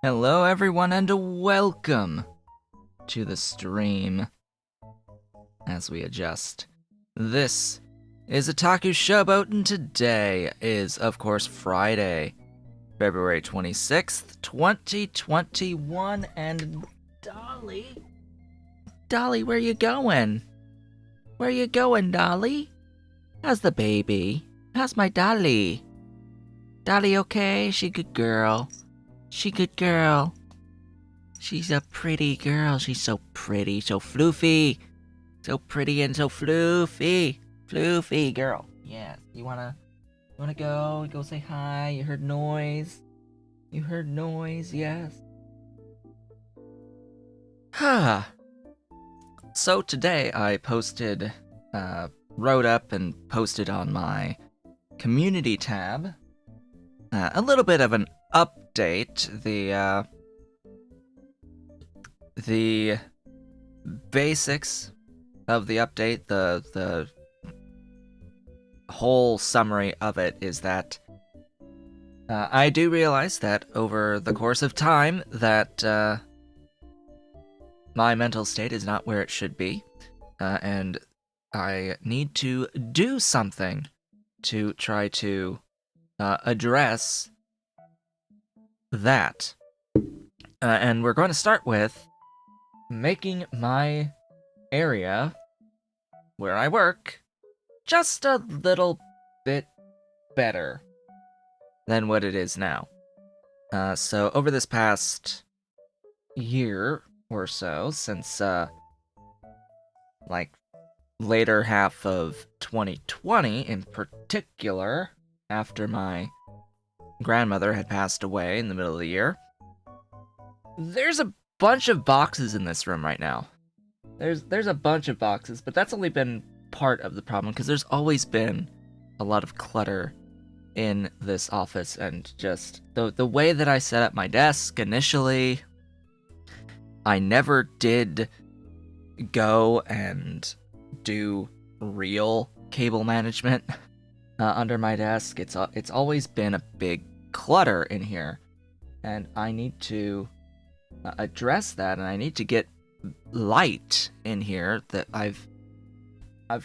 Hello everyone and welcome to the stream as we adjust. This is Otaku Showboat and today is, of course, Friday, February 26th, 2021, and Dolly, where you going? Where you going, Dolly? How's the baby? How's my Dolly? Dolly okay? She good girl. She good girl. She's a pretty girl. She's so pretty, so floofy. So pretty and so floofy. Floofy girl. Yes. You wanna go say hi? You heard noise? You heard noise, yes. So today I posted, wrote up and posted on my community tab a little bit of an update. The basics of the update, the whole summary of it is that I do realize that over the course of time that my mental state is not where it should be, and I need to do something to try to address that. And we're going to start with making my area where I work just a little bit better than what it is now. So over this past year or so, since like later half of 2020 in particular, after my grandmother had passed away in the middle of the year, there's a bunch of boxes in this room right now. There's a bunch of boxes, but that's only been part of the problem, because there's always been a lot of clutter in this office, and just the way that I set up my desk initially, I never did go and do real cable management under my desk. It's always been a big clutter in here, and I need to address that, and I need to get light in here. That I've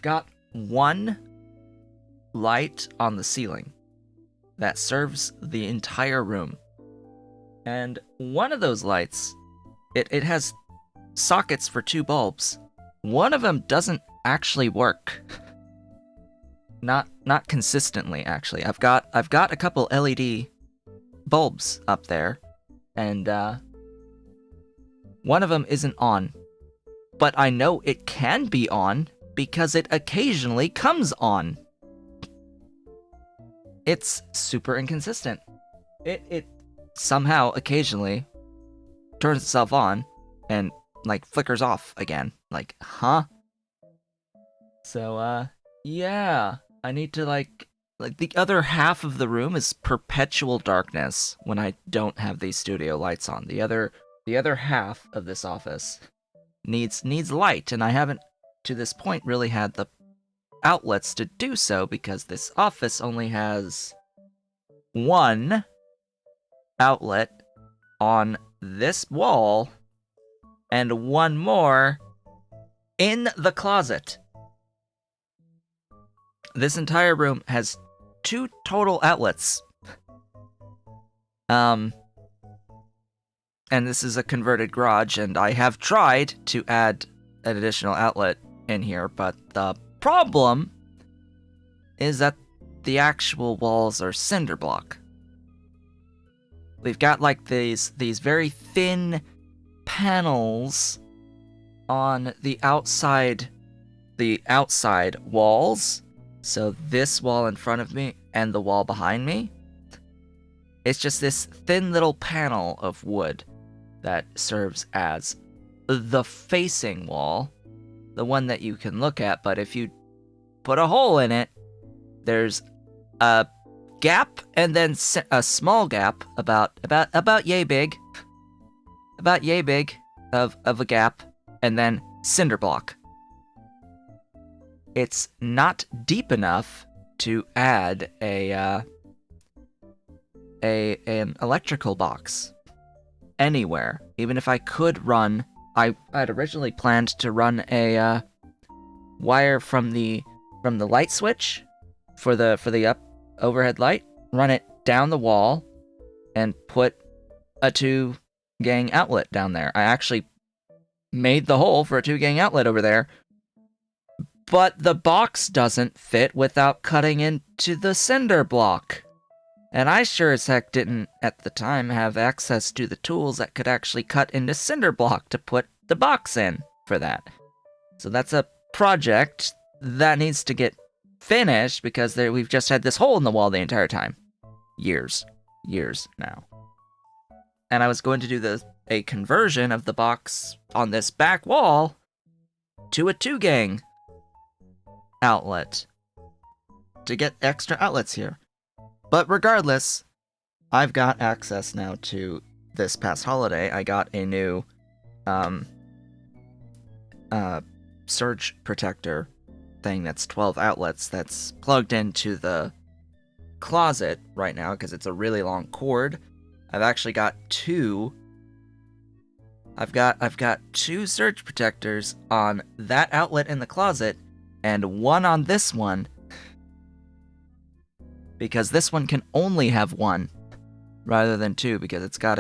got one light on the ceiling that serves the entire room, and one of those lights, it has sockets for two bulbs. One of them doesn't actually work. Not consistently, actually. I've got a couple LED bulbs up there, and one of them isn't on, but I know it can be on because it occasionally comes on. It's super inconsistent. It somehow occasionally turns itself on and like flickers off again. Like, huh? So yeah, I need to like the other half of the room is perpetual darkness when I don't have these studio lights on. The other half of this office needs light, and I haven't to this point really had the outlets to do so, because this office only has one outlet on this wall and one more in the closet. This entire room has 2 total outlets. And this is a converted garage, and I have tried to add an additional outlet in here, but the problem is that the actual walls are cinder block. We've got like these very thin panels on the outside walls. So this wall in front of me and the wall behind me, it's just this thin little panel of wood that serves as the facing wall, the one that you can look at. But if you put a hole in it, there's a gap, and then a small gap about yay big, of a gap, and then cinder block. It's not deep enough to add an electrical box. anywhere. Even if I could run, I'd originally planned to run a wire from the light switch for the overhead light, run it down the wall, and put a 2-gang outlet down there. I actually made the hole for a 2-gang outlet over there, but the box doesn't fit without cutting into the cinder block. And I sure as heck didn't, at the time, have access to the tools that could actually cut into cinder block to put the box in for that. So that's a project that needs to get finished because we've just had this hole in the wall the entire time. Years now. And I was going to do a conversion of the box on this back wall to a 2-gang outlet to get extra outlets here. But regardless, I've got access now to this past holiday. I got a new surge protector thing that's 12 outlets that's plugged into the closet right now because it's a really long cord. I've actually got two. I've got 2 surge protectors on that outlet in the closet and one on this one. Because this one can only have 1 rather than 2 because it's got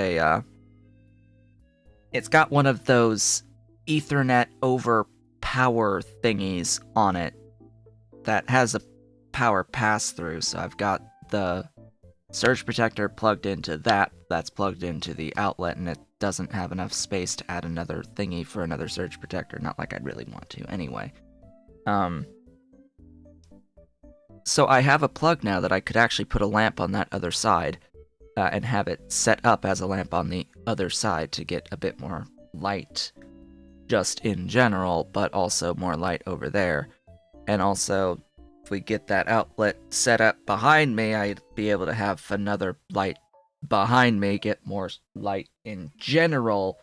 one of those Ethernet over power thingies on it that has a power pass through. So I've got the surge protector plugged into that's plugged into the outlet, and it doesn't have enough space to add another thingy for another surge protector. Not like I'd really want to anyway. So I have a plug now that I could actually put a lamp on that other side and have it set up as a lamp on the other side to get a bit more light just in general, but also more light over there. And also, if we get that outlet set up behind me, I'd be able to have another light behind me, get more light in general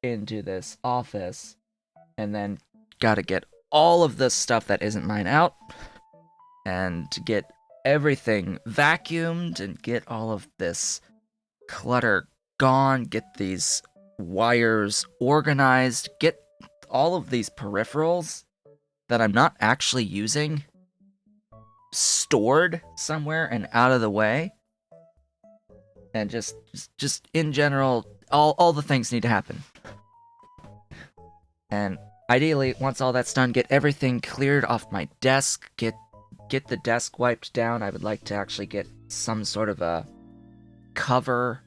into this office, and then gotta get all of this stuff that isn't mine out, and to get everything vacuumed and get all of this clutter gone, get these wires organized, get all of these peripherals that I'm not actually using stored somewhere and out of the way. And just in general, all the things need to happen. And ideally, once all that's done, get everything cleared off my desk, get the desk wiped down. I would like to actually get some sort of a cover,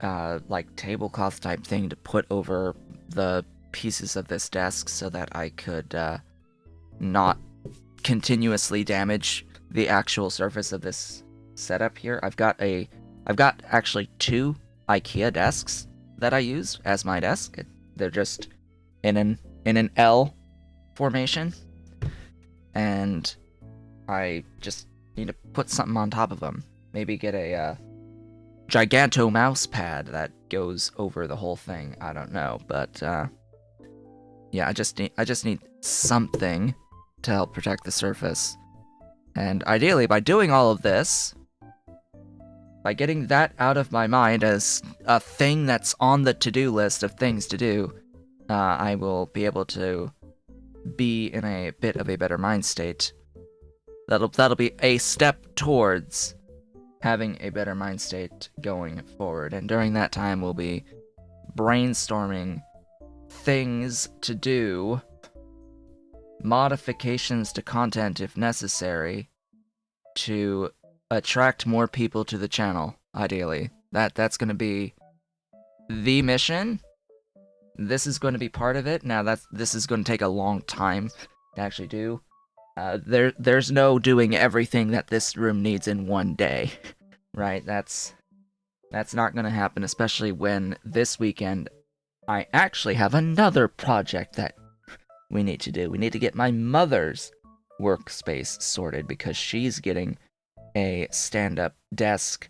like tablecloth type thing to put over the pieces of this desk so that I could not continuously damage the actual surface of this setup here. I've got actually 2 IKEA desks that I use as my desk. They're just in an L formation. And I just need to put something on top of them. Maybe get a giganto mouse pad that goes over the whole thing. I don't know, but yeah, I just need something to help protect the surface. And ideally, by doing all of this, by getting that out of my mind as a thing that's on the to-do list of things to do, I will be able to be in a bit of a better mind state. That'll be a step towards having a better mind state going forward. And during that time, we'll be brainstorming things to do, modifications to content if necessary, to attract more people to the channel, ideally. That's going to be the mission. This is going to be part of it. Now, this is going to take a long time to actually do. There's no doing everything that this room needs in one day, right? That's not going to happen, especially when this weekend I actually have another project that we need to do. We need to get my mother's workspace sorted because she's getting a stand-up desk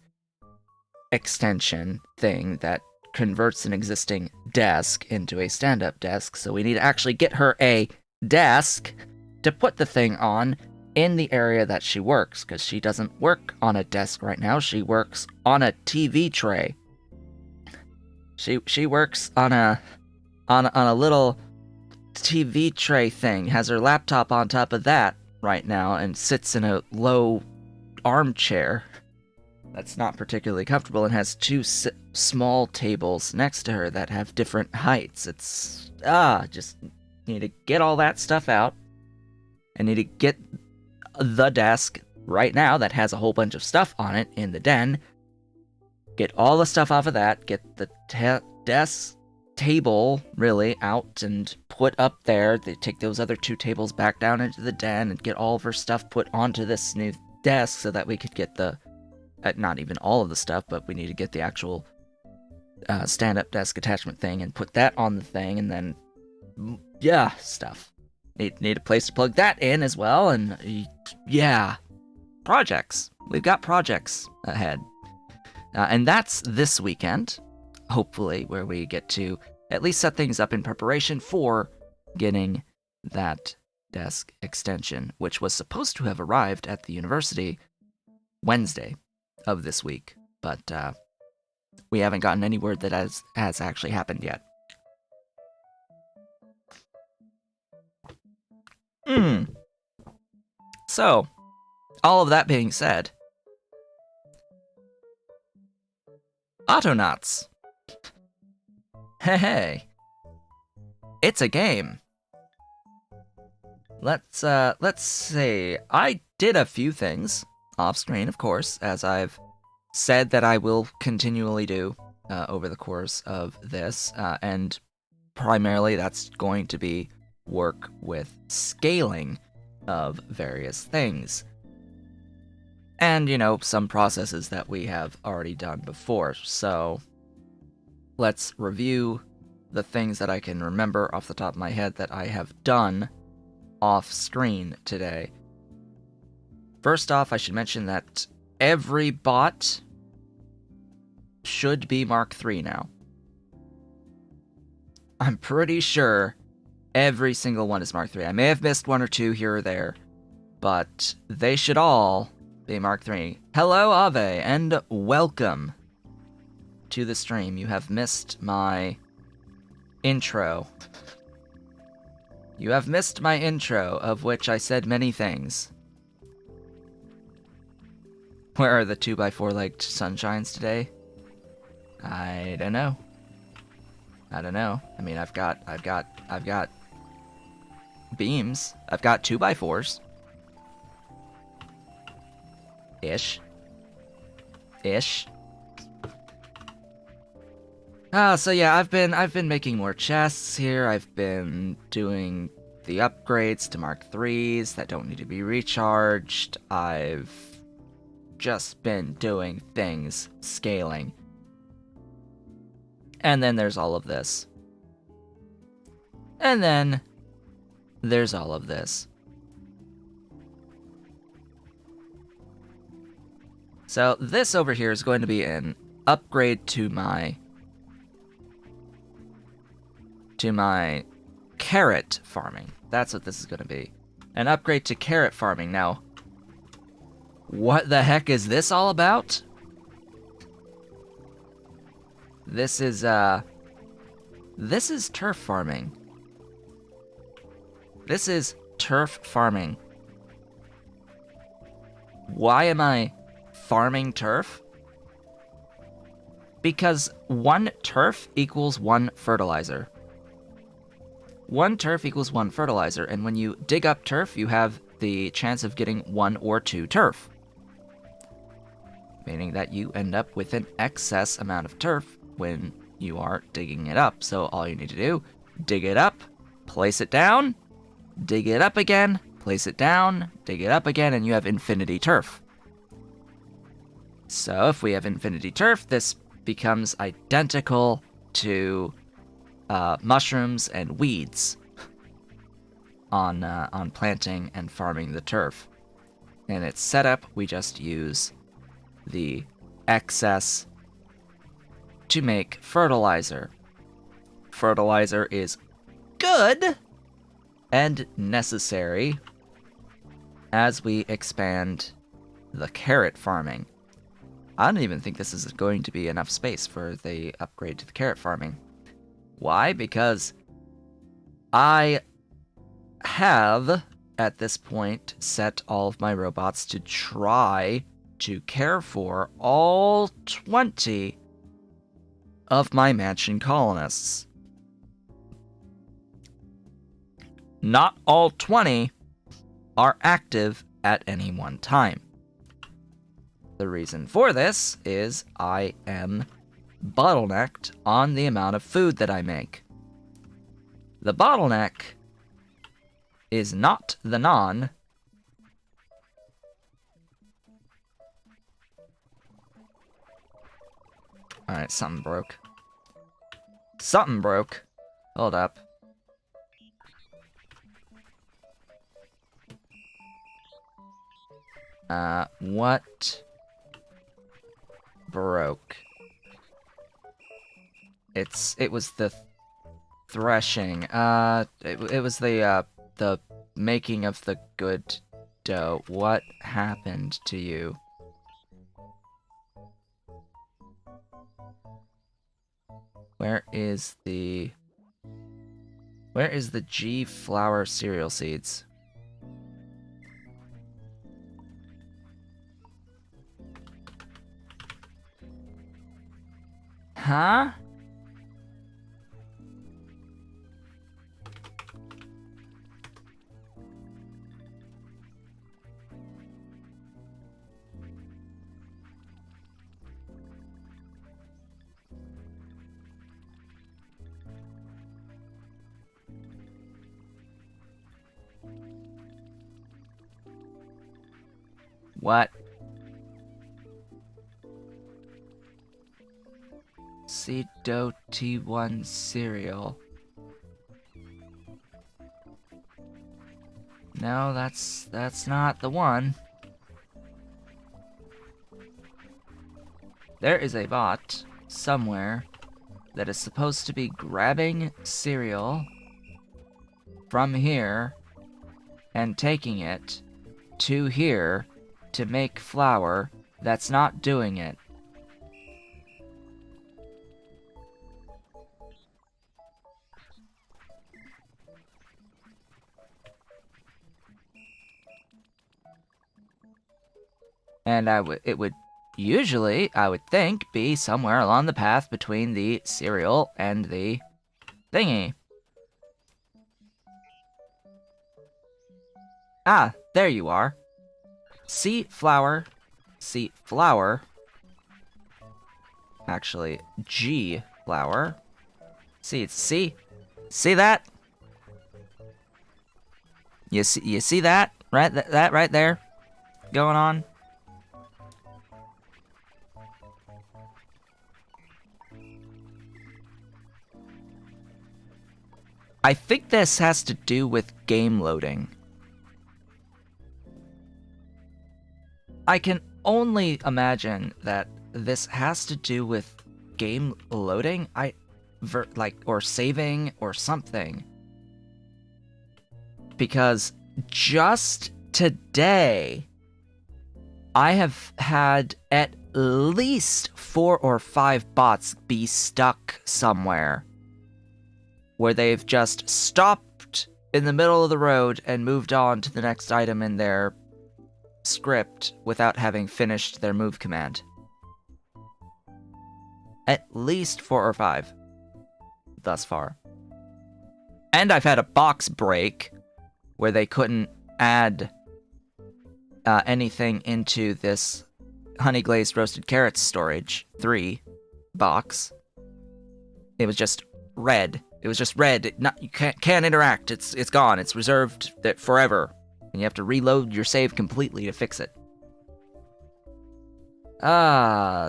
extension thing that converts an existing desk into a stand-up desk, so we need to actually get her a desk to put the thing on in the area that she works, because she doesn't work on a desk right now, she works on a TV tray. She works on a little TV tray thing, has her laptop on top of that right now, and sits in a low armchair that's not particularly comfortable and has two small tables next to her that have different heights. It's, just need to get all that stuff out. I need to get the desk right now that has a whole bunch of stuff on it in the den. Get all the stuff off of that, get the desk table, really, out and put up there. They take those other two tables back down into the den and get all of her stuff put onto this new desk so that we could get the, not even all of the stuff, but we need to get the actual stand-up desk attachment thing and put that on the thing, and then, stuff. Need a place to plug that in as well, and projects. We've got projects ahead. And that's this weekend, hopefully, where we get to at least set things up in preparation for getting that desk extension, which was supposed to have arrived at the university Wednesday of this week, but we haven't gotten any word that has actually happened yet. So, all of that being said, Autonauts. Hey, it's a game. Let's see. I did a few things off screen, of course, as I've said that I will continually do over the course of this, and primarily that's going to be work with scaling of various things. And, some processes that we have already done before. So, let's review the things that I can remember off the top of my head that I have done off screen today. First off, I should mention that every bot should be Mark III now. I'm pretty sure every single one is Mark III. I may have missed one or two here or there, but they should all be Mark III. Hello, Ave, and welcome to the stream. You have missed my intro. You have missed my intro, of which I said many things. Where are the 2x4-legged sunshines today? I don't know. I mean, I've got beams. I've got 2x4s. Ish. So yeah, I've been making more chests here. I've been doing the upgrades to Mark IIIs that don't need to be recharged. I've just been doing things, scaling. And then there's all of this. And then there's all of this. So this over here is going to be an upgrade to my carrot farming. That's what this is going to be. An upgrade to carrot farming. Now, what the heck is this all about? This is turf farming. This is turf farming. Why am I farming turf? Because one turf equals one fertilizer. One turf equals one fertilizer, and when you dig up turf, you have the chance of getting 1 or 2 turf. Meaning that you end up with an excess amount of turf when you are digging it up. So all you need to do, dig it up, place it down, dig it up again, place it down, dig it up again, and you have infinity turf. So if we have infinity turf, this becomes identical to mushrooms and weeds on planting and farming the turf. In its setup, we just use the excess to make fertilizer. Fertilizer is good and necessary as we expand the carrot farming. I don't even think this is going to be enough space for the upgrade to the carrot farming. Why? Because I have, at this point, set all of my robots to try to care for all 20 of my mansion colonists. Not all 20 are active at any one time. The reason for this is I am bottlenecked on the amount of food that I make. The bottleneck is not the non. Alright, something broke. Something broke. Hold up. What broke? It was the threshing. It was the making of the good dough. What happened to you? Where is the G flour cereal seeds? Huh? What? Seed dough T1 cereal. No, that's not the one. There is a bot somewhere that is supposed to be grabbing cereal from here and taking it to here to make flour. That's not doing it. And it would usually, I would think, be somewhere along the path between the cereal and the thingy. Ah, there you are. C flour. Actually, G flour. See that? You see that? Right, that right there going on? I think this has to do with game loading. I can only imagine that this has to do with game loading, or saving or something. Because just today, I have had at least 4 or 5 bots be stuck somewhere, where they've just stopped in the middle of the road and moved on to the next item in their script without having finished their move command. At least 4 or 5 thus far. And I've had a box break where they couldn't add anything into this honey glazed roasted carrots storage 3 box. It was just red. It was just red. You can't interact. It's gone. It's reserved forever. And you have to reload your save completely to fix it.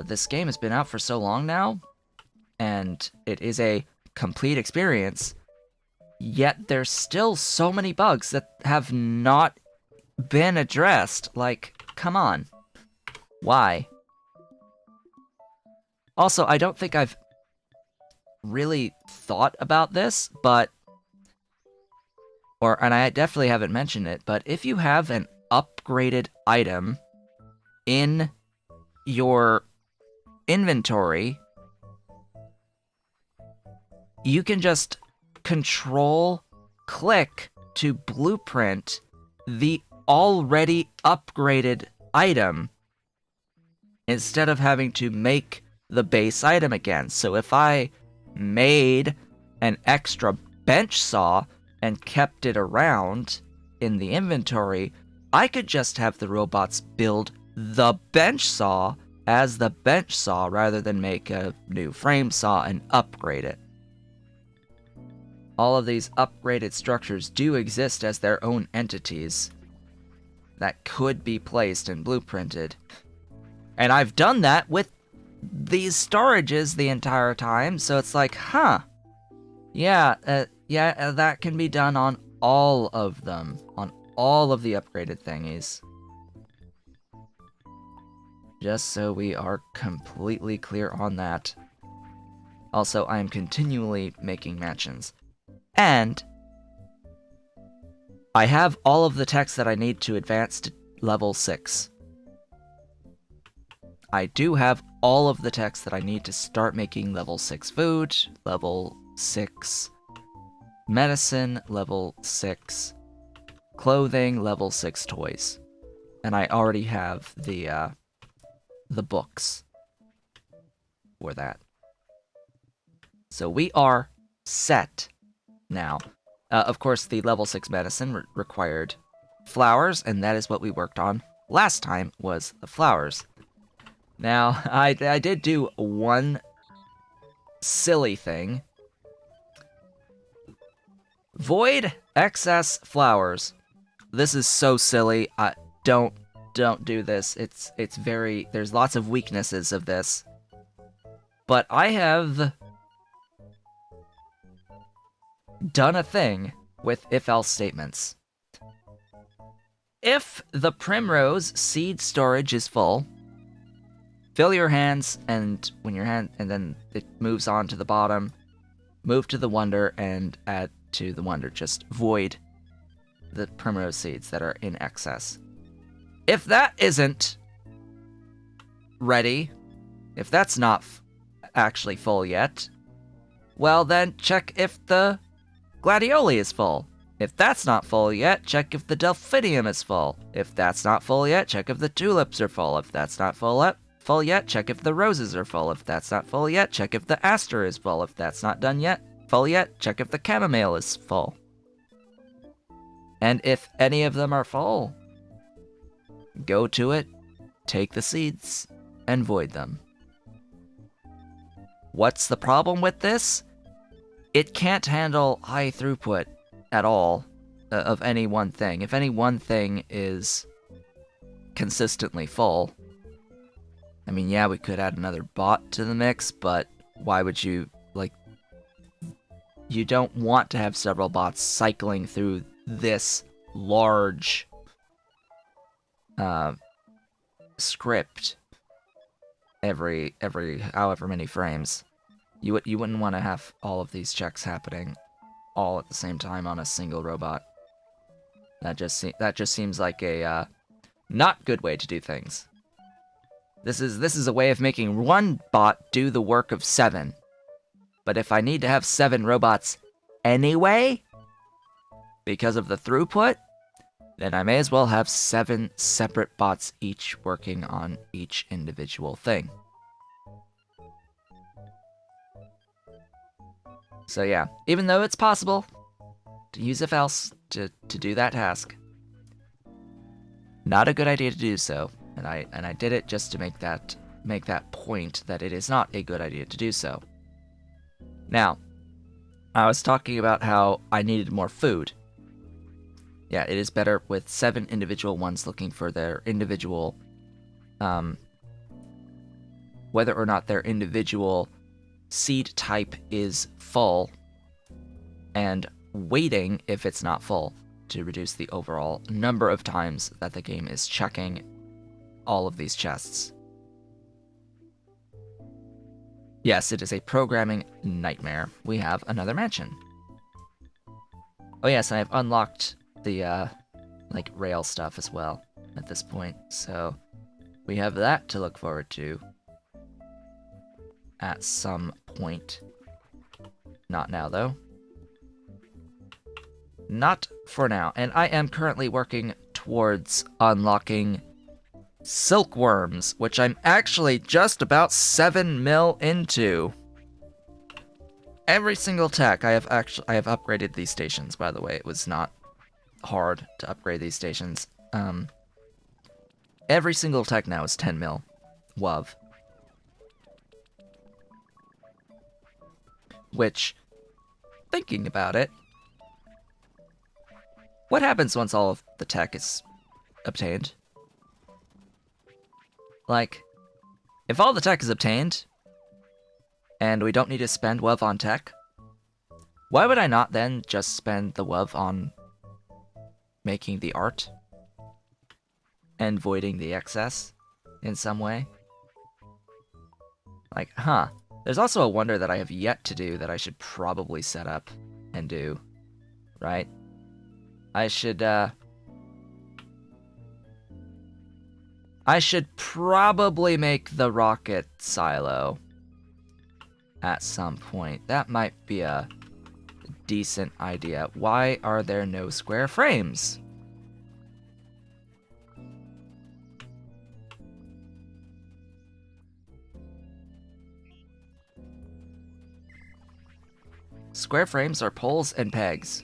This game has been out for so long now, and it is a complete experience, yet there's still so many bugs that have not been addressed. Like, come on. Why? Also, I don't think I've really thought about this, and I definitely haven't mentioned it, but if you have an upgraded item in your inventory, you can just Control-click to blueprint the already upgraded item instead of having to make the base item again. So if I made an extra bench saw and kept it around in the inventory, I could just have the robots build the bench saw as the bench saw rather than make a new frame saw and upgrade it. All of these upgraded structures do exist as their own entities that could be placed and blueprinted. And I've done that with these storages the entire time, so it's like, huh. Yeah, that can be done on all of them, on all of the upgraded thingies. Just so we are completely clear on that. Also, I am continually making mansions. And I have all of the text that I need to advance to level 6. I do have all of the text that I need to start making level 6 food, level 6 medicine, level 6 clothing, level 6 toys. And I already have the books for that. So we are set now. Of course, the level 6 medicine required flowers, and that is what we worked on last time, was the flowers. Now, I did do one silly thing. Void excess flowers. This is so silly. Don't do this. It's very... There's lots of weaknesses of this. But I have done a thing with if-else statements. If the primrose seed storage is full, fill your hands, and then it moves on to the bottom, move to the wonder and add to the wonder. Just void the primrose seeds that are in excess. If that isn't ready, if that's not actually full yet, well then check if the gladioli is full. If that's not full yet, check if the delphinium is full. If that's not full yet, check if the tulips are full. If that's not full yet, check if the roses are full. If that's not full yet, check if the aster is full. If that's not full yet, check if the chamomile is full. And if any of them are full, go to it, take the seeds, and void them. What's the problem with this? It can't handle high throughput at all of any one thing. If any one thing is consistently full, I mean, yeah, we could add another bot to the mix, but why would you, like, you don't want to have several bots cycling through this large script every however many frames. You wouldn't want to have all of these checks happening all at the same time on a single robot. That just seems like a not good way to do things. This is a way of making one bot do the work of 7. But if I need to have 7 robots anyway, because of the throughput, then I may as well have 7 separate bots each working on each individual thing. So yeah, even though it's possible to use if-else to do that task, not a good idea to do so. And I did it just to make that point that it is not a good idea to do so. Now, I was talking about how I needed more food. Yeah, it is better with 7 individual ones looking for their individual, whether or not their individual seed type is full, and waiting if it's not full to reduce the overall number of times that the game is checking all of these chests. Yes, it is a programming nightmare. We have another mansion. Oh yes, and I've unlocked the like rail stuff as well at this point, so we have that to look forward to. at some point. Not now, though. Not for now. And I am currently working towards unlocking silkworms, which I'm actually just about 7 mil into. Every single tech I have upgraded these stations, by the way. It was not hard to upgrade these stations. Every single tech now is 10 mil. WoW. Which, thinking about it, what happens once all of the tech is obtained? Like, if all the tech is obtained, and we don't need to spend WoW on tech, why would I not then just spend the WoW on making the art? And voiding the excess in some way? Like, huh. There's also a wonder that I have yet to do that I should probably set up and do, right? I should probably make the rocket silo at some point. That might be a decent idea. Why are there no square frames? Square frames are poles and pegs.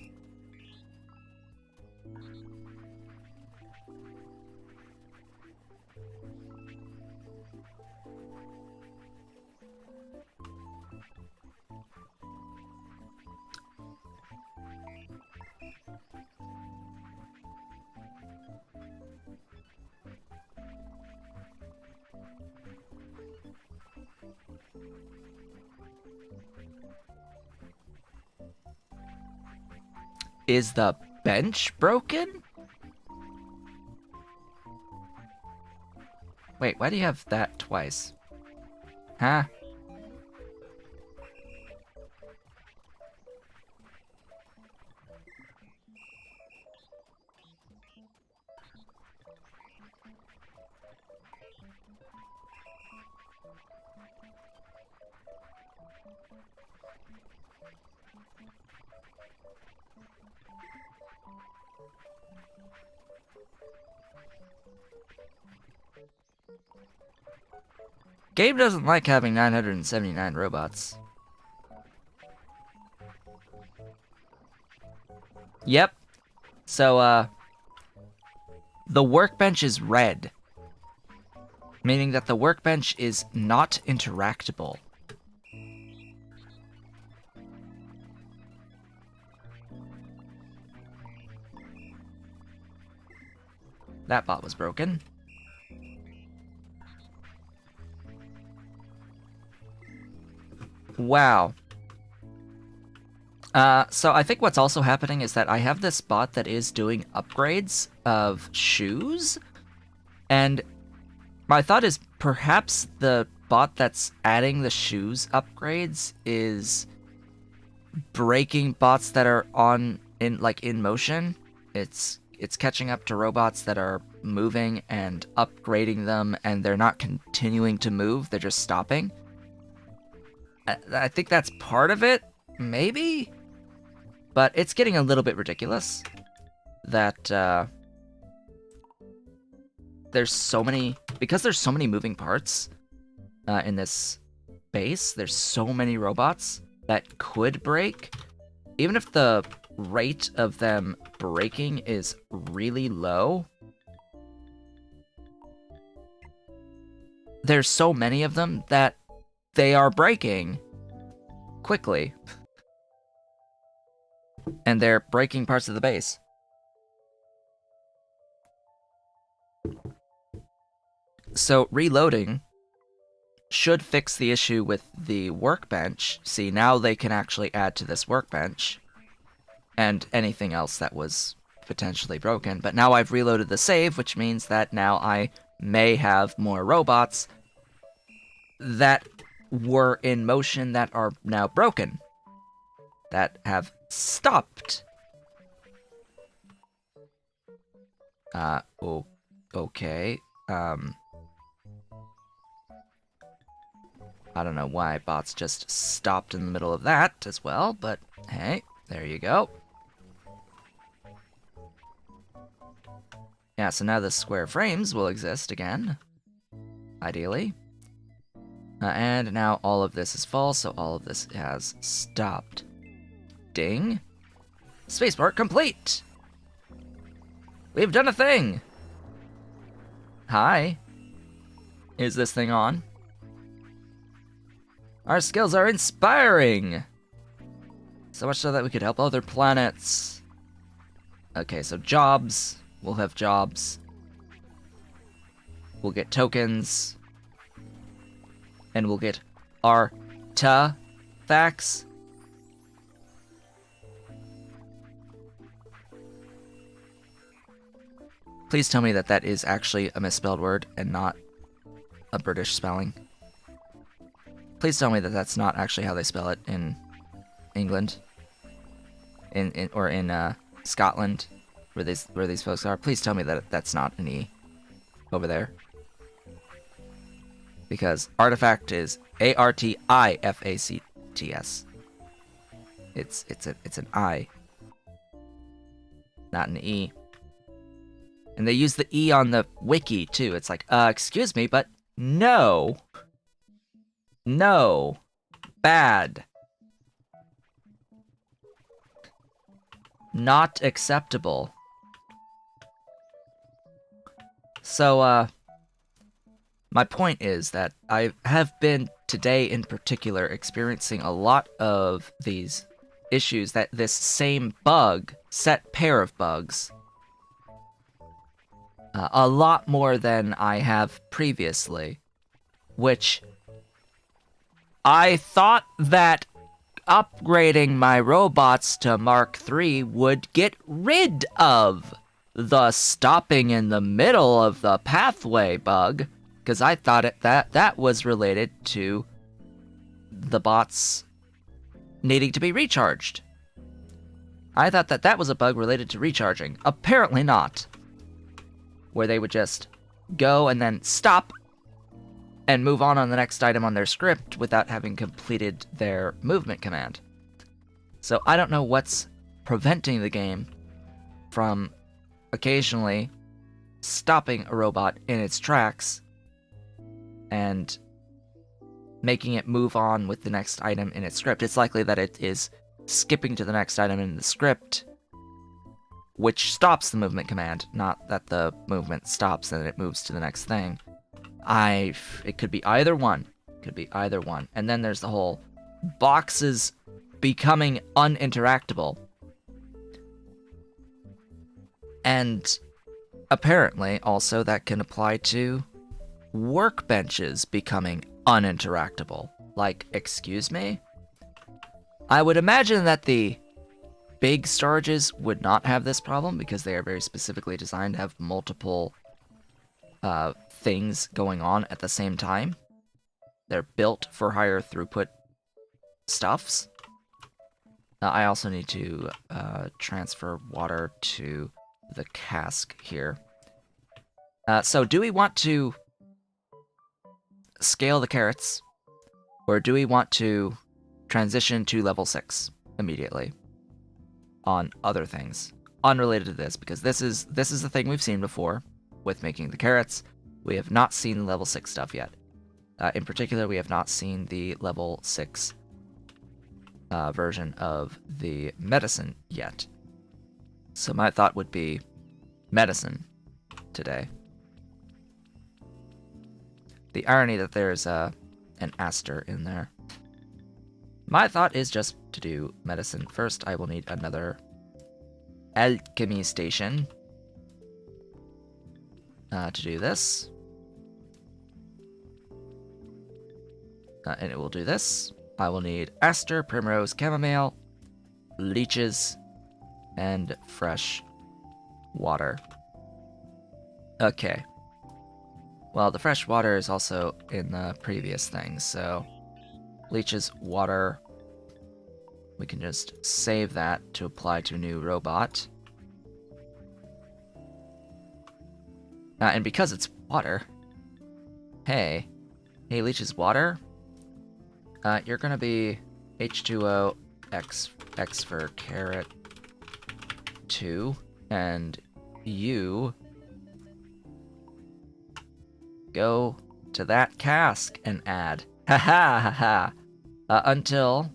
Is the bench broken? Wait, why do you have that twice? Huh? Game doesn't like having 979 robots. Yep. So, the workbench is red. Meaning that the workbench is not interactable. That bot was broken. Wow. So I think what's also happening is that I have this bot that is doing upgrades of shoes, and my thought is perhaps the bot that's adding the shoes upgrades is breaking bots that are in motion. It's catching up to robots that are moving and upgrading them, and they're not continuing to move, they're just stopping. I think that's part of it, maybe? But it's getting a little bit ridiculous that there's so many moving parts in this base, there's so many robots that could break. Even if the rate of them breaking is really low, there's so many of them that they are breaking quickly. And they're breaking parts of the base. So reloading should fix the issue with the workbench. See, now they can actually add to this workbench and anything else that was potentially broken. But now I've reloaded the save, which means that now I may have more robots that were in motion that are now broken, that have stopped. Okay. I don't know why bots just stopped in the middle of that as well, but hey, there you go. Yeah, so now the square frames will exist again, ideally. And now all of this is false, so all of this has stopped. Ding. Spaceport complete! We've done a thing! Hi. Is this thing on? Our skills are inspiring! So much so that we could help other planets. Okay, so jobs. We'll have jobs. We'll get tokens. And we'll get artifacts. Please tell me that that is actually a misspelled word and not a British spelling. Please tell me that that's not actually how they spell it in England, or in Scotland, where these folks are. Please tell me that that's not an E over there, because artifact is artifacts. It's an I, not an E. And they use the E on the wiki too. It's like, excuse me, but no. No. Bad. Not acceptable. So, my point is that I have been, today in particular, experiencing a lot of these issues that this same set pair of bugs, a lot more than I have previously, which I thought that upgrading my robots to Mark III would get rid of the stopping in the middle of the pathway bug, because I thought that was related to the bots needing to be recharged. I thought that was a bug related to recharging. Apparently not. Where they would just go and then stop and move on the next item on their script without having completed their movement command. So I don't know what's preventing the game from occasionally stopping a robot in its tracks and making it move on with the next item in its script. It's likely that it is skipping to the next item in the script, which stops the movement command, not that the movement stops and it moves to the next thing. It could be either one. Could be either one. And then there's the whole boxes becoming uninteractable. And apparently also that can apply to workbenches becoming uninteractable. Like, excuse me? I would imagine that the big storages would not have this problem because they are very specifically designed to have multiple things going on at the same time. They're built for higher throughput stuffs. I also need to transfer water to the cask here. So do we want to scale the carrots, or do we want to transition to level 6 immediately on other things unrelated to this? Because this is the thing we've seen before with making the carrots. We have not seen the level 6 stuff yet. In particular, we have not seen the level 6 version of the medicine yet. So my thought would be medicine today. The irony that there's an aster in there. My thought is just to do medicine. First, I will need another alchemy station to do this. And it will do this. I will need aster, primrose, chamomile, leeches, and fresh water. Okay. Well, the fresh water is also in the previous thing, so leeches, water. We can just save that to apply to a new robot. And because it's water, hey, leeches, water. You're gonna be H2O X for carrot 2, and you go to that cask and add. Ha ha ha ha. Until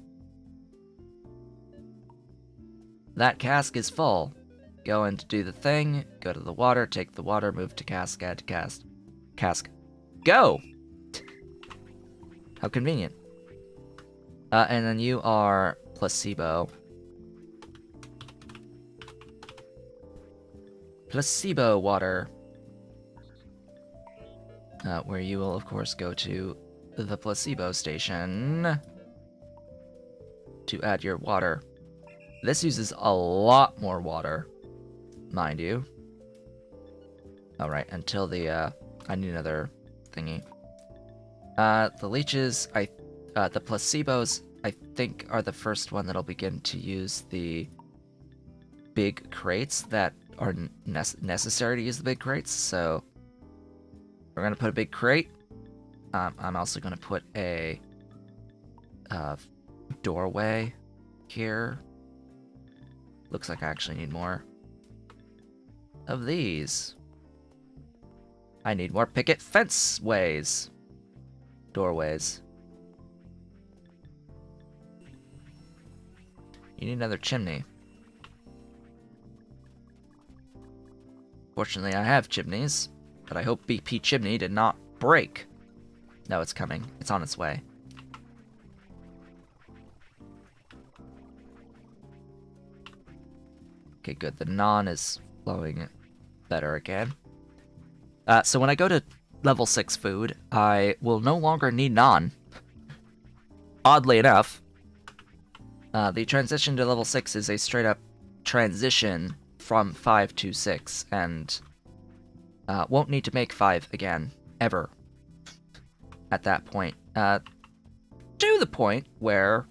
that cask is full. Go and do the thing, go to the water, take the water, move to cask, add to cask. Go! How convenient. And then you are placebo. Placebo water. Where you will, of course, go to the placebo station to add your water. This uses a lot more water, mind you. Alright, until the, I need another thingy. The leeches, the placebos, I think, are the first one that'll begin to use the big crates that are necessary to use the big crates, so we're gonna put a big crate. I'm also gonna put a doorway here. Looks like I actually need more of these. I need more picket fence ways. Doorways. You need another chimney. Fortunately, I have chimneys, but I hope BP chimney did not break. No, it's coming. It's on its way. Okay, good. The non is flowing better again. So when I go to level 6 food, I will no longer need non. Oddly enough, the transition to level 6 is a straight up transition from 5 to 6, and won't need to make 5 again, ever, at that point. To the point where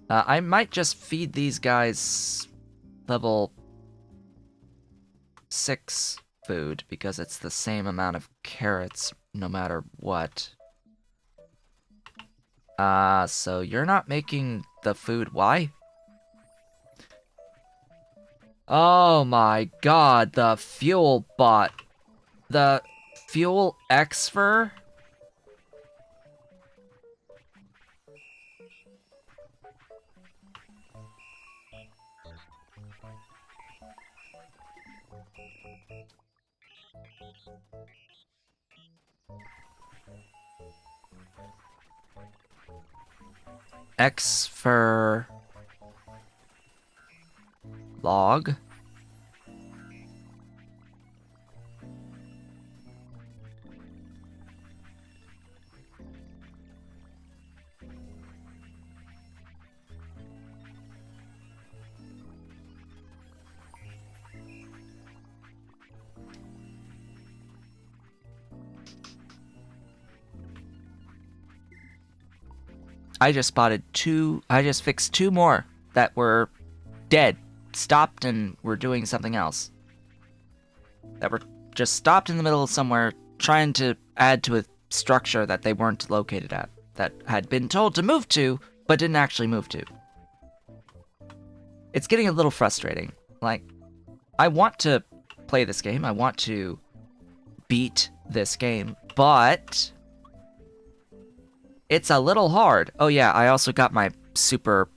I might just feed these guys level 6 food, because it's the same amount of carrots no matter what. So you're not making the food. Why? Oh my god, the fuel bot. The fuel expert? X for log. I just fixed 2 more that were dead, stopped, and were doing something else. That were just stopped in the middle of somewhere, trying to add to a structure that they weren't located at, that had been told to move to, but didn't actually move to. It's getting a little frustrating. Like, I want to play this game, I want to beat this game, but it's a little hard. Oh yeah, I also got my super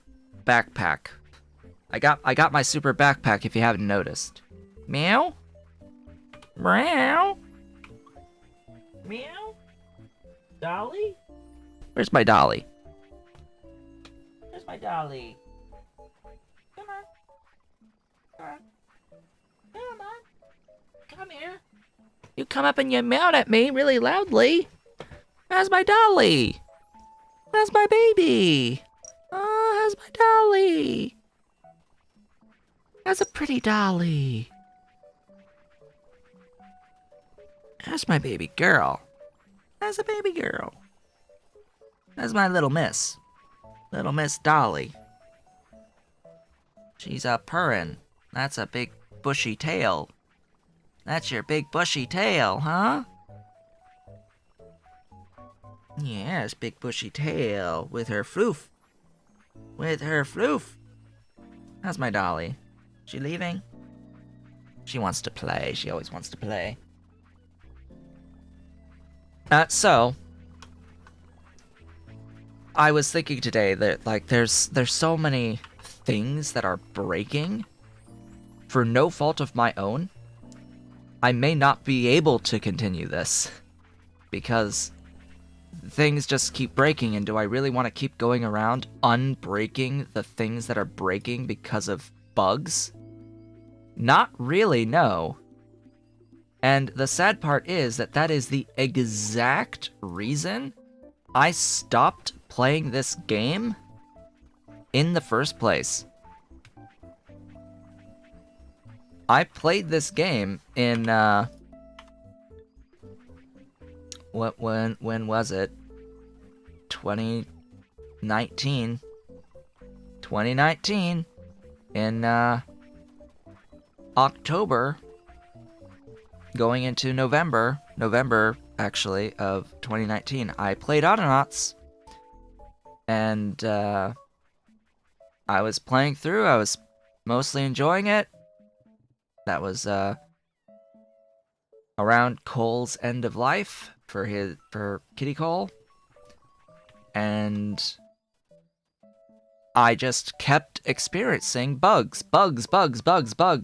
backpack. I got my super backpack, if you haven't noticed. Meow? Meow? Meow? Dolly? Where's my dolly? Where's my dolly? Come on. Come on. Come on. Come here. You come up and you meowed at me really loudly. How's my dolly? How's my baby? Oh, how's my dolly? How's a pretty dolly? How's my baby girl? How's a baby girl? How's my little miss? Little Miss Dolly. She's a purrin'. That's a big bushy tail. That's your big bushy tail, huh? Yes, big bushy tail with her floof. With her floof. How's my dolly? She leaving? She wants to play. She always wants to play. So I was thinking today that like there's so many things that are breaking for no fault of my own. I may not be able to continue this because things just keep breaking, and do I really want to keep going around unbreaking the things that are breaking because of bugs? Not really, no. And the sad part is that is the exact reason I stopped playing this game in the first place. I played this game in, when was it? 2019. 2019. In, October. Going into November, actually, of 2019. I played Autonauts. And, I was playing through. I was mostly enjoying it. That was, around Cole's end of life for Kitty Cole. And I just kept experiencing bugs,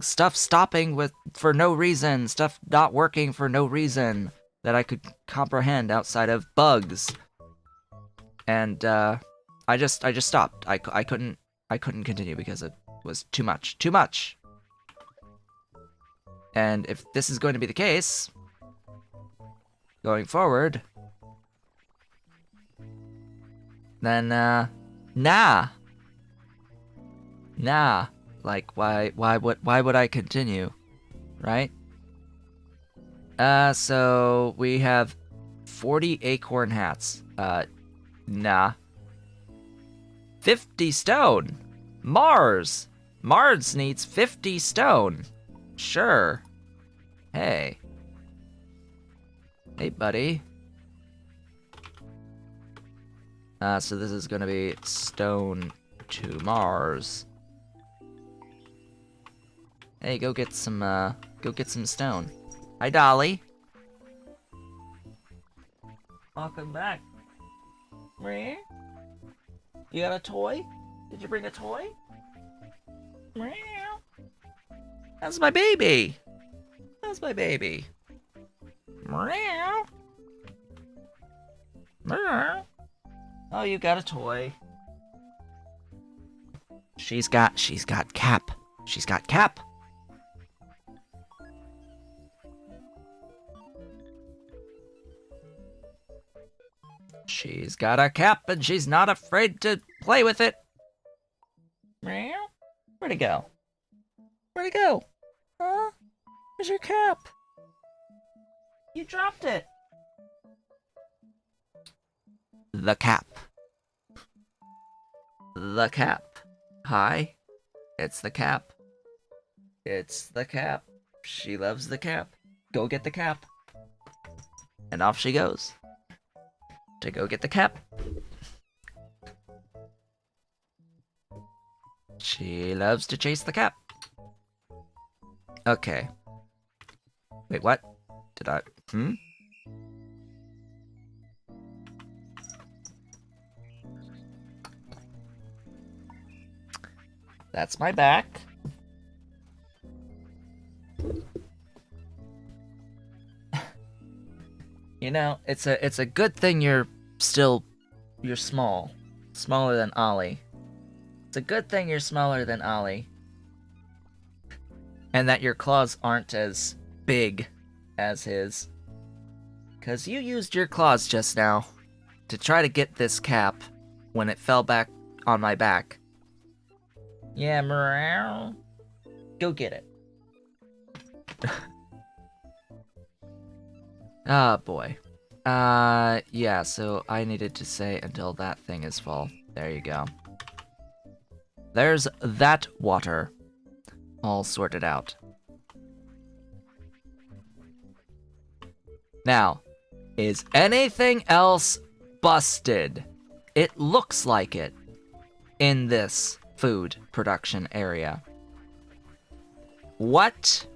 stuff stopping for no reason, stuff not working for no reason that I could comprehend outside of bugs. And I just stopped. I couldn't continue because it was too much. And if this is going to be the case going forward, then nah. Like why would I continue, right? So we have 40 acorn hats. Nah. 50 stone. Mars needs 50 stone. Sure. Hey, buddy. So this is gonna be stone to Mars. Hey, go get some stone. Hi, Dolly. Welcome back. You got a toy? Did you bring a toy? That's my baby. That's my baby. Oh, you got a toy. She's got Cap. She's got Cap. She's got a cap and she's not afraid to play with it. Where'd it go? Where'd it go? Huh? Where's your cap? You dropped it. The cap. The cap. Hi. It's the cap. It's the cap. She loves the cap. Go get the cap. And off she goes. To go get the cap. She loves to chase the cap. Okay. Wait, what? Did I... That's my back. You know, it's a good thing you're small. Smaller than Ollie. It's a good thing you're smaller than Ollie. And that your claws aren't as big as his. 'Cause you used your claws just now to try to get this cap when it fell back on my back. Yeah, meow. Go get it. Ah, boy. Yeah, so I needed to say until that thing is full. There you go. There's that water. All sorted out. Now, is anything else busted. It looks like it in this food production area. What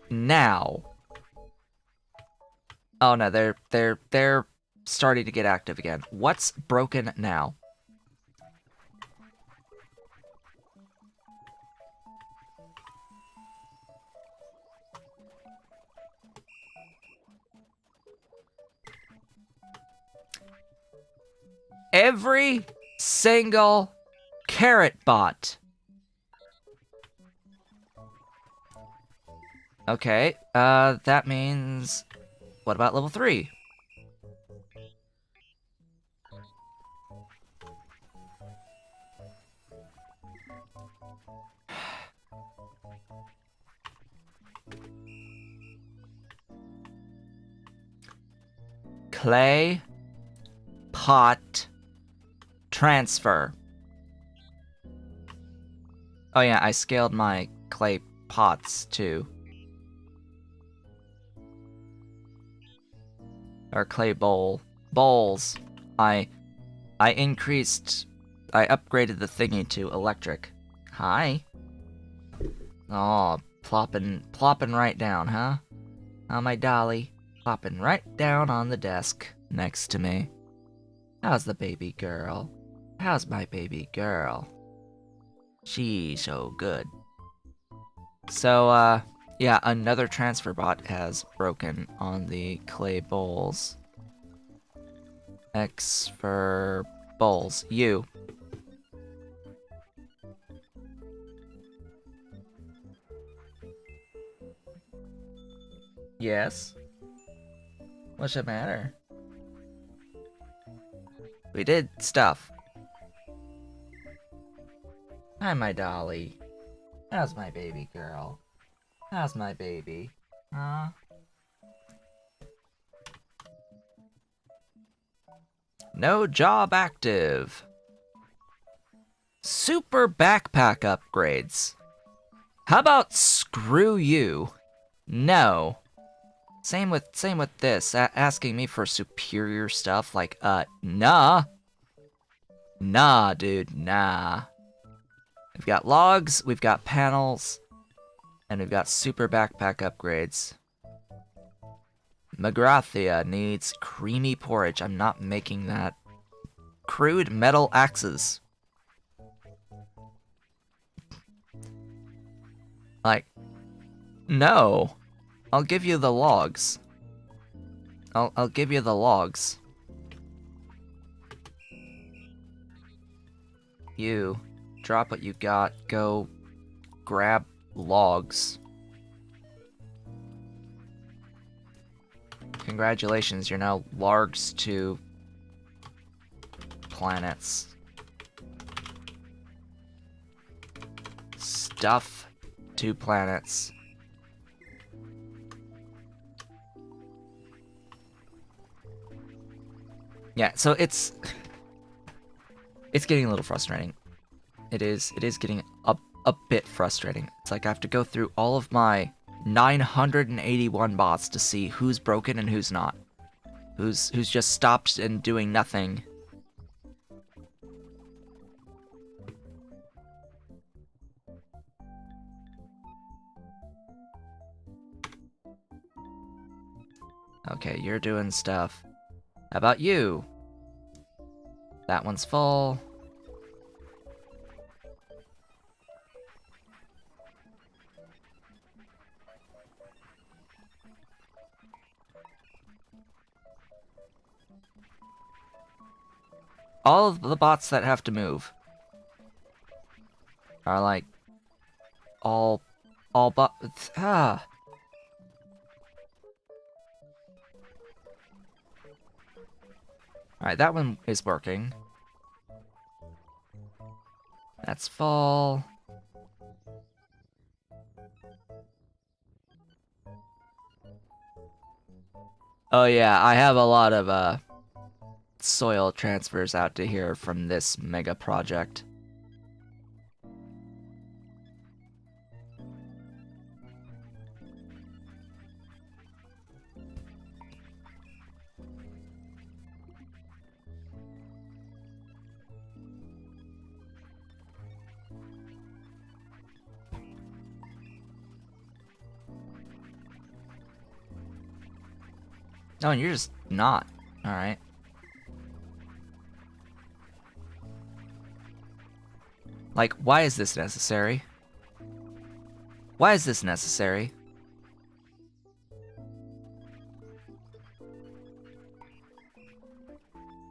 now? Oh no, they're starting to get active again. What's broken now? Every single carrot bot. Okay, that means... What about level 3? Clay pot transfer. Oh yeah, I scaled my clay pots too. Or clay bowls. I upgraded the thingy to electric. Hi. Oh, plopping right down, huh? Oh, my dolly. Plopping right down on the desk next to me. How's the baby girl? How's my baby girl? She's so good. So, yeah, another transfer bot has broken on the clay bowls. X for bowls. You. Yes? What's the matter? We did stuff. Hi, my dolly. How's my baby girl? How's my baby? Huh? No job active. Super backpack upgrades. How about screw you? No. Same with this, asking me for superior stuff like, nah. Nah, dude, nah. We've got logs, we've got panels, and we've got super backpack upgrades. Magrathia needs creamy porridge. I'm not making that. Crude metal axes. Like, no. I'll give you the logs. I'll give you the logs. You, drop what you got, go grab logs. Congratulations, you're now largs to planets. Stuff to planets. Yeah, so it's getting a little frustrating. It is getting a bit frustrating. It's like I have to go through all of my 981 bots to see who's broken and who's not. Who's just stopped and doing nothing. Okay, you're doing stuff. How about you? That one's full. All of the bots that have to move are like all bots. Ah. Alright, that one is working. That's full. Oh yeah, I have a lot of soil transfers out to here from this mega project. No, you're just not. Alright. Like, why is this necessary? Why is this necessary?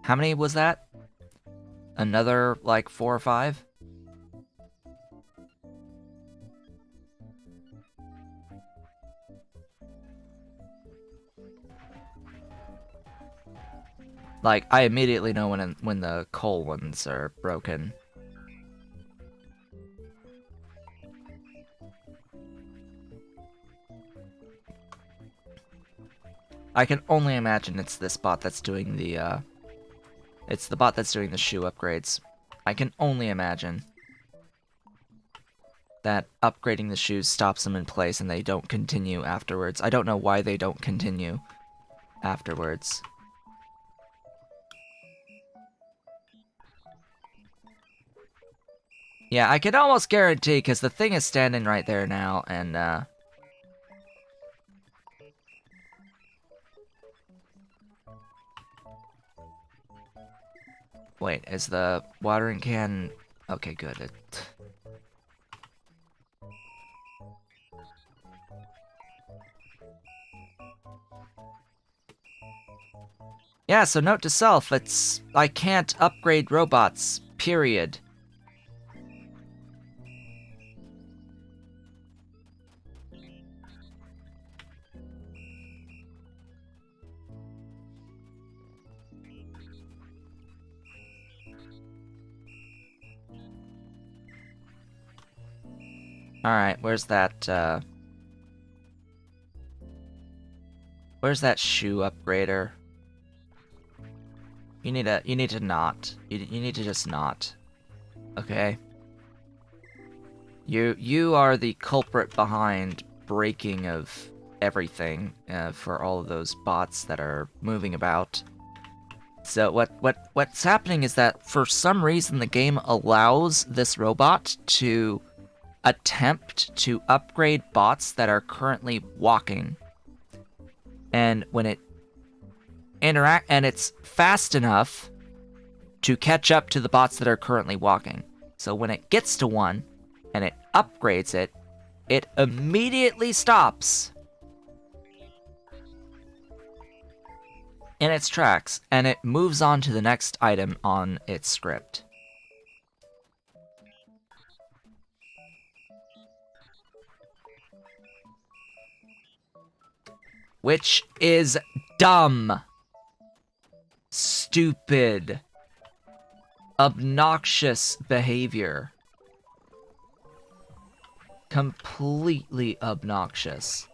How many was that? Another, like, 4 or 5? Like, I immediately know when the coal ones are broken. I can only imagine it's this bot that's doing the, it's the bot that's doing the shoe upgrades. I can only imagine that upgrading the shoes stops them in place and they don't continue afterwards. I don't know why they don't continue afterwards. Yeah, I can almost guarantee, because the thing is standing right there now, and, wait, is the watering can... Okay, good. Yeah, so note to self, it's... I can't upgrade robots, period. Alright, where's that, where's that shoe upgrader? You need to not. You need to just not. Okay? You are the culprit behind breaking of everything, for all of those bots that are moving about. So what's happening is that for some reason the game allows this robot to attempt to upgrade bots that are currently walking. And when it and it's fast enough to catch up to the bots that are currently walking. So when it gets to one and it upgrades it, it immediately stops in its tracks and it moves on to the next item on its script. Which is dumb. Stupid. Obnoxious behavior. Completely obnoxious.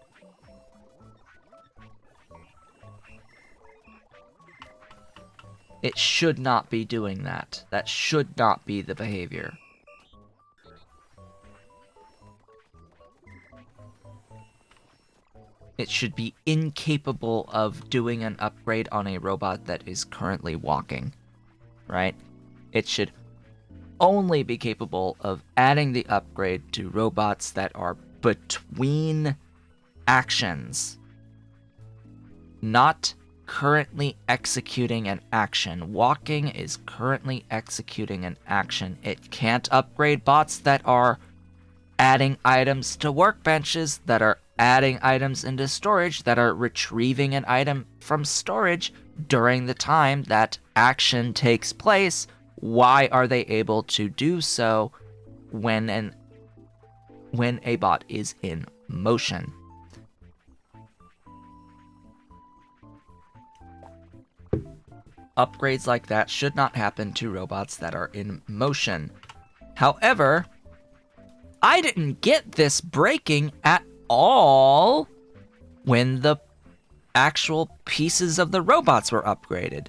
It should not be doing that. That should not be the behavior. It should be incapable of doing an upgrade on a robot that is currently walking, right? It should only be capable of adding the upgrade to robots that are between actions, not currently executing an action. Walking is currently executing an action. It can't upgrade bots that are adding items to workbenches, that are adding items into storage, that are retrieving an item from storage during the time that action takes place. Why are they able to do so when a bot is in motion? Upgrades like that should not happen to robots that are in motion. However, I didn't get this breaking at all when the actual pieces of the robots were upgraded.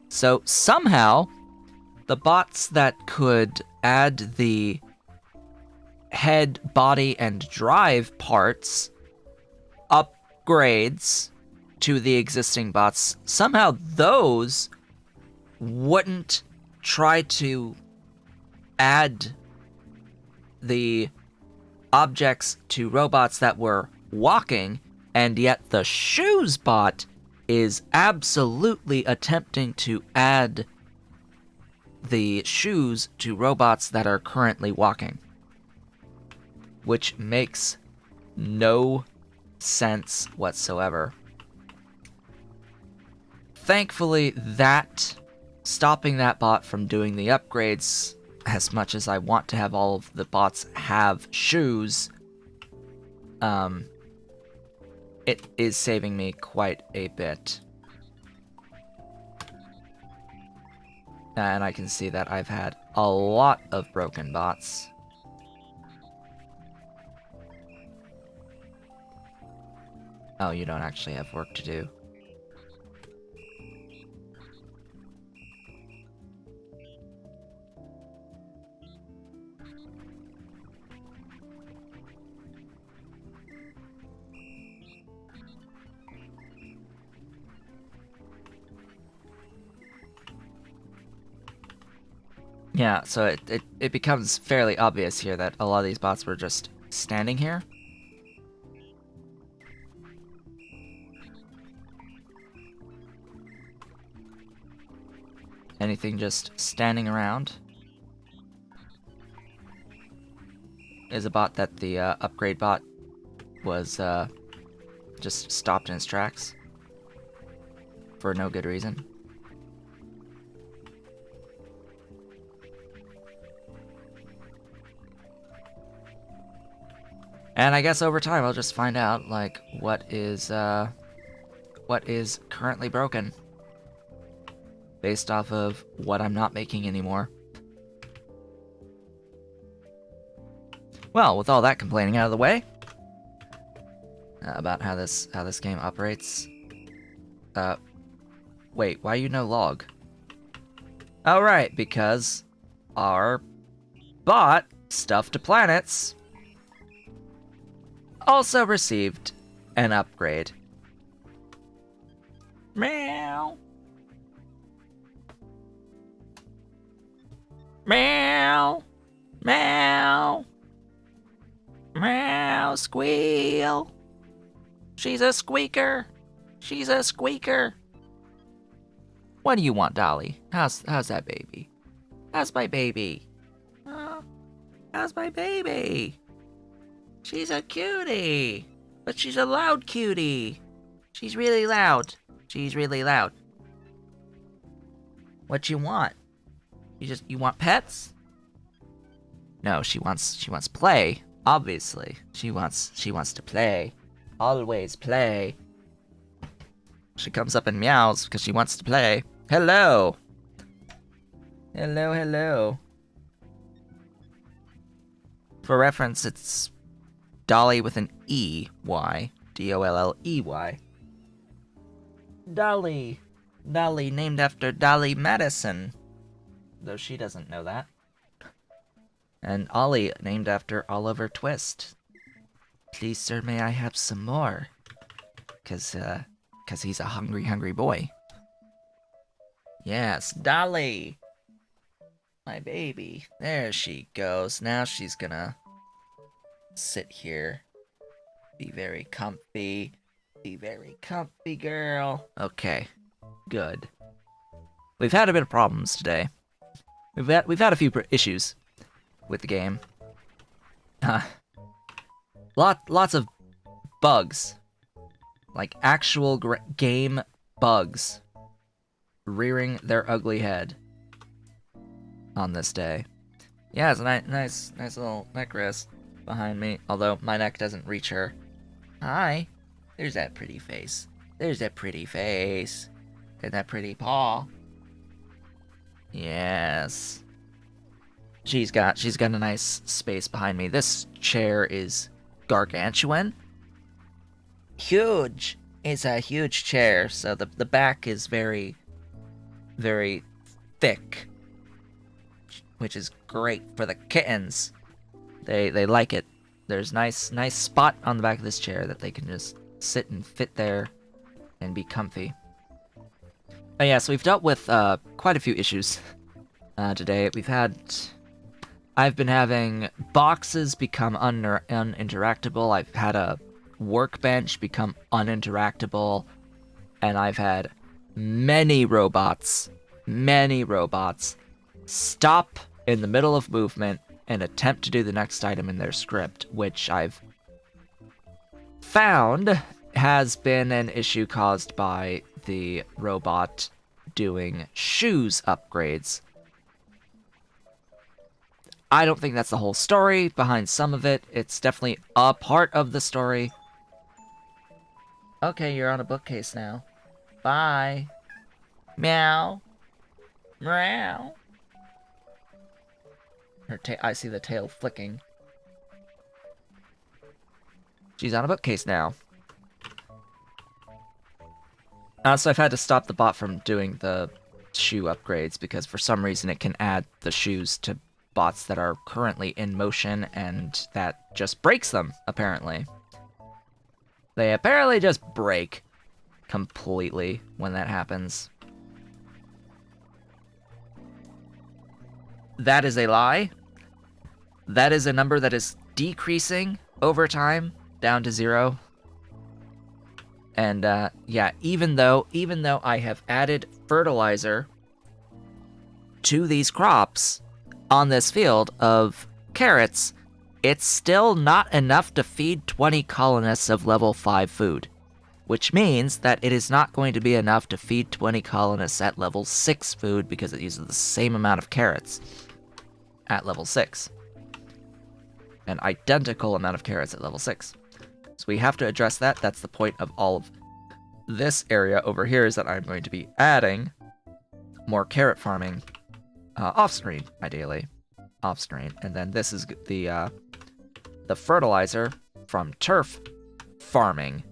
So somehow, the bots that could add the head, body, and drive parts upgrades to the existing bots, somehow those wouldn't try to add the objects to robots that were walking, and yet the shoes bot is absolutely attempting to add the shoes to robots that are currently walking, which makes no sense whatsoever. Thankfully, stopping that bot from doing the upgrades, as much as I want to have all of the bots have shoes, it is saving me quite a bit. And I can see that I've had a lot of broken bots. Oh, you don't actually have work to do. Yeah, so it becomes fairly obvious here that a lot of these bots were just standing here. Anything just standing around is a bot that the upgrade bot was just stopped in its tracks for no good reason. And I guess over time I'll just find out, like, what is currently broken based off of what I'm not making anymore. Well, with all that complaining out of the way about how this game operates. Wait, why you no log? Oh right, because our bot, Stuff to Planets, also received an upgrade. Meow. Meow. Meow. Meow. Squeal. She's a squeaker. She's a squeaker. What do you want, Dolly? How's that baby? How's my baby? How's my baby? She's a cutie, but she's a loud cutie. She's really loud. She's really loud. What you want? You want pets? No, she wants play. Obviously, she wants to play. Always play. She comes up and meows because she wants to play. Hello. Hello, hello. For reference, it's Dolly with an E-Y. D-O-L-L-E-Y. Dolly. Dolly, named after Dolly Madison. Though she doesn't know that. And Ollie, named after Oliver Twist. Please, sir, may I have some more? Cause he's a hungry, hungry boy. Yes, Dolly! My baby. There she goes. Now she's gonna sit here. Be very comfy. Be very comfy, girl. Okay. Good. We've had a bit of problems today. We've had a few issues with the game. Lots of bugs. Like actual game bugs rearing their ugly head on this day. Yeah, it's a nice little neck rest behind me, although my neck doesn't reach her. Hi. There's that pretty face. There's that pretty face. And that pretty paw. Yes. She's got a nice space behind me. This chair is gargantuan. Huge. It's a huge chair, so the back is very, very thick, which is great for the kittens. They like it. There's nice spot on the back of this chair that they can just sit and fit there and be comfy. Oh yeah, so we've dealt with quite a few issues today. I've been having boxes become uninteractable. I've had a workbench become uninteractable. And I've had many robots stop in the middle of movement and attempt to do the next item in their script, which I've found has been an issue caused by the robot doing shoes upgrades. I don't think that's the whole story behind some of it. It's definitely a part of the story. Okay, you're on a bookcase now. Bye. Meow. Meow. I see the tail flicking. She's on a bookcase now. So I've had to stop the bot from doing the shoe upgrades because for some reason it can add the shoes to bots that are currently in motion, and that just breaks them, apparently. They apparently just break completely when that happens. That is a lie. That is a number that is decreasing over time down to 0. And yeah, even though I have added fertilizer to these crops on this field of carrots, it's still not enough to feed 20 colonists of level 5 food, which means that it is not going to be enough to feed 20 colonists at level 6 food because it uses the same amount of carrots at level 6. An identical amount of carrots at level 6. So we have to address that. That's the point of all of this area over here, is that I'm going to be adding more carrot farming off-screen, ideally. Off-screen. And then this is the fertilizer from turf farming.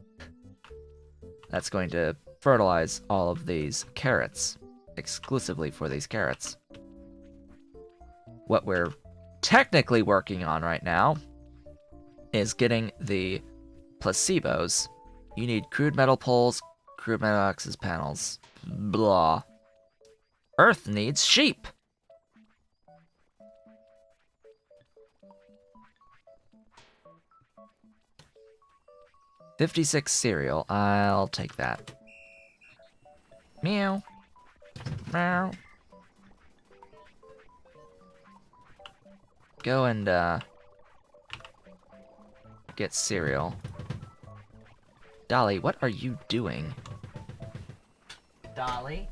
That's going to fertilize all of these carrots, exclusively for these carrots. What we're technically working on right now is getting the placebos. You need crude metal poles, crude metal access panels. Blah. Earth needs sheep. $56 cereal. I'll take that. Meow. Meow. Go and get cereal. Dolly, what are you doing? Dolly,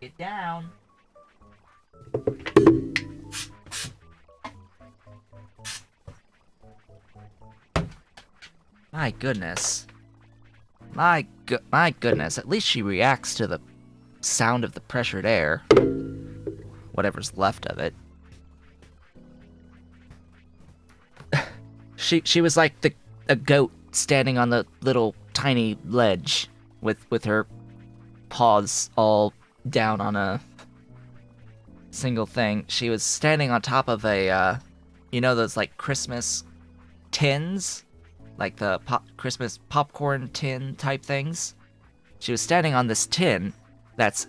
get down. My goodness. My goodness. At least she reacts to the sound of the pressured air. Whatever's left of it. She was like a goat standing on the little tiny ledge with her paws all down on a single thing. She was standing on top of a, you know those like Christmas tins? Like the Christmas popcorn tin type things? She was standing on this tin that's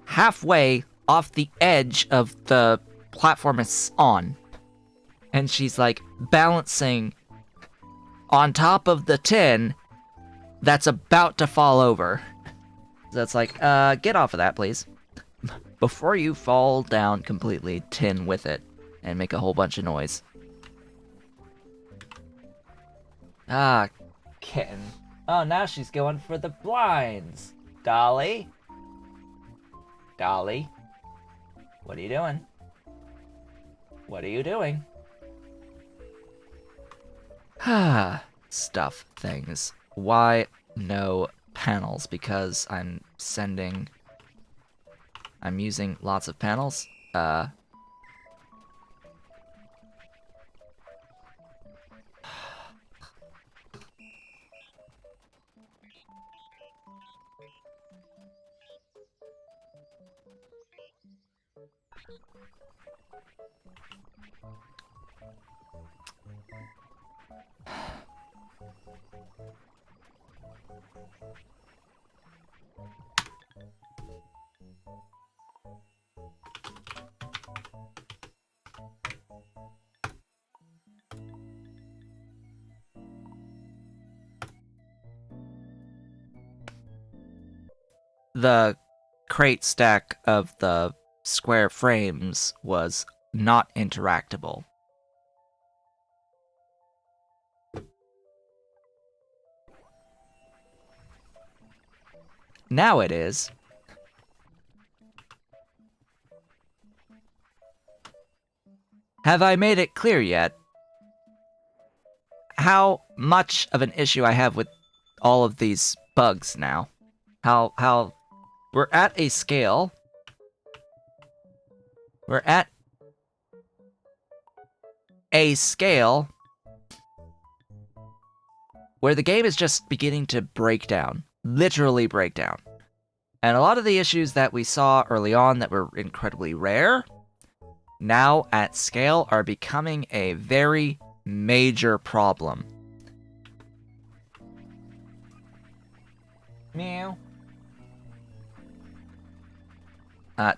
halfway off the edge of the platform it's on. And she's like balancing on top of the tin that's about to fall over. So it's like, get off of that, please. Before you fall down completely, tin with it and make a whole bunch of noise. Ah, kitten. Oh, now she's going for the blinds. Dolly? Dolly? What are you doing? What are you doing? Ah, stuff things. Why no panels? Because I'm using lots of panels. the crate stack of the square frames was not interactable. Now it is. Have I made it clear yet how much of an issue I have with all of these bugs now? How we're at a scale. We're at a scale where the game is just beginning to break down. Literally break down. And a lot of the issues that we saw early on that were incredibly rare, now at scale are becoming a very major problem. Meow.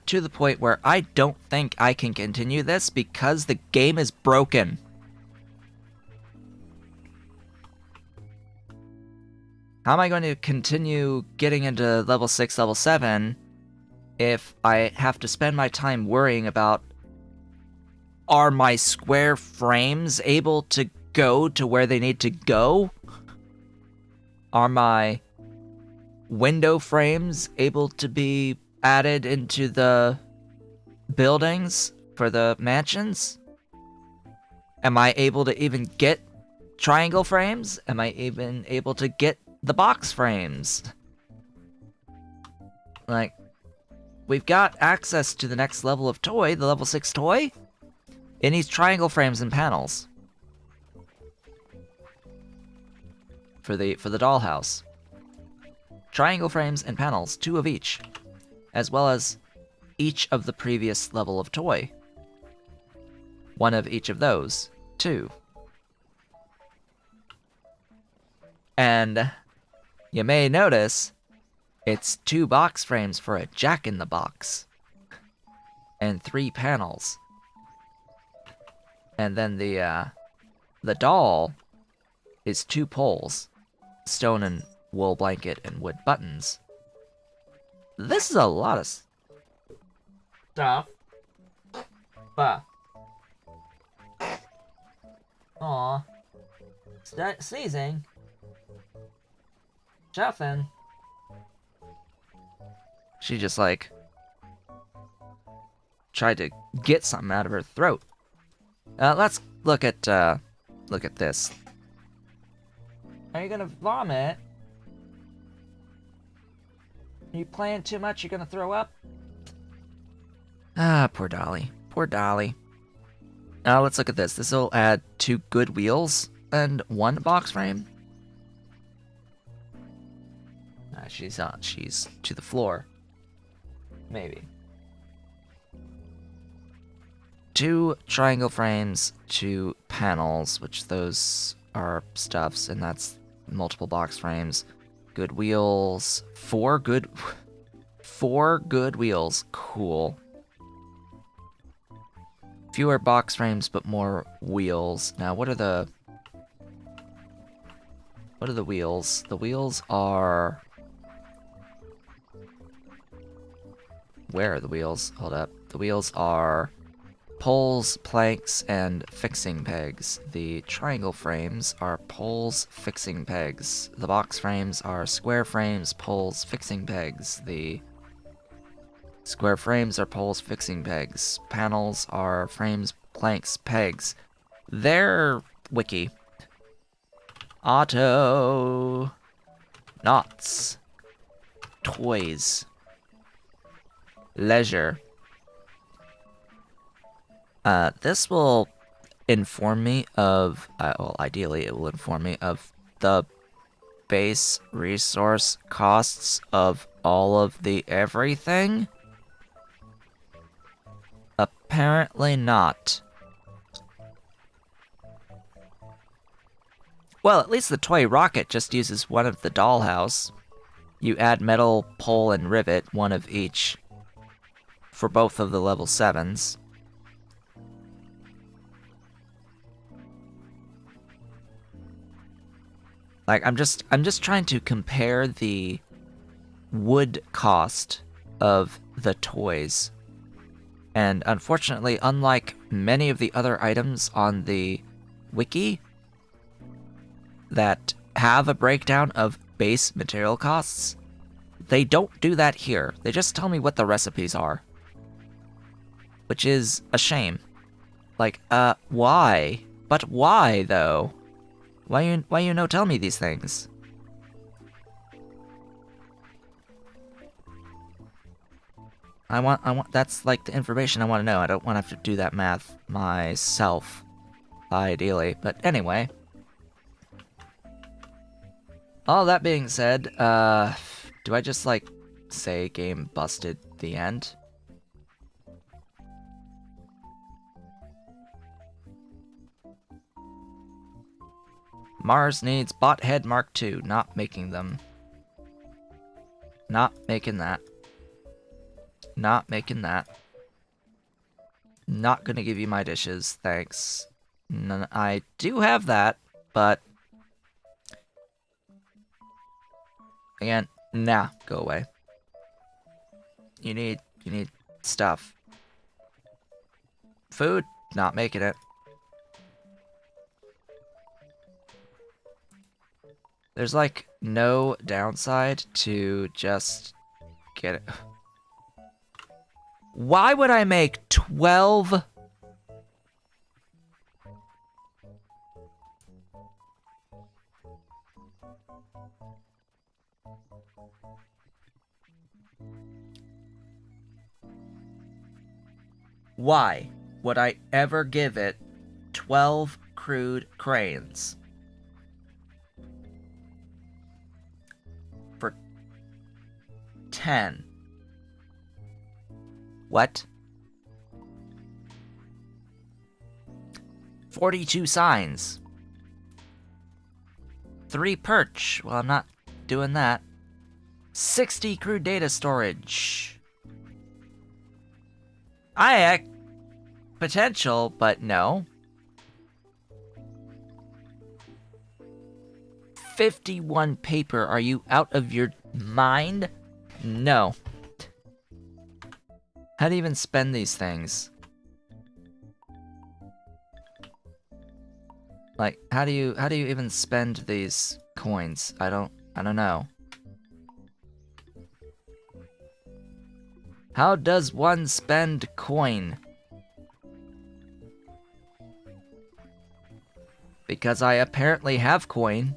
To the point where I don't think I can continue this because the game is broken. How am I going to continue getting into level 6, level 7 if I have to spend my time worrying about, are my square frames able to go to where they need to go? Are my window frames able to be added into the buildings for the mansions? Am I able to even get triangle frames? Am I even able to get the box frames? Like, we've got access to the next level of toy, the level 6 toy. It needs triangle frames and panels for the dollhouse. Triangle frames and panels, 2 of each, as well as each of the previous level of toy. 1 of each of those, 2. And you may notice it's 2 box frames for a Jack-in-the-Box and 3 panels. And then the doll is 2 poles, stone and wool blanket and wood buttons. This is a lot of stuff. But aw, sneezing, chuffing. She just like tried to get something out of her throat. Let's look at this. Are you gonna vomit? Are you playing too much? You're gonna throw up? Ah, poor Dolly. Poor Dolly. Now let's look at this. This will add 2 good wheels and 1 box frame. She's to the floor. Maybe. 2 triangle frames, 2 panels, which those are stuffs, and that's multiple box frames. Good wheels, 4 good wheels. Cool. Fewer box frames, but more wheels. Now, what are the wheels? The wheels are... Where are the wheels? Hold up. The wheels are poles, planks, and fixing pegs. The triangle frames are poles, fixing pegs. The box frames are square frames, poles, fixing pegs. The square frames are poles, fixing pegs. Panels are frames, planks, pegs. They're wiki. Autonauts. Toys. Leisure. This will inform me of, well, ideally it will inform me of the base resource costs of all of the everything? Apparently not. Well, at least the toy rocket just uses 1 of the dollhouse. You add metal, pole, and rivet, 1 of each, for both of the level 7s. Like, I'm just trying to compare the would cost of the toys. And unfortunately, unlike many of the other items on the wiki that have a breakdown of base material costs, they don't do that here. They just tell me what the recipes are. Which is a shame. Like, why? But why, though? Why you no tell me these things? That's like the information I want to know. I don't want to have to do that math myself, ideally. But anyway. All that being said, do I just, like, say game busted, the end? Mars needs bot head Mark II. Not making them. Not making that. Not making that. Not gonna give you my dishes, thanks. I do have that, but... Again, nah, go away. You need stuff. Food? Not making it. There's, like, no downside to just get it. Why would I make 12? Why would I ever give it 12 crude cranes? For 10. What? 42 signs. 3 perch. Well, I'm not doing that. 60 crude data storage. Potential, but no. 51 paper. Are you out of your mind? No. How do you even spend these things? Like, how do you even spend these coins? I don't know. How does one spend coin? Because I apparently have coin.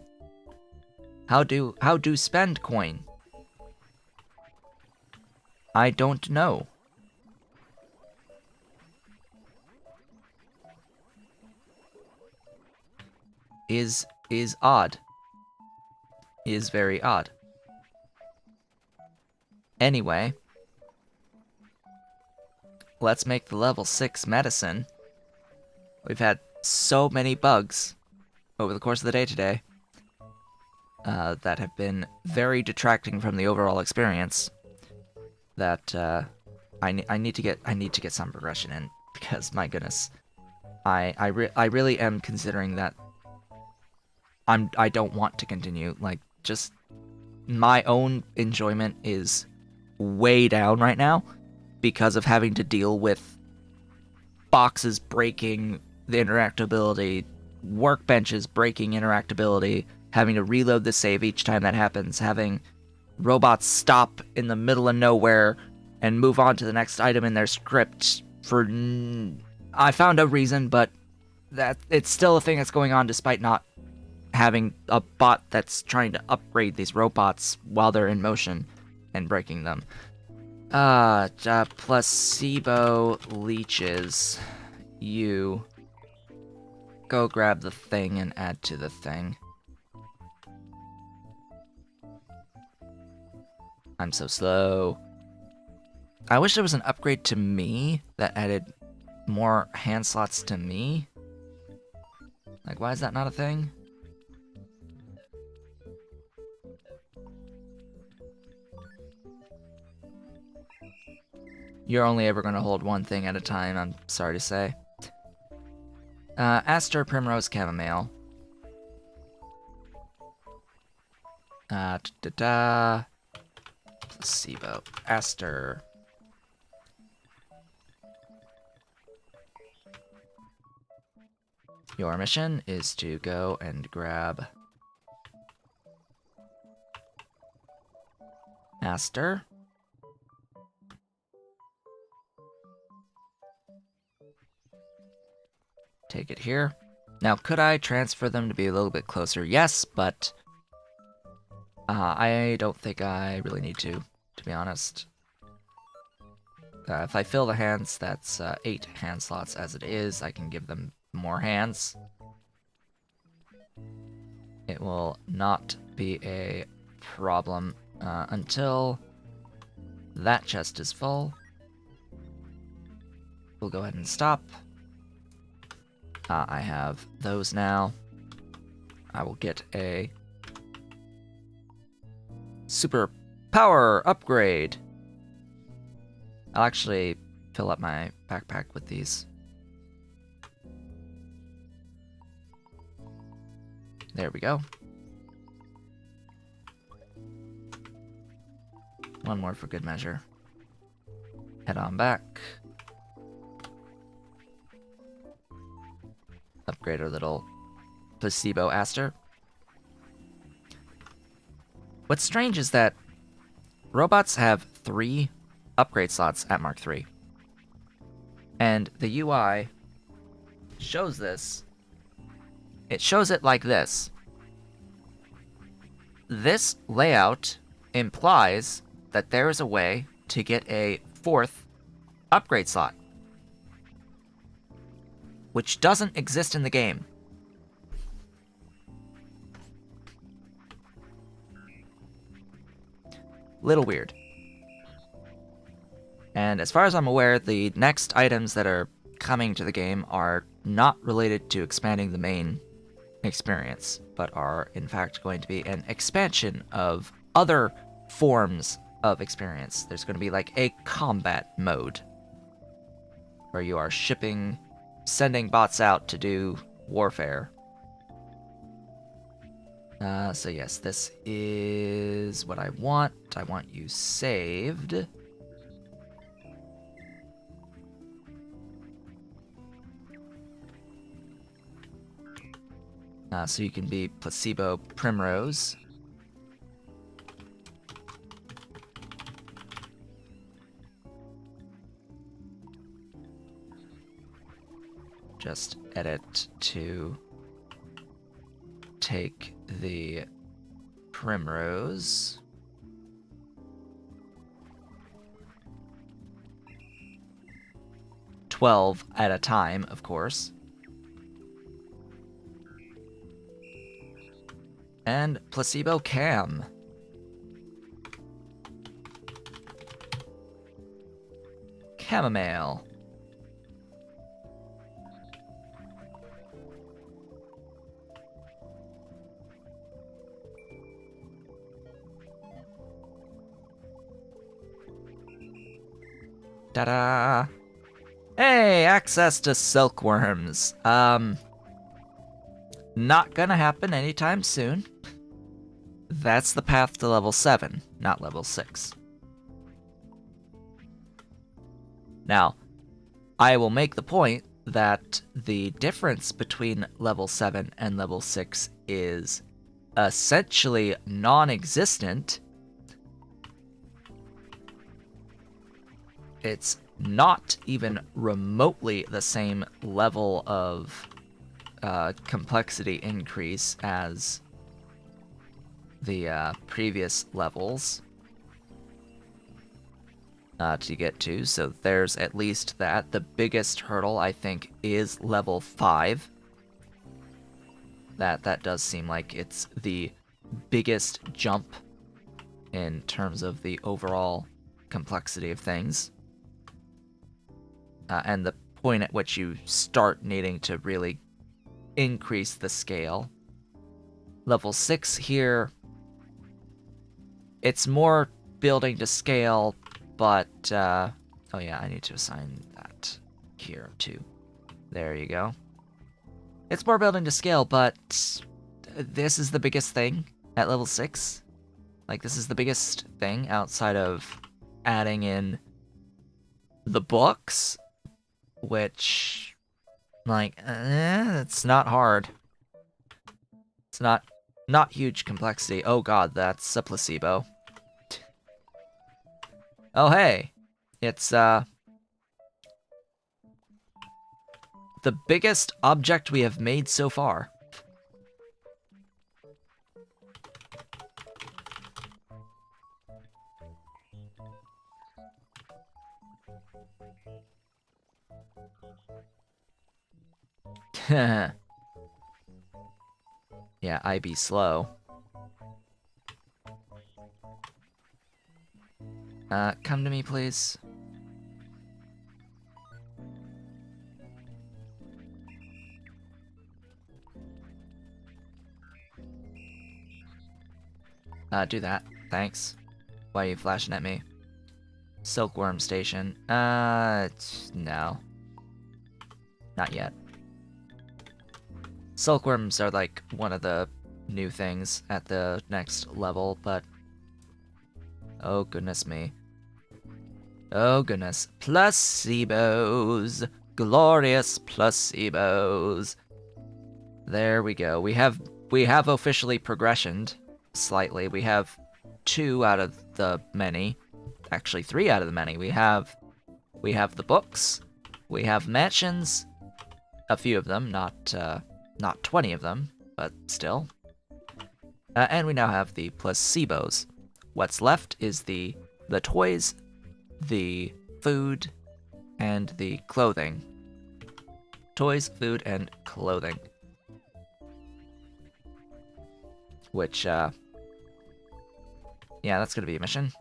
How do spend coin? I don't know. Is odd. Is very odd. Anyway, let's make the level 6 medicine. We've had so many bugs over the course of the day today that have been very detracting from the overall experience. That I need to get some progression in, because my goodness, I really am considering that I don't want to continue. Like, just my own enjoyment is way down right now because of having to deal with boxes breaking the interactability, workbenches breaking interactability, having to reload the save each time that happens, having robots stop in the middle of nowhere and move on to the next item in their script for... I found a reason, but that it's still a thing that's going on despite not having a bot that's trying to upgrade these robots while they're in motion and breaking them. Placebo leeches. You go grab the thing and add to the thing. I'm so slow. I wish there was an upgrade to me that added more hand slots to me. Like, why is that not a thing? You're only ever going to hold one thing at a time, I'm sorry to say. Aster Primrose Chamomile. placebo. Aster. Your mission is to go and grab Aster. Take it here. Now, could I transfer them to be a little bit closer? Yes, but I don't think I really need to be honest. If I fill the hands, that's 8 hand slots as it is. I can give them more hands. It will not be a problem until that chest is full. We'll go ahead and stop. I have those now. I will get a super power upgrade. I'll actually fill up my backpack with these. There we go. One more for good measure. Head on back. Upgrade our little placebo Aster. What's strange is that robots have 3 upgrade slots at Mark III. And the UI shows this. It shows it like this. This layout implies that there is a way to get a 4th upgrade slot, which doesn't exist in the game. Little weird. And as far as I'm aware, the next items that are coming to the game are not related to expanding the main experience, but are in fact going to be an expansion of other forms of experience. There's going to be like a combat mode where you are sending bots out to do warfare. So yes, this is what I want. I want you saved. So you can be placebo Primrose. Just edit to take the Primrose. $12 at a time, of course. And placebo Cam. Chamomile. Ta-da! Hey, access to silkworms. Not gonna happen anytime soon. That's the path to level 7, not level 6. Now, I will make the point that the difference between level 7 and level 6 is essentially non-existent. It's not even remotely the same level of complexity increase as the previous levels to get to, so there's at least that. The biggest hurdle, I think, is level 5. That does seem like it's the biggest jump in terms of the overall complexity of things. And the point at which you start needing to really increase the scale. Level 6 here, it's more building to scale, but, oh yeah, I need to assign that here too. There you go. It's more building to scale, but this is the biggest thing at level 6. Like, this is the biggest thing outside of adding in the books, which, like, it's not hard. It's not huge complexity. Oh god, that's a placebo. Oh hey, it's the biggest object we have made so far. Yeah, I be slow. Come to me, please. Do that. Thanks. Why are you flashing at me? Silkworm Station. No. Not yet. Silkworms are like one of the new things at the next level, but... Oh goodness me. Oh goodness. Placebos! Glorious placebos! There we go. We have officially progressioned slightly. We have 2 out of the many. Actually, 3 out of the many. We have the books. We have mansions. A few of them, not 20 of them, but still. And we now have the placebos. What's left is the toys, the food, and the clothing. Toys, food, and clothing. Which, yeah, that's gonna be a mission.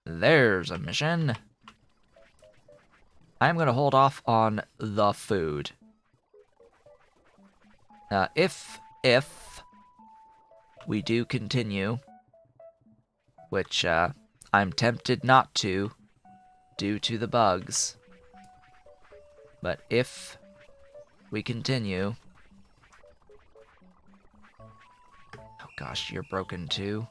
There's a mission. I'm gonna hold off on the food. If we do continue, which, I'm tempted not to, due to the bugs. But if we continue... Oh gosh, you're broken too.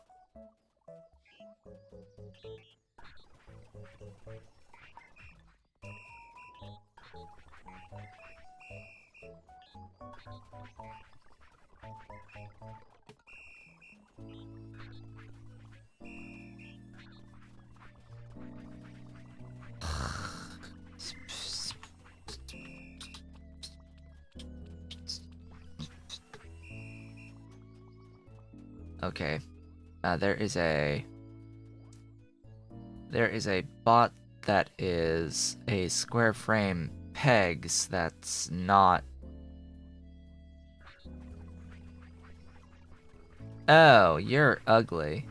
Okay. There is a bot that is a square frame pegs that's not... Oh, you're ugly.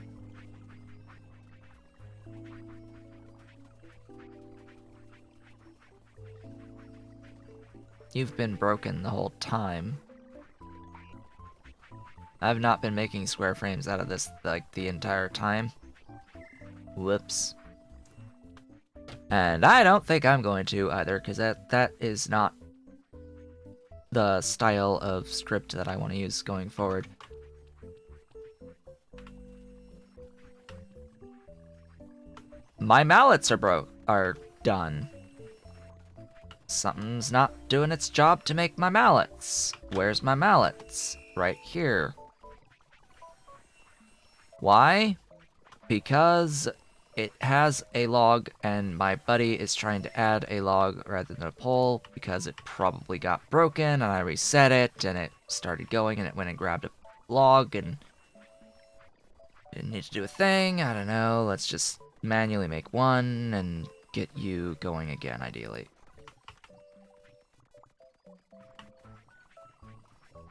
You've been broken the whole time. I've not been making square frames out of this, like, the entire time. Whoops. And I don't think I'm going to either, because that is not the style of script that I want to use going forward. My mallets are done. Something's not doing its job to make my mallets. Where's my mallets? Right here. Why? Because it has a log and my buddy is trying to add a log rather than a pole because it probably got broken and I reset it and it started going and it went and grabbed a log and didn't need to do a thing. I don't know. Let's just manually make one and get you going again, ideally.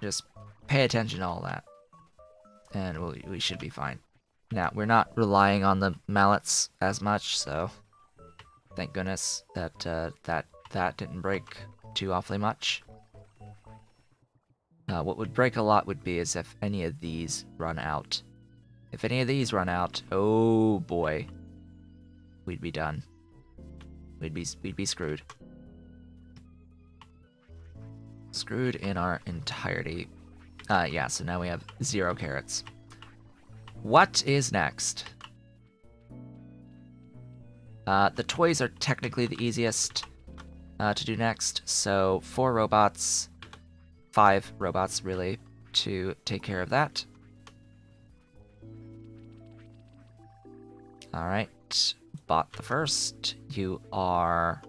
Just pay attention to all that. And we should be fine. Now, we're not relying on the mallets as much, so thank goodness that that didn't break too awfully much. What would break a lot would be is if any of these run out. If any of these run out, oh boy, we'd be done. We'd be screwed. Screwed in our entirety. Yeah, so now we have 0 carrots. what is next? The toys are technically the easiest to do next, so 4 robots, 5 robots really, to take care of that. Alright, bot the first. You are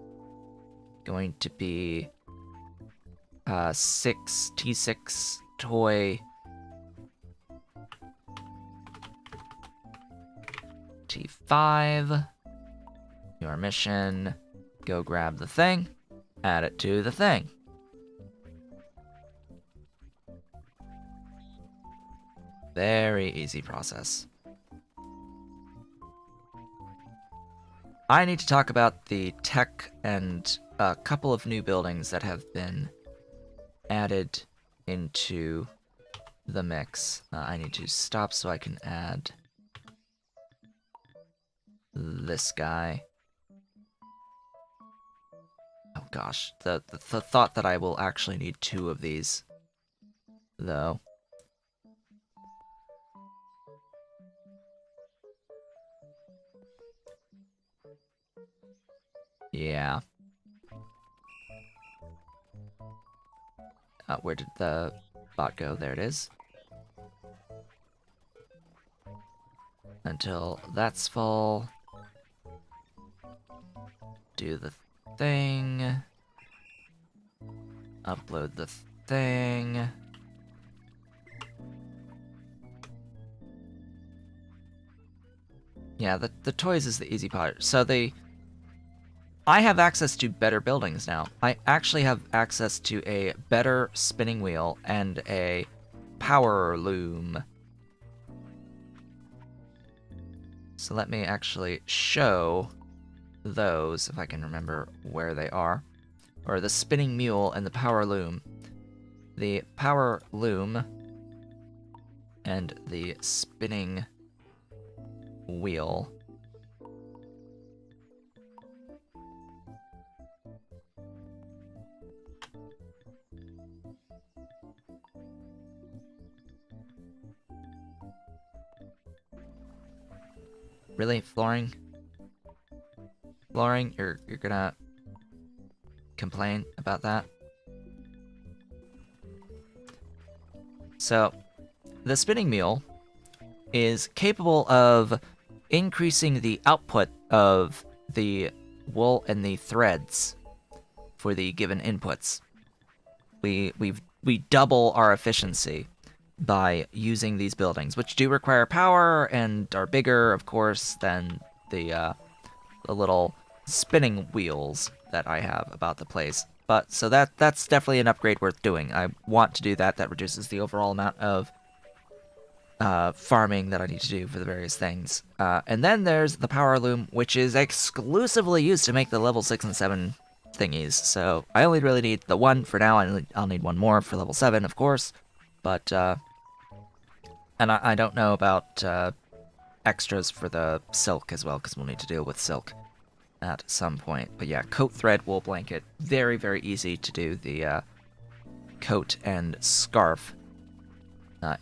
going to be 6 T6 toy T5. Your mission, go grab the thing, add it to the thing. Very easy process. I need to talk about the tech and a couple of new buildings that have been added into the mix. I need to stop so I can add this guy. Oh gosh, the thought that I will actually need 2 of these, though. Yeah. Where did the bot go? There it is. Until that's full. Do the thing. Upload the thing. Yeah, the toys is the easy part. So I have access to better buildings now. I actually have access to a better spinning wheel and a power loom. So let me actually show those, if I can remember where they are. Or the spinning mule and the power loom. The power loom and the spinning wheel. Really? Flooring? Flooring? You're gonna complain about that? So, the spinning mule is capable of increasing the output of the wool and the threads for the given inputs. We double our efficiency by using these buildings, which do require power and are bigger, of course, than the little spinning wheels that I have about the place. But so that's definitely an upgrade worth doing. I want to do that. That reduces the overall amount of farming that I need to do for the various things. And then there's the power loom, which is exclusively used to make the level 6 and 7 thingies. So I only really need the 1 for now. I'll need 1 more for level 7, of course. But, and I don't know about extras for the silk as well, because we'll need to deal with silk at some point. But yeah, coat, thread, wool blanket. Very, very easy to do the coat and scarf.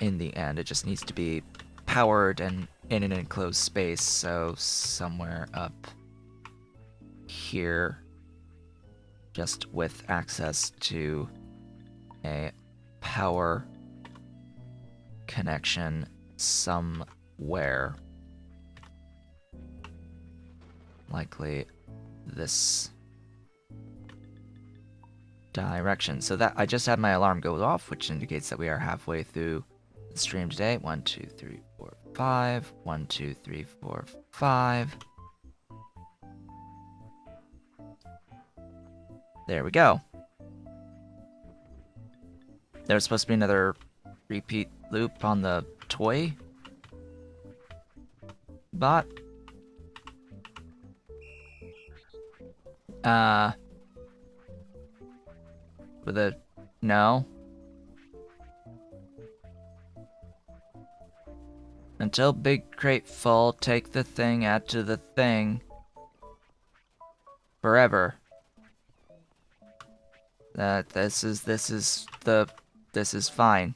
In the end, it just needs to be powered and in an enclosed space, so somewhere up here, just with access to a power connection somewhere. Likely this direction. So that I just had my alarm go off, which indicates that we are halfway through the stream today. 1, 2, 3, 4, 5. 1, 2, 3, 4, 5. There we go. There's supposed to be another repeat loop on the toy bot. With a no. Until big crate full, take the thing, add to the thing. Forever. This is fine.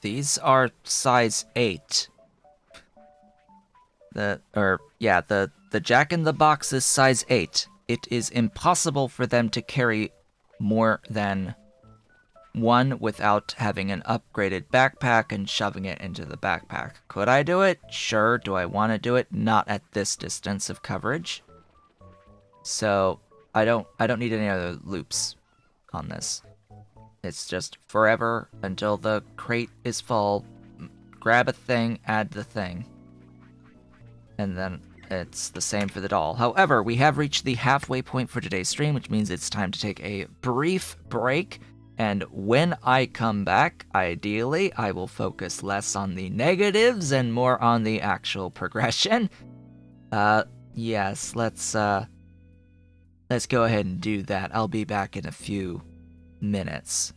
These are size 8. The Jack-in-the-Box is size 8. It is impossible for them to carry more than one without having an upgraded backpack and shoving it into the backpack. Could I do it? Sure. Do I want to do it? Not at this distance of coverage. So I don't need any other loops on this. It's just forever until the crate is full. Grab a thing, add the thing. And then it's the same for the doll. However, we have reached the halfway point for today's stream, which means it's time to take a brief break. And when I come back, ideally, I will focus less on the negatives and more on the actual progression. Yes, let's go ahead and do that. I'll be back in a few minutes.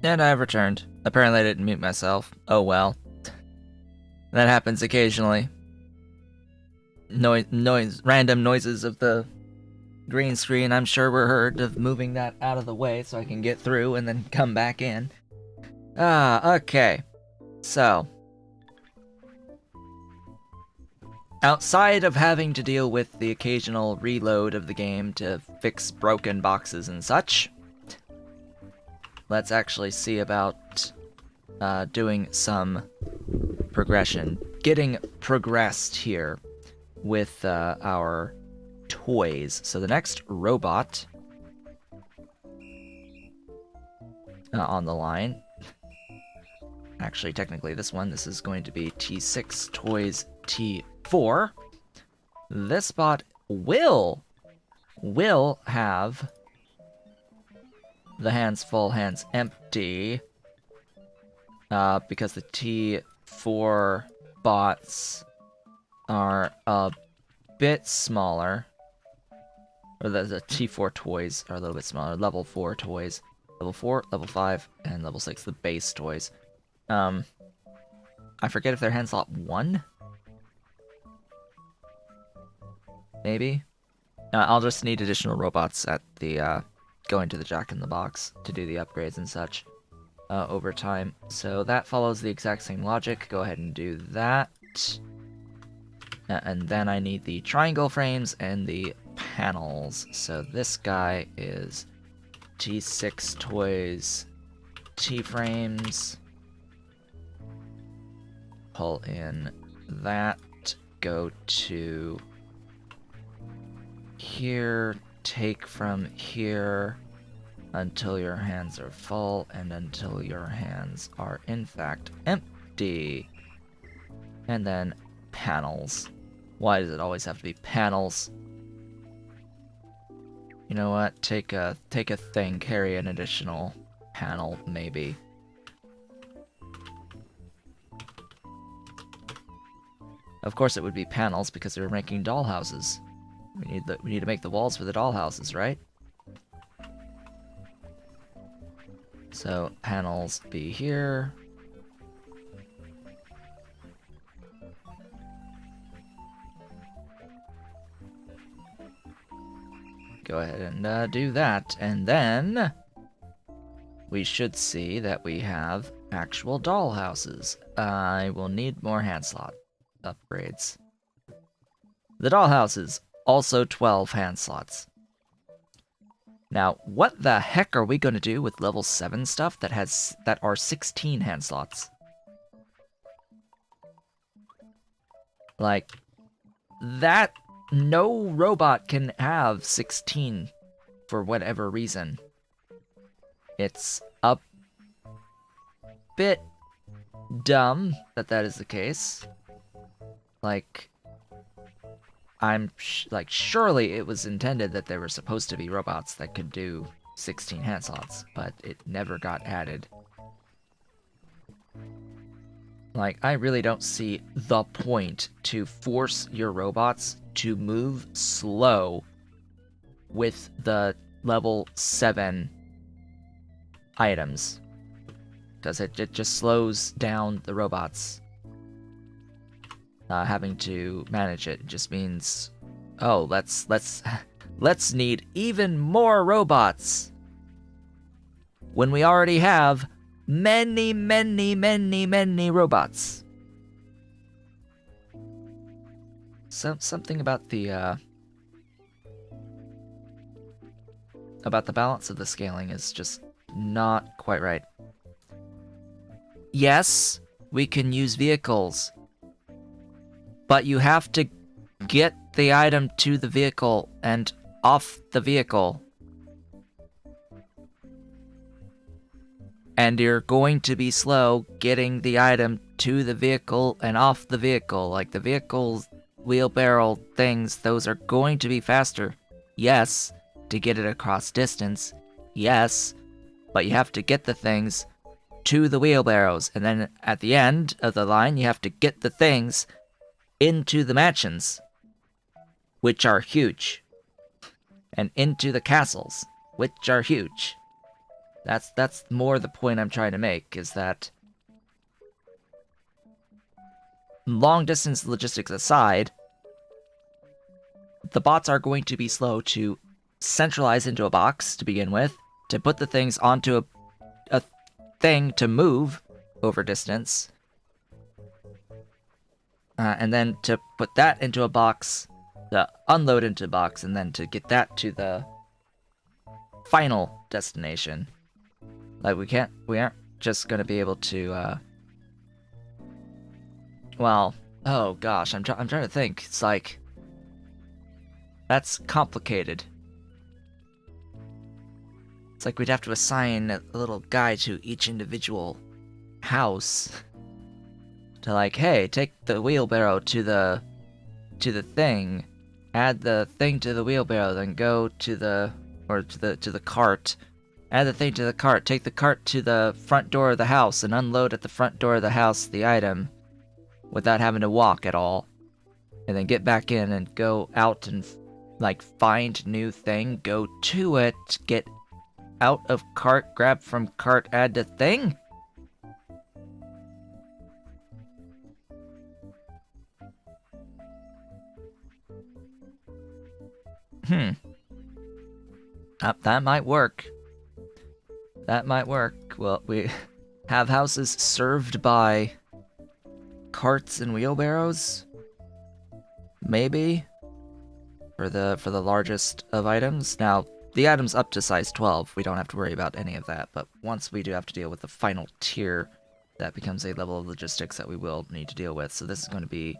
And I've returned. Apparently I didn't mute myself. Oh well. That happens occasionally. Random noises of the green screen, I'm sure we're heard of moving that out of the way so I can get through and then come back in. Okay. So, outside of having to deal with the occasional reload of the game to fix broken boxes and such, let's actually see about doing some progression. Getting progressed here with our toys. So the next robot on the line, actually technically this is going to be T6 Toys T4. This bot will have the hands full, hands empty, because the T4 bots are a bit smaller, or the T4 toys are a little bit smaller. Level 4 toys, level 4, level 5, and level 6, the base toys. I forget if they're hand slot 1? Maybe? I'll just need additional robots at the, going to the Jack in the Box to do the upgrades and such, over time. So that follows the exact same logic. Go ahead and do that. And then I need the triangle frames and the panels. So this guy is T6 Toys T-frames. Pull in that. Go to here. Take from here until your hands are full and until your hands are in fact empty. And then panels. Why does it always have to be panels? You know what? Take a thing, carry an additional panel, maybe. Of course it would be panels because we're making dollhouses. We need to make the walls for the dollhouses, right? So panels be here. Go ahead and do that, and then we should see that we have actual dollhouses. I will need more hand slot upgrades. The dollhouses, also 12 hand slots. Now, what the heck are we going to do with level 7 stuff that are 16 hand slots? Like, that... No robot can have 16 for whatever reason. It's a bit dumb that is the case. Like, surely it was intended that there were supposed to be robots that could do 16 hand slots, but it never got added. Like, I really don't see the point to force your robots to move slow with the level 7 items. Because it just slows down the robots. Having to manage it just means, oh, let's need even more robots when we already have many robots. Something about the balance of the scaling is just not quite right. Yes, we can use vehicles, but you have to get the item to the vehicle and off the vehicle. And you're going to be slow getting the item to the vehicle and off the vehicle. Like, the vehicle's wheelbarrow things, those are going to be faster. Yes, to get it across distance. Yes, but you have to get the things to the wheelbarrows. And then at the end of the line, you have to get the things into the mansions, which are huge. And into the castles, which are huge. That's more the point I'm trying to make, is that long distance logistics aside, the bots are going to be slow to centralize into a box to begin with, to put the things onto a thing to move over distance, and then to put that into a box, to unload into a box, and then to get that to the final destination. Like, we aren't just gonna be able to, well, oh gosh, I'm trying to think. It's like, that's complicated. It's like we'd have to assign a little guy to each individual house to, like, hey, take the wheelbarrow to the thing, add the thing to the wheelbarrow, then go to the cart, add the thing to the cart, take the cart to the front door of the house and unload at the front door of the house the item without having to walk at all, and then get back in and go out and like find new thing, go to it, get out of cart, grab from cart, add to thing. That might work. That might work. Well, we have houses served by carts and wheelbarrows? Maybe? For the largest of items. Now, the items up to size 12, we don't have to worry about any of that, but once we do have to deal with the final tier, that becomes a level of logistics that we will need to deal with. So this is going to be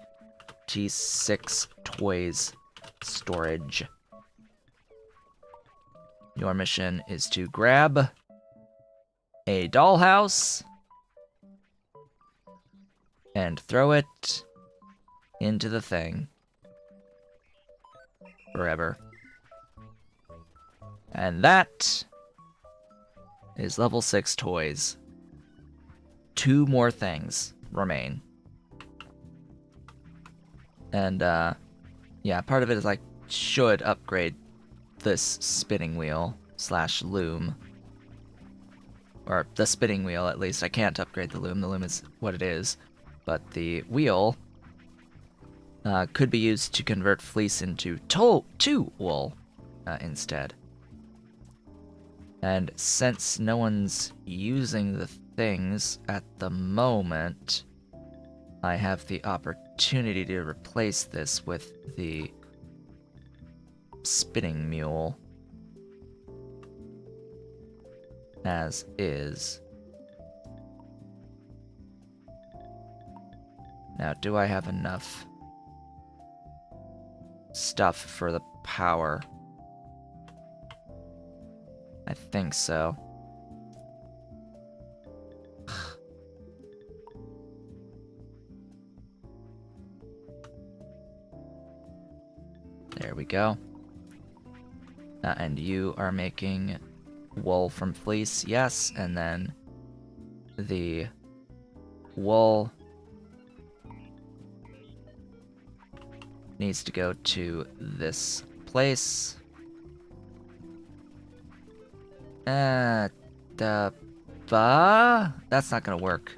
T6 Toys Storage. Your mission is to grab a dollhouse and throw it into the thing. Forever. And that is level 6 toys. 2 more things remain. And, yeah, part of it is I should upgrade this spinning wheel / loom. Or the spinning wheel, at least. I can't upgrade the loom. The loom is what it is. But the wheel could be used to convert fleece into wool instead. And since no one's using the things at the moment, I have the opportunity to replace this with the spinning mule as is. Now, do I have enough stuff for the power? I think so. There we go. And you are making wool from fleece, yes, and then the wool needs to go to this place. That's not gonna work.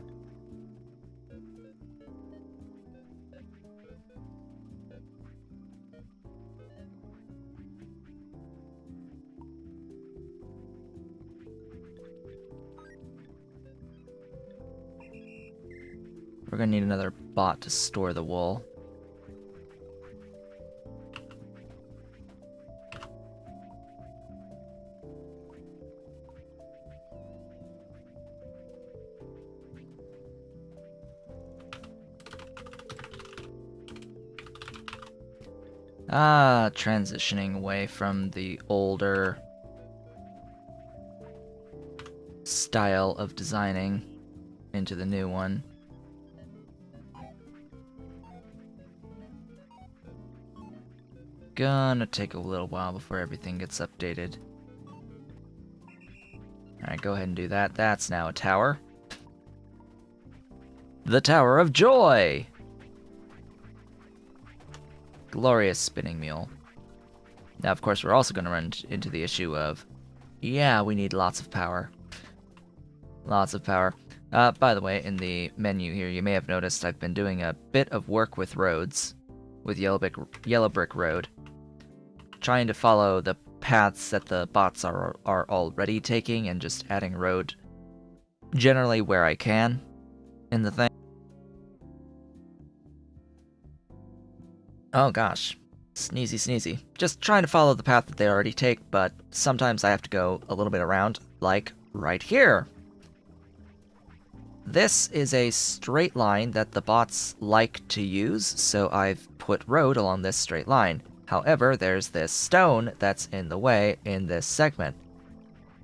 We're gonna need another bot to store the wool. Transitioning away from the older style of designing into the new one. Gonna take a little while before everything gets updated. Alright, go ahead and do that. That's now a tower. The Tower of Joy! Glorious spinning mule. Now, of course, we're also going to run into the issue of, yeah, we need lots of power. Lots of power. By the way, in the menu here, you may have noticed I've been doing a bit of work with roads, with Yellow Brick Road, trying to follow the paths that the bots are already taking and just adding road generally where I can in the thing. Oh gosh. Sneezy sneezy. Just trying to follow the path that they already take, but sometimes I have to go a little bit around, like right here. This is a straight line that the bots like to use, so I've put road along this straight line. However, there's this stone that's in the way in this segment.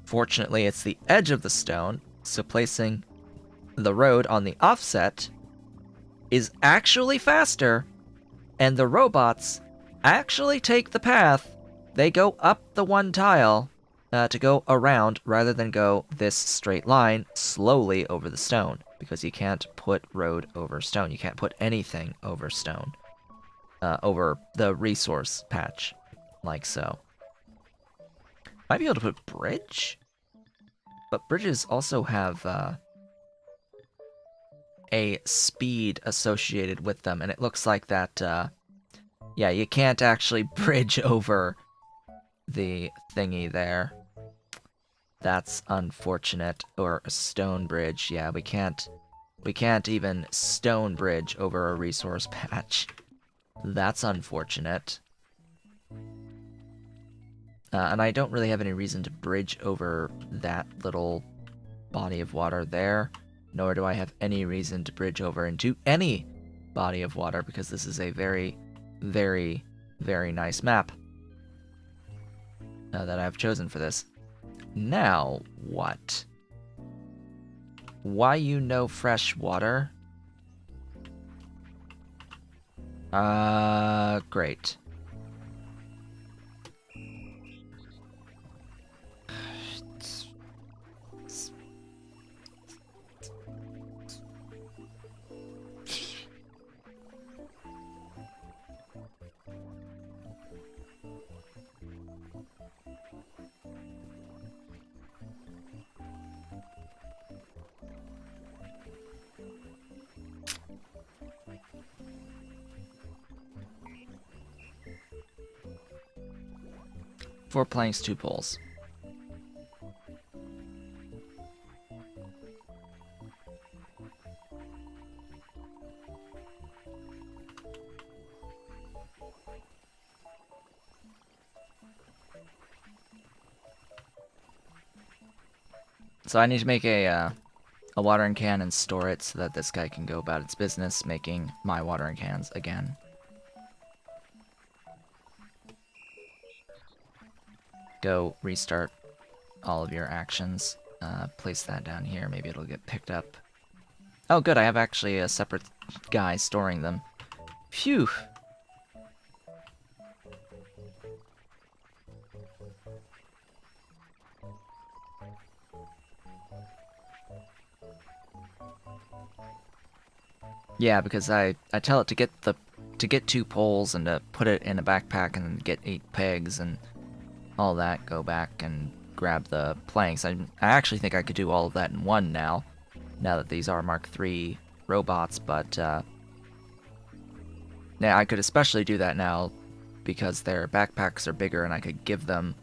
Fortunately, it's the edge of the stone, so placing the road on the offset is actually faster, and the robots actually take the path. They go up the one tile to go around rather than go this straight line slowly over the stone, because you can't put road over stone. You can't put anything over stone, over the resource patch, like so. Might be able to put bridge, but bridges also have a speed associated with them, and it looks like that, yeah, you can't actually bridge over the thingy there. That's unfortunate. Or a stone bridge. Yeah, we can't even stone bridge over a resource patch. That's unfortunate. And I don't really have any reason to bridge over that little body of water there, nor do I have any reason to bridge over into any body of water, because this is a very, very, very nice map that I've chosen for this. Now, what? Why you know fresh water? Great. Four planks, 2 poles. So I need to make a watering can and store it so that this guy can go about its business making my watering cans again. Go restart all of your actions. Place that down here. Maybe it'll get picked up. Oh, good. I have actually a separate guy storing them. Phew. Yeah, because I tell it to get 2 poles and to put it in a backpack and then get 8 pegs and all that. Go back and grab the planks. I actually think I could do all of that in one now that these are Mark III robots, but yeah, I could especially do that now because their backpacks are bigger and I could give them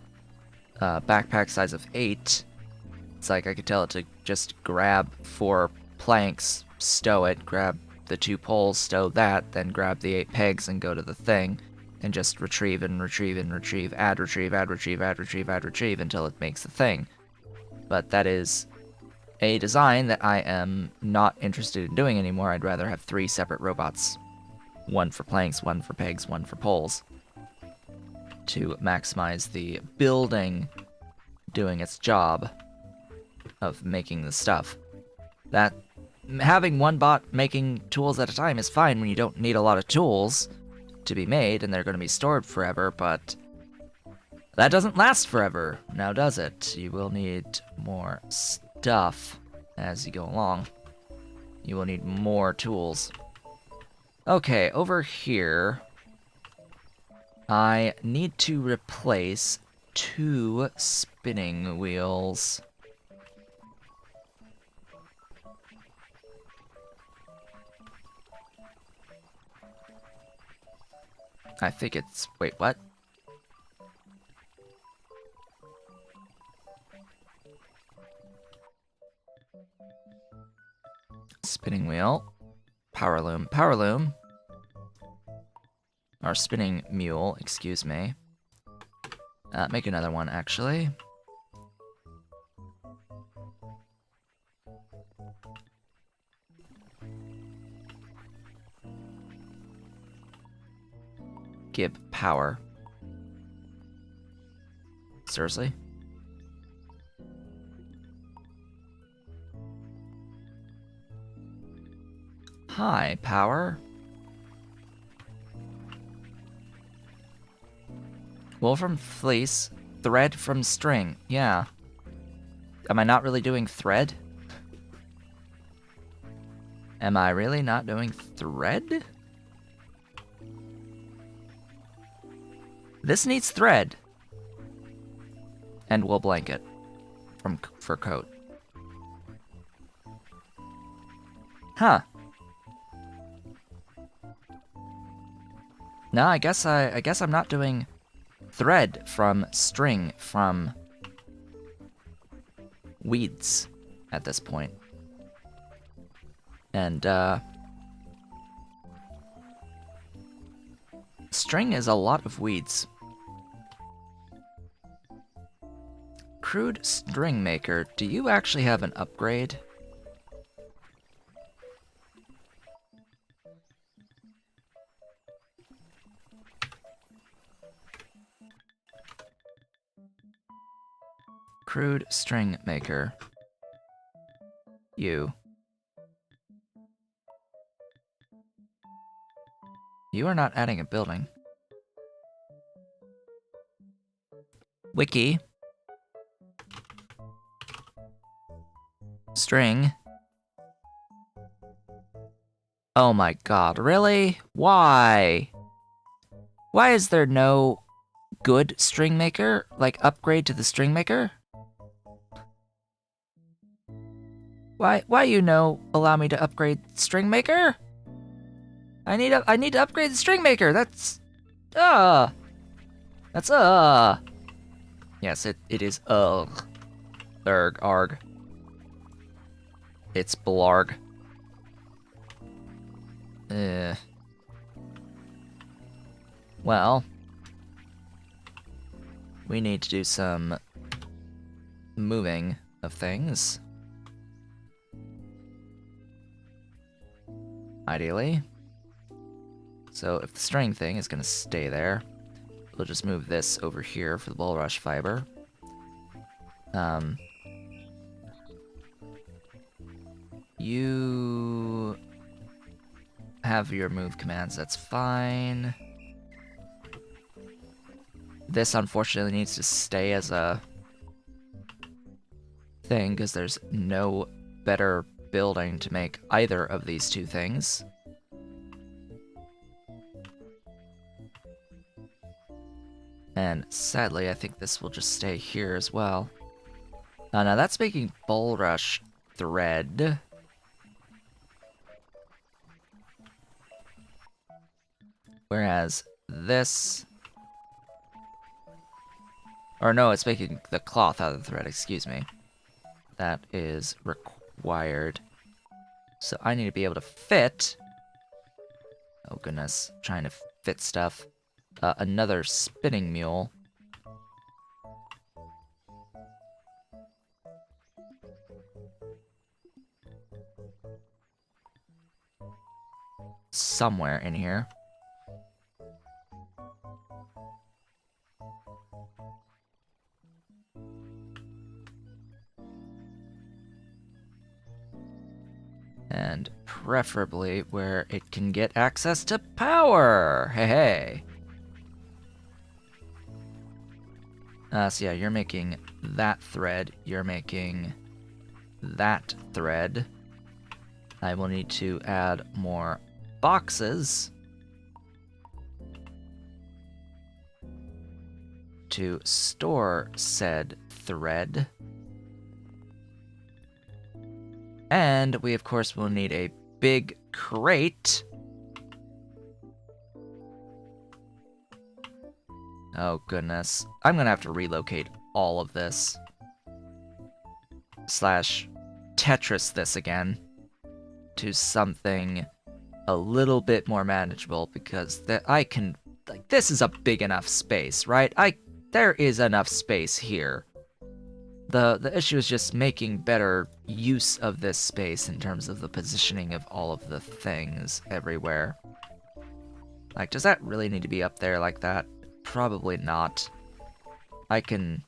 a backpack size of 8. It's like I could tell it to just grab 4 planks, stow it, grab the 2 poles, stow that, then grab the 8 pegs and go to the thing, and just retrieve and retrieve and retrieve, add retrieve, add retrieve, add retrieve, add retrieve until it makes the thing. But that is a design that I am not interested in doing anymore. I'd rather have 3 separate robots. 1 for planks, 1 for pegs, 1 for poles. To maximize the building doing its job of making the stuff. That having one bot making tools at a time is fine when you don't need a lot of tools to be made and they're going to be stored forever, but that doesn't last forever, now does it? You will need more stuff as you go along. You will need more tools. Okay, over here, I need to replace 2 spinning wheels. I think it's... wait, what? Spinning wheel. Power loom. Power loom. Or spinning mule, excuse me. Make another one, actually. Give power. Seriously? Hi, power. Wool from fleece, thread from string. Yeah. Am I not really doing thread? Am I really not doing thread? This needs thread. And wool blanket for coat. Huh. No, I guess I'm not doing thread from string from weeds at this point. And string is a lot of weeds. Crude string maker, do you actually have an upgrade? Crude string maker. You. You are not adding a building. Wiki. String. Oh my god, really? Why? Why is there no good string maker? Like, upgrade to the string maker? Why you know allow me to upgrade string maker? I need to upgrade the string maker. That's Yes, it is Erg arg. It's blarg. Well, we need to do some moving of things. Ideally. So if the string thing is gonna stay there, we'll just move this over here for the bulrush fiber. You have your move commands, that's fine. This unfortunately needs to stay as a thing because there's no better building to make either of these two things. And sadly, I think this will just stay here as well. Now that's making bulrush thread. Whereas this... Or no, it's making the cloth out of the thread, excuse me. That is required. So I need to be able to fit... Oh goodness, trying to fit stuff. Another spinning mule. Somewhere in here. And preferably where it can get access to power. Hey, hey. So yeah, you're making that thread. You're making that thread. I will need to add more boxes to store said thread. And we, of course, will need a big crate. Oh, goodness. I'm gonna have to relocate all of this. / Tetris this again to something a little bit more manageable, because I can, like, this is a big enough space, right? There is enough space here. The issue is just making better use of this space in terms of the positioning of all of the things everywhere. Like, does that really need to be up there like that? Probably not. I can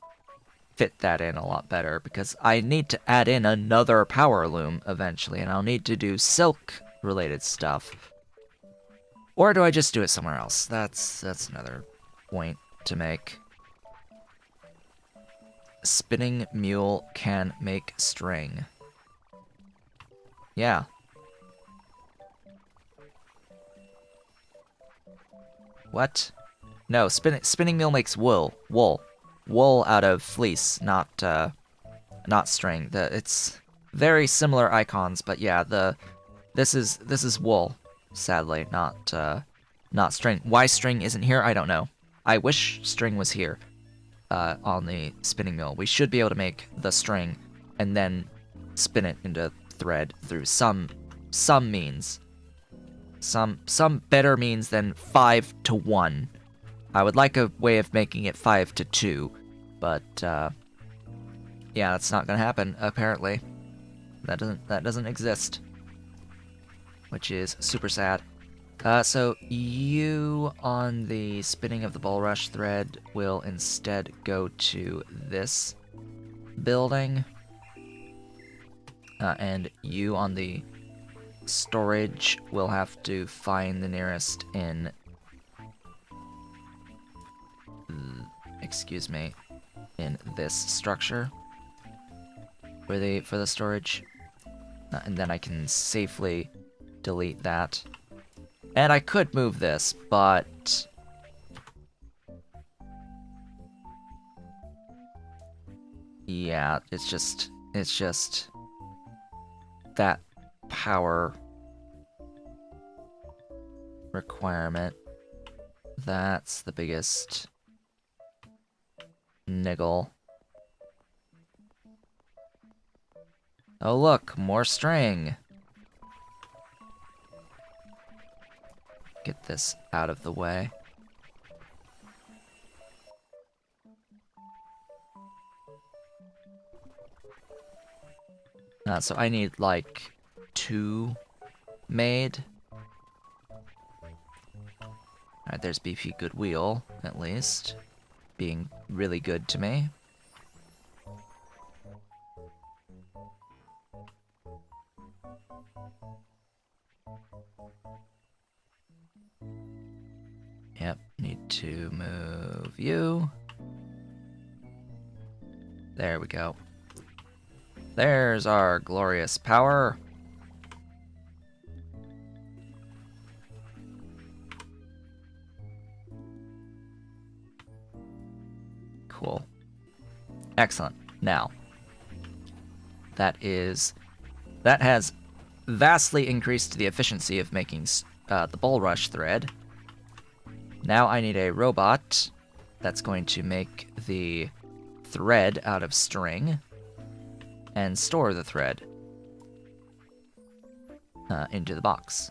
fit that in a lot better, because I need to add in another power loom eventually, and I'll need to do silk-related stuff. Or do I just do it somewhere else? That's another point to make. Spinning mule can make string. Yeah. What? No, spinning mule makes wool. Wool out of fleece, not string. It's very similar icons, but yeah, this is wool, sadly, not string. Why string isn't here, I don't know. I wish string was here on the spinning mill. We should be able to make the string and then spin it into thread through some means. Some better means than 5 to 1. I would like a way of making it 5 to 2, but yeah, that's not gonna happen, apparently. That doesn't exist, which is super sad. So you on the spinning of the bulrush thread will instead go to this building, and you on the storage will have to find the nearest in, excuse me, in this structure for the storage, and then I can safely delete that. And I could move this, but yeah, it's just that power requirement. That's the biggest niggle. Oh look, more string. Get this out of the way. So I need like 2 made. Alright, there's BP Goodwill, at least. Being really good to me. Yep, need to move you. There we go. There's our glorious power. Cool. Excellent. Now, that has vastly increased the efficiency of making the bulrush thread. Now I need a robot that's going to make the thread out of string and store the thread into the box.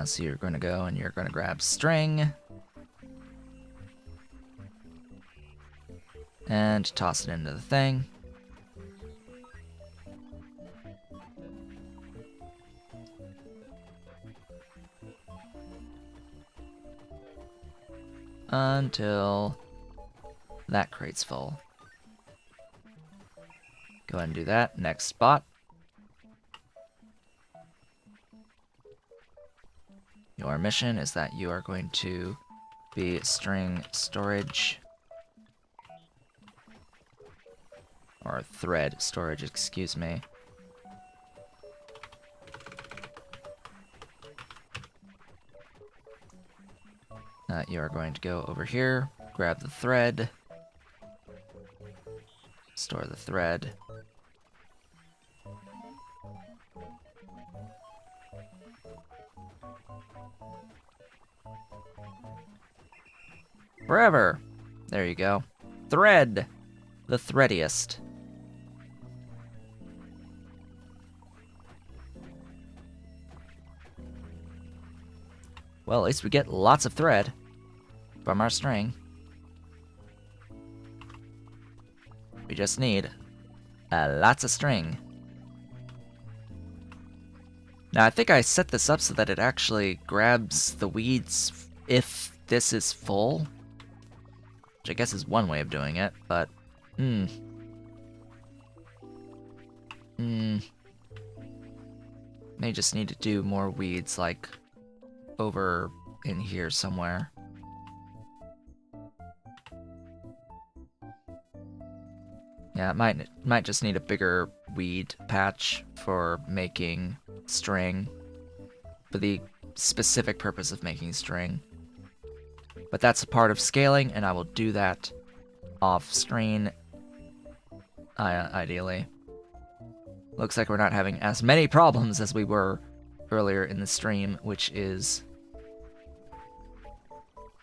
So you're going to go and you're going to grab string and toss it into the thing. Until that crate's full. Go ahead and do that. Next spot. Your mission is that you are going to be string storage, or thread storage, excuse me. You are going to go over here, grab the thread, store the thread. Forever. There you go. Thread. The threadiest. Well, at least we get lots of thread from our string. We just need lots of string. Now, I think I set this up so that it actually grabs the weeds if this is full. Which I guess is one way of doing it, but... May just need to do more weeds, like, over in here somewhere. Yeah, it might just need a bigger weed patch for making string, for the specific purpose of making string. But that's a part of scaling, and I will do that off screen, ideally. Looks like we're not having as many problems as we were earlier in the stream, which is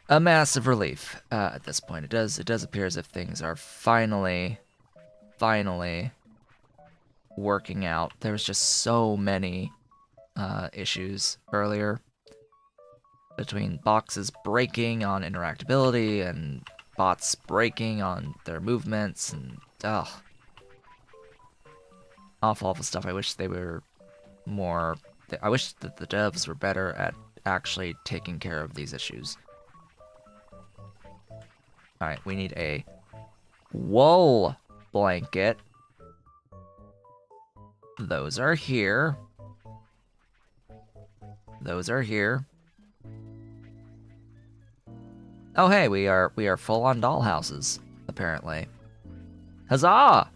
a massive relief at this point. It does appear as if things are finally working out. There was just so many issues earlier between boxes breaking on interactability and bots breaking on their movements and awful stuff. I wish they were more... I wish that the devs were better at actually taking care of these issues. Alright, we need a wool blanket. Those are here. Those are here. Oh hey, we are full on dollhouses, apparently. Huzzah!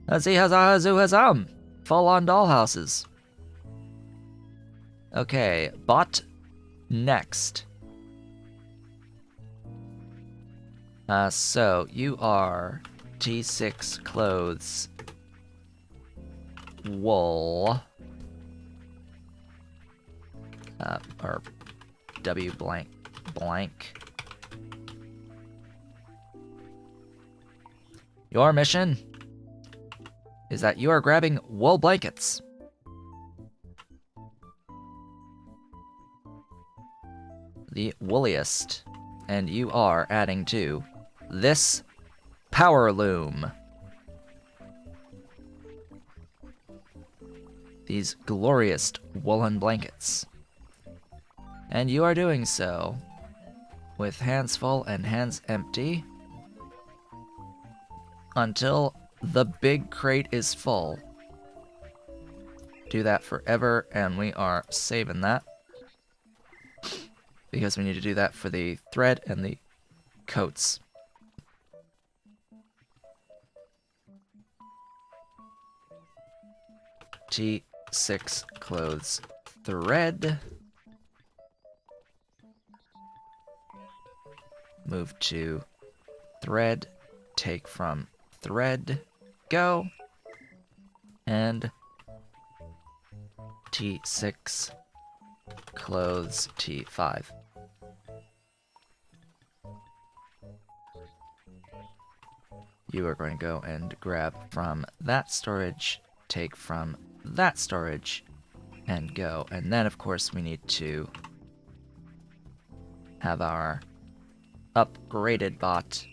Huzzah, huzzah, huzzoo, huzzum! Full on dollhouses. Okay, bot next. So you are T6 clothes, wool, or W blank. Your mission is that you are grabbing wool blankets. The wooliest. And you are adding to this power loom. These glorious woolen blankets. And you are doing so with hands full and hands empty until the big crate is full. Do that forever, and we are saving that because we need to do that for the thread and the coats. T6 clothes thread. Move to thread, take from thread, go, and T6 clothes T5. You are going to go and grab from that storage, take from that storage, and go. And then, of course, we need to have our upgraded bot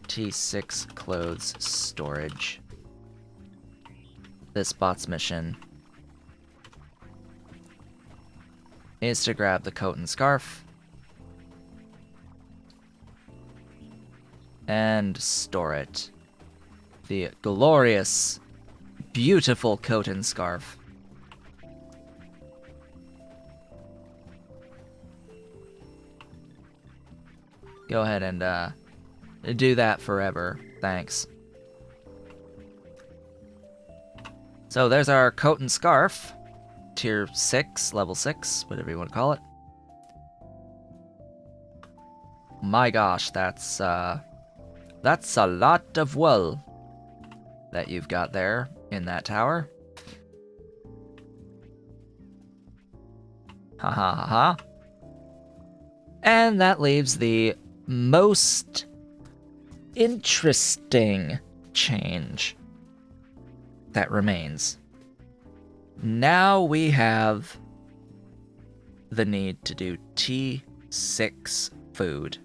T6 clothes storage. This bot's mission is to grab the coat and scarf and store it. The glorious, beautiful coat and scarf. Go ahead and do that forever. Thanks. So there's our coat and scarf. Tier 6, level 6, whatever you want to call it. My gosh, that's a lot of wool that you've got there in that tower. Ha ha ha ha. And that leaves the most interesting change that remains. Now we have the need to do T6 food.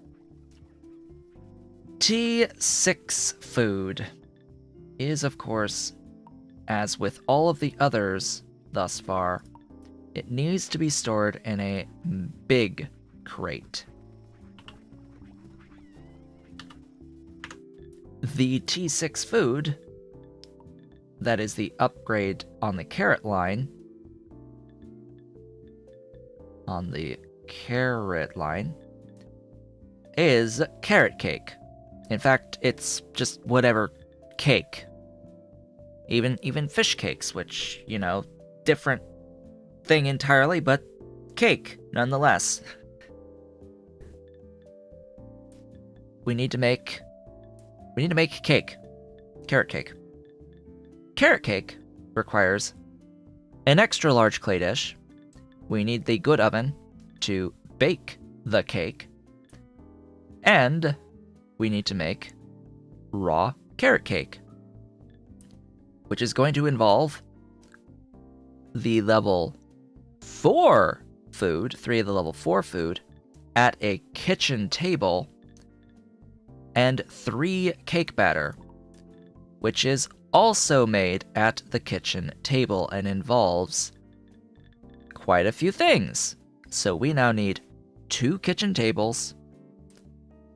T6 food is, of course, as with all of the others thus far, it needs to be stored in a big crate. The T6 food, that is the upgrade on the carrot line, is carrot cake. In fact, it's just whatever cake. Even fish cakes, which, you know, different thing entirely, but cake nonetheless. We need to make cake. Carrot cake. Carrot cake requires an extra large clay dish. We need the good oven to bake the cake. And we need to make raw carrot cake, which is going to involve the level 4 food, 3 of the level 4 food, at a kitchen table, and 3 cake batter, which is also made at the kitchen table and involves quite a few things. So we now need 2 kitchen tables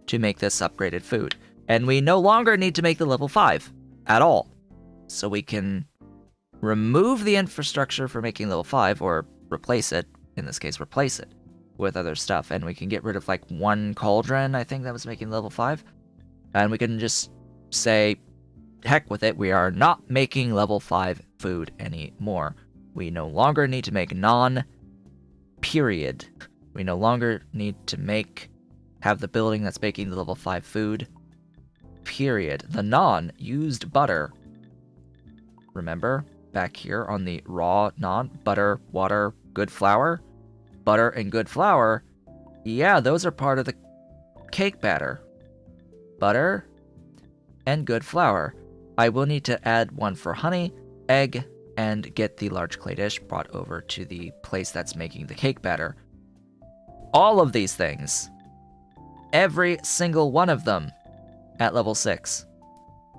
to make this upgraded food. And we no longer need to make the level 5 at all. So we can remove the infrastructure for making level 5, or replace it, in this case replace it, with other stuff. And we can get rid of like 1 cauldron, I think, that was making level 5. And we can just say, heck with it, we are not making level 5 food anymore. We no longer need to make period. We no longer need to have the building that's making the level 5 food, period. The used butter. Remember, back here on the raw butter, water, good flour? Butter and good flour, yeah, those are part of the cake batter. Butter and good flour. I will need to add 1 for honey, egg, and get the large clay dish brought over to the place that's making the cake batter. All of these things, every single one of them, at level 6,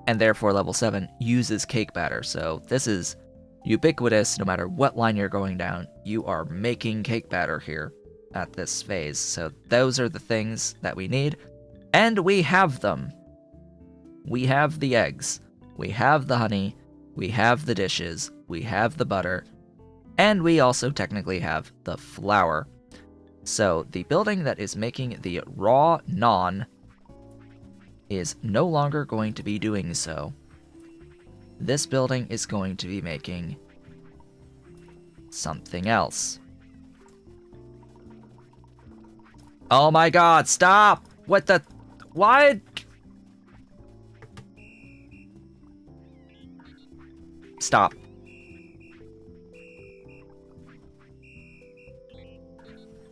and therefore level 7, uses cake batter. So this is ubiquitous. No matter what line you're going down, you are making cake batter here at this phase. So those are the things that we need, and we have them. We have the eggs, we have the honey, we have the dishes, we have the butter, and we also technically have the flour. So the building that is making the raw naan is no longer going to be doing so. This building is going to be making something else. Oh my god, stop! What the... What? Stop.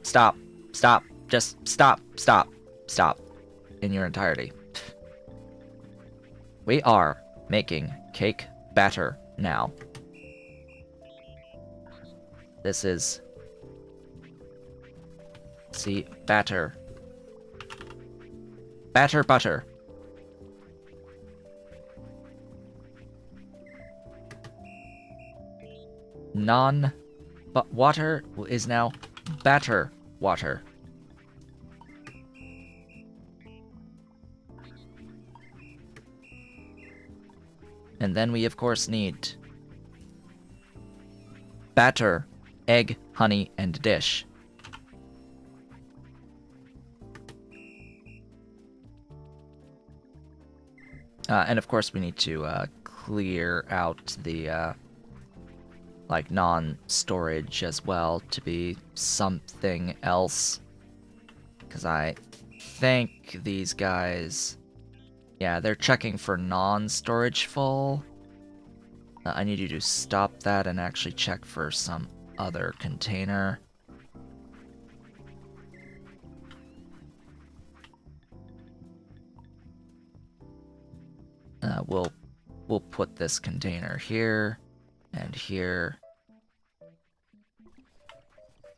Stop. Stop. Just stop. Stop. Stop. In your entirety. We are making cake batter now. This is... See, batter. Batter butter. But water is now batter water. And then we, of course, need batter, egg, honey, and dish. And of course, we need to clear out the like non-storage as well to be something else. Because I think these guys, yeah, they're checking for non-storage full. I need you to stop that and actually check for some other container. we'll put this container here and here.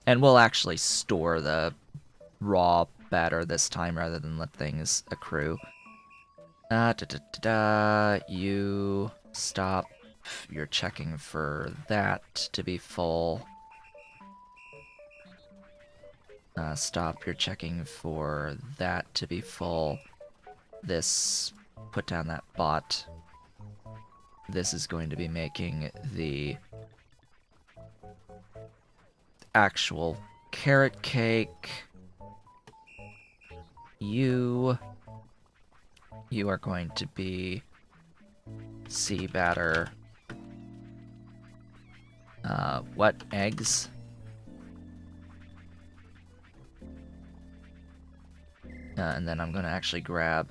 And we'll actually store the raw batter this time rather than let things accrue. You stop. You're checking for that to be full. Stop. You're checking for that to be full. This, put down that bot. This is going to be making the actual carrot cake. You are going to be sea batter. What? Eggs? And then I'm going to actually grab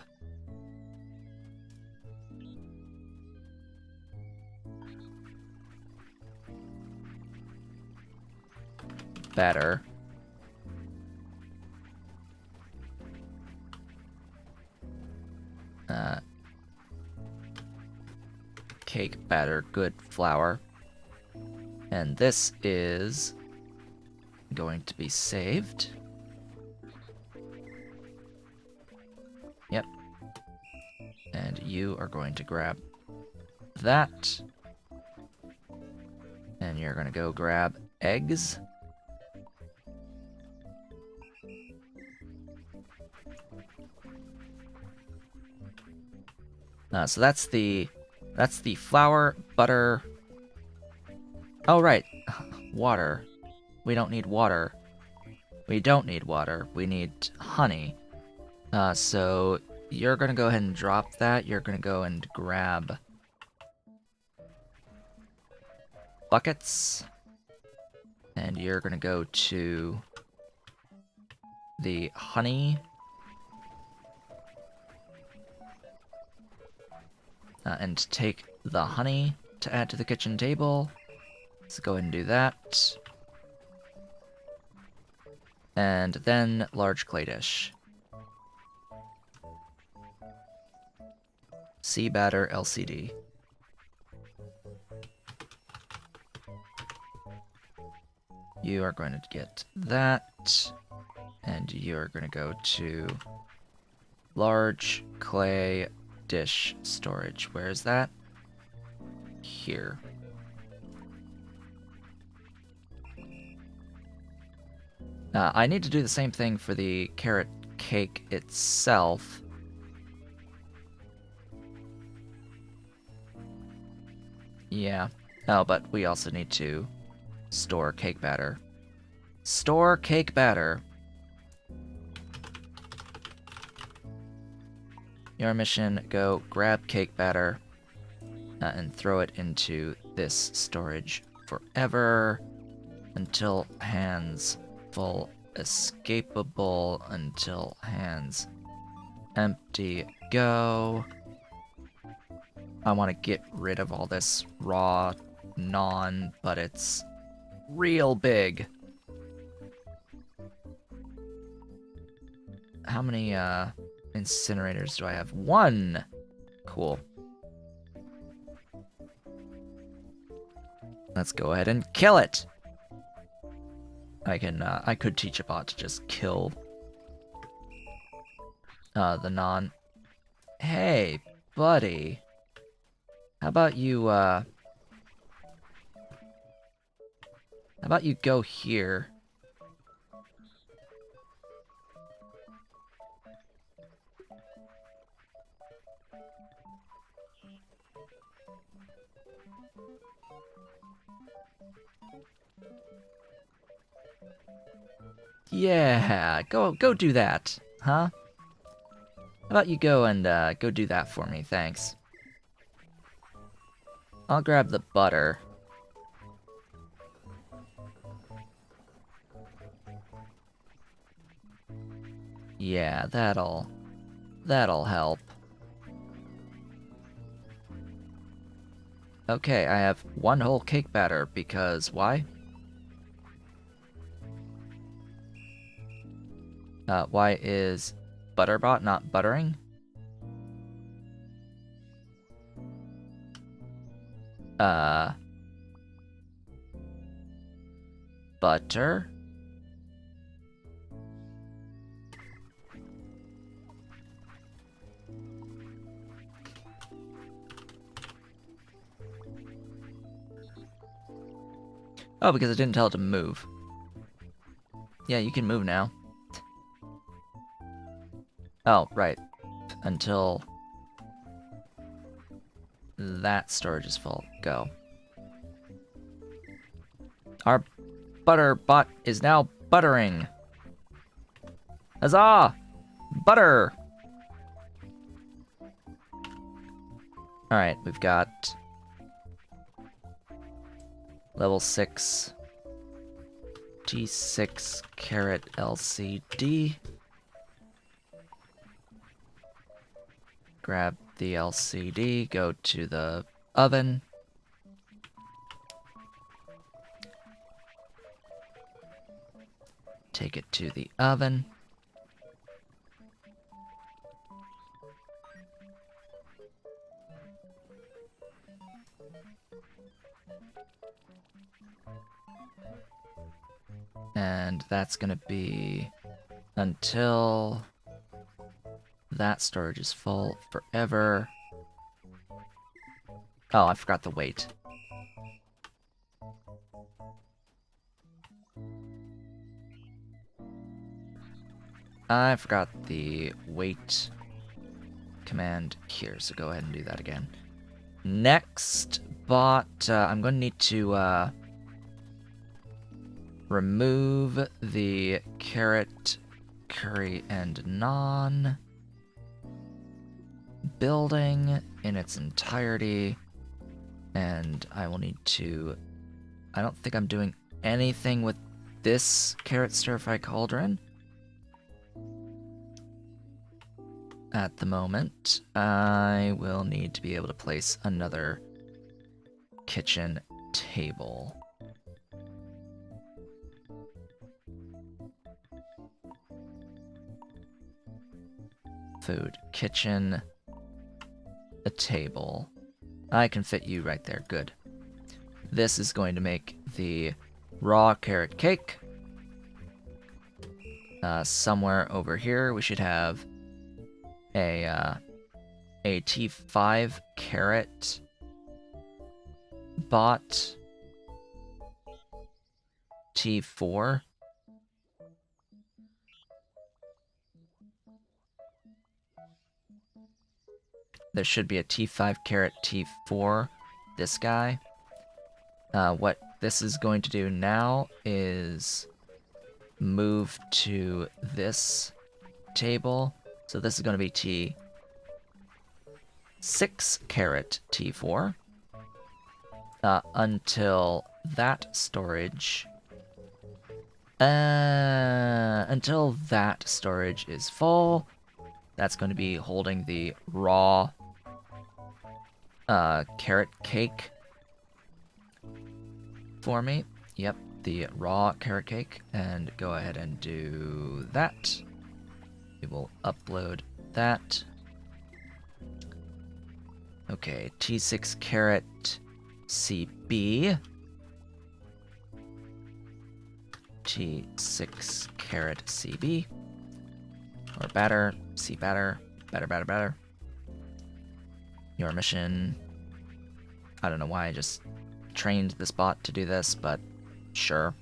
batter. Cake batter, good flour. And this is going to be saved. Yep. And you are going to grab that. And you're going to go grab eggs. So that's the flour, butter. Oh, right. Water. We don't need water. We don't need water. We need honey. So you're going to go ahead and drop that. You're going to go and grab buckets. And you're going to go to the honey. And take the honey to add to the kitchen table. Let's go ahead and do that. And then large clay dish. Sea batter LCD. You are going to get that. And you are going to go to large clay dish storage. Where is that? Here. I need to do the same thing for the carrot cake itself. Yeah. Oh, but we also need to store cake batter. Store cake batter. Your mission, go grab cake batter and throw it into this storage forever until hands full, escapable until hands empty, go. I want to get rid of all this raw non, but it's real big. How many incinerators do I have? 1. Cool. Let's go ahead and kill it. I could teach a bot to just kill the non. Hey, buddy. How about you go here? Yeah, go do that, huh? How about you go and go do that for me, thanks. I'll grab the butter. Yeah, that'll help. Okay, I have 1 whole cake batter because why? Why is Butterbot not buttering? butter. Oh, because I didn't tell it to move. Yeah, you can move now. Oh, right. Until that storage is full. Go. Our butter bot is now buttering. Huzzah! Butter! Alright, we've got level 6 T6 carat LCD. Grab the LCD, go to the oven. Take it to the oven. And that's gonna be until that storage is full forever. Oh, I forgot the weight. I forgot the wait command here, so go ahead and do that again. Next bot, I'm going to need to remove the carrot, curry, and naan building in its entirety, and I will need to... I don't think I'm doing anything with this carrot stir-fry cauldron at the moment. I will need to be able to place another kitchen table. Food, kitchen, a table. I can fit you right there, good. This is going to make the raw carrot cake. Somewhere over here we should have a T5 carrot bot. T4. There should be a T5 carat T4, this guy. What this is going to do now is move to this table. So this is going to be T6 carat T4. Until that storage... until that storage is full. That's going to be holding the raw carrot cake for me. Yep, the raw carrot cake. And go ahead and do that. We will upload that. Okay, T6 carat CB. T6 carat CB. Or batter, C batter, batter. Your mission. I don't know why I just trained this bot to do this, but sure.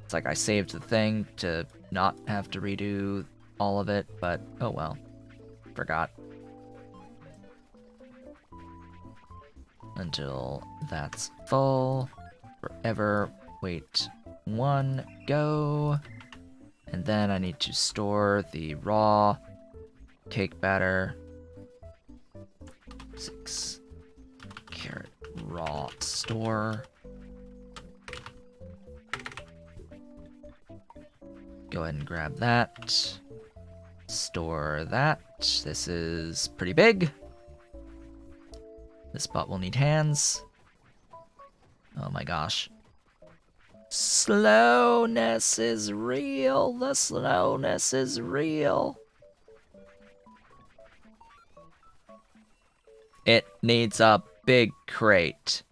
It's like I saved the thing to not have to redo all of it, but oh well. Forgot. Until that's full. Forever. Wait. 1. Go. And then I need to store the raw cake batter. 6 carat raw store. Go ahead and grab that. Store that. This is pretty big. This bot will need hands. Oh my gosh. Slowness is real. The slowness is real. It needs a big crate.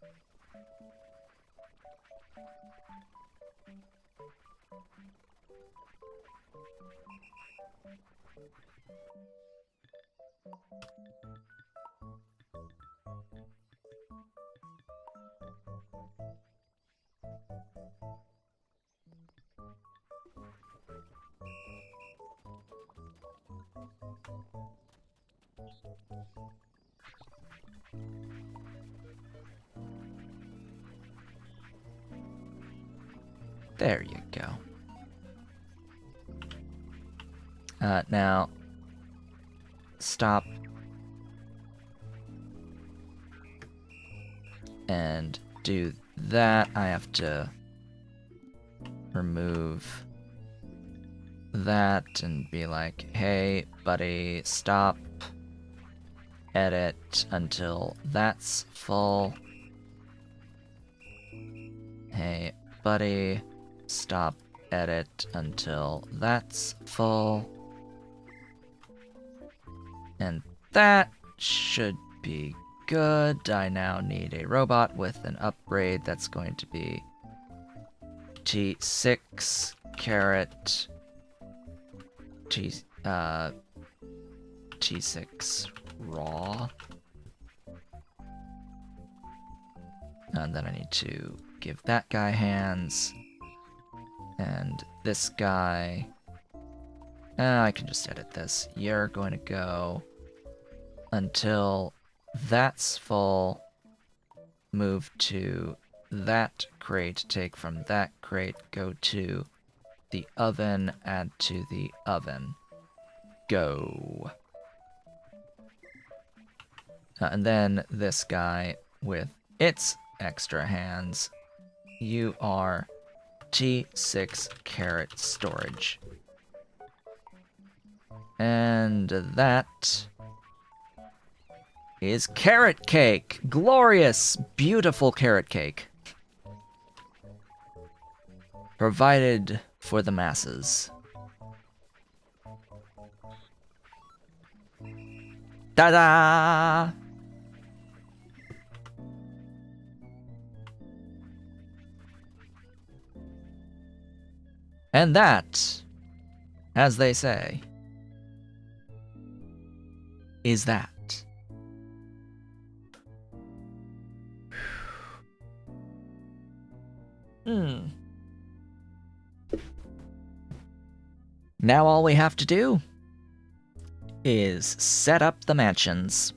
There you go. Now, stop and do that. I have to remove that and be like, hey, buddy, stop. Edit until that's full. Hey, buddy, stop edit until that's full. And that should be good. I now need a robot with an upgrade that's going to be T6 caret T6 raw. And then I need to give that guy hands. And this guy... I can just edit this. You're going to go until that's full. Move to that crate. Take from that crate. Go to the oven. Add to the oven. Go. And then this guy with its extra hands. You are T6 caret storage. And that is carrot cake. Glorious, beautiful carrot cake. Provided for the masses. Ta-da! And that, as they say, is that. Now all we have to do is set up the mansions.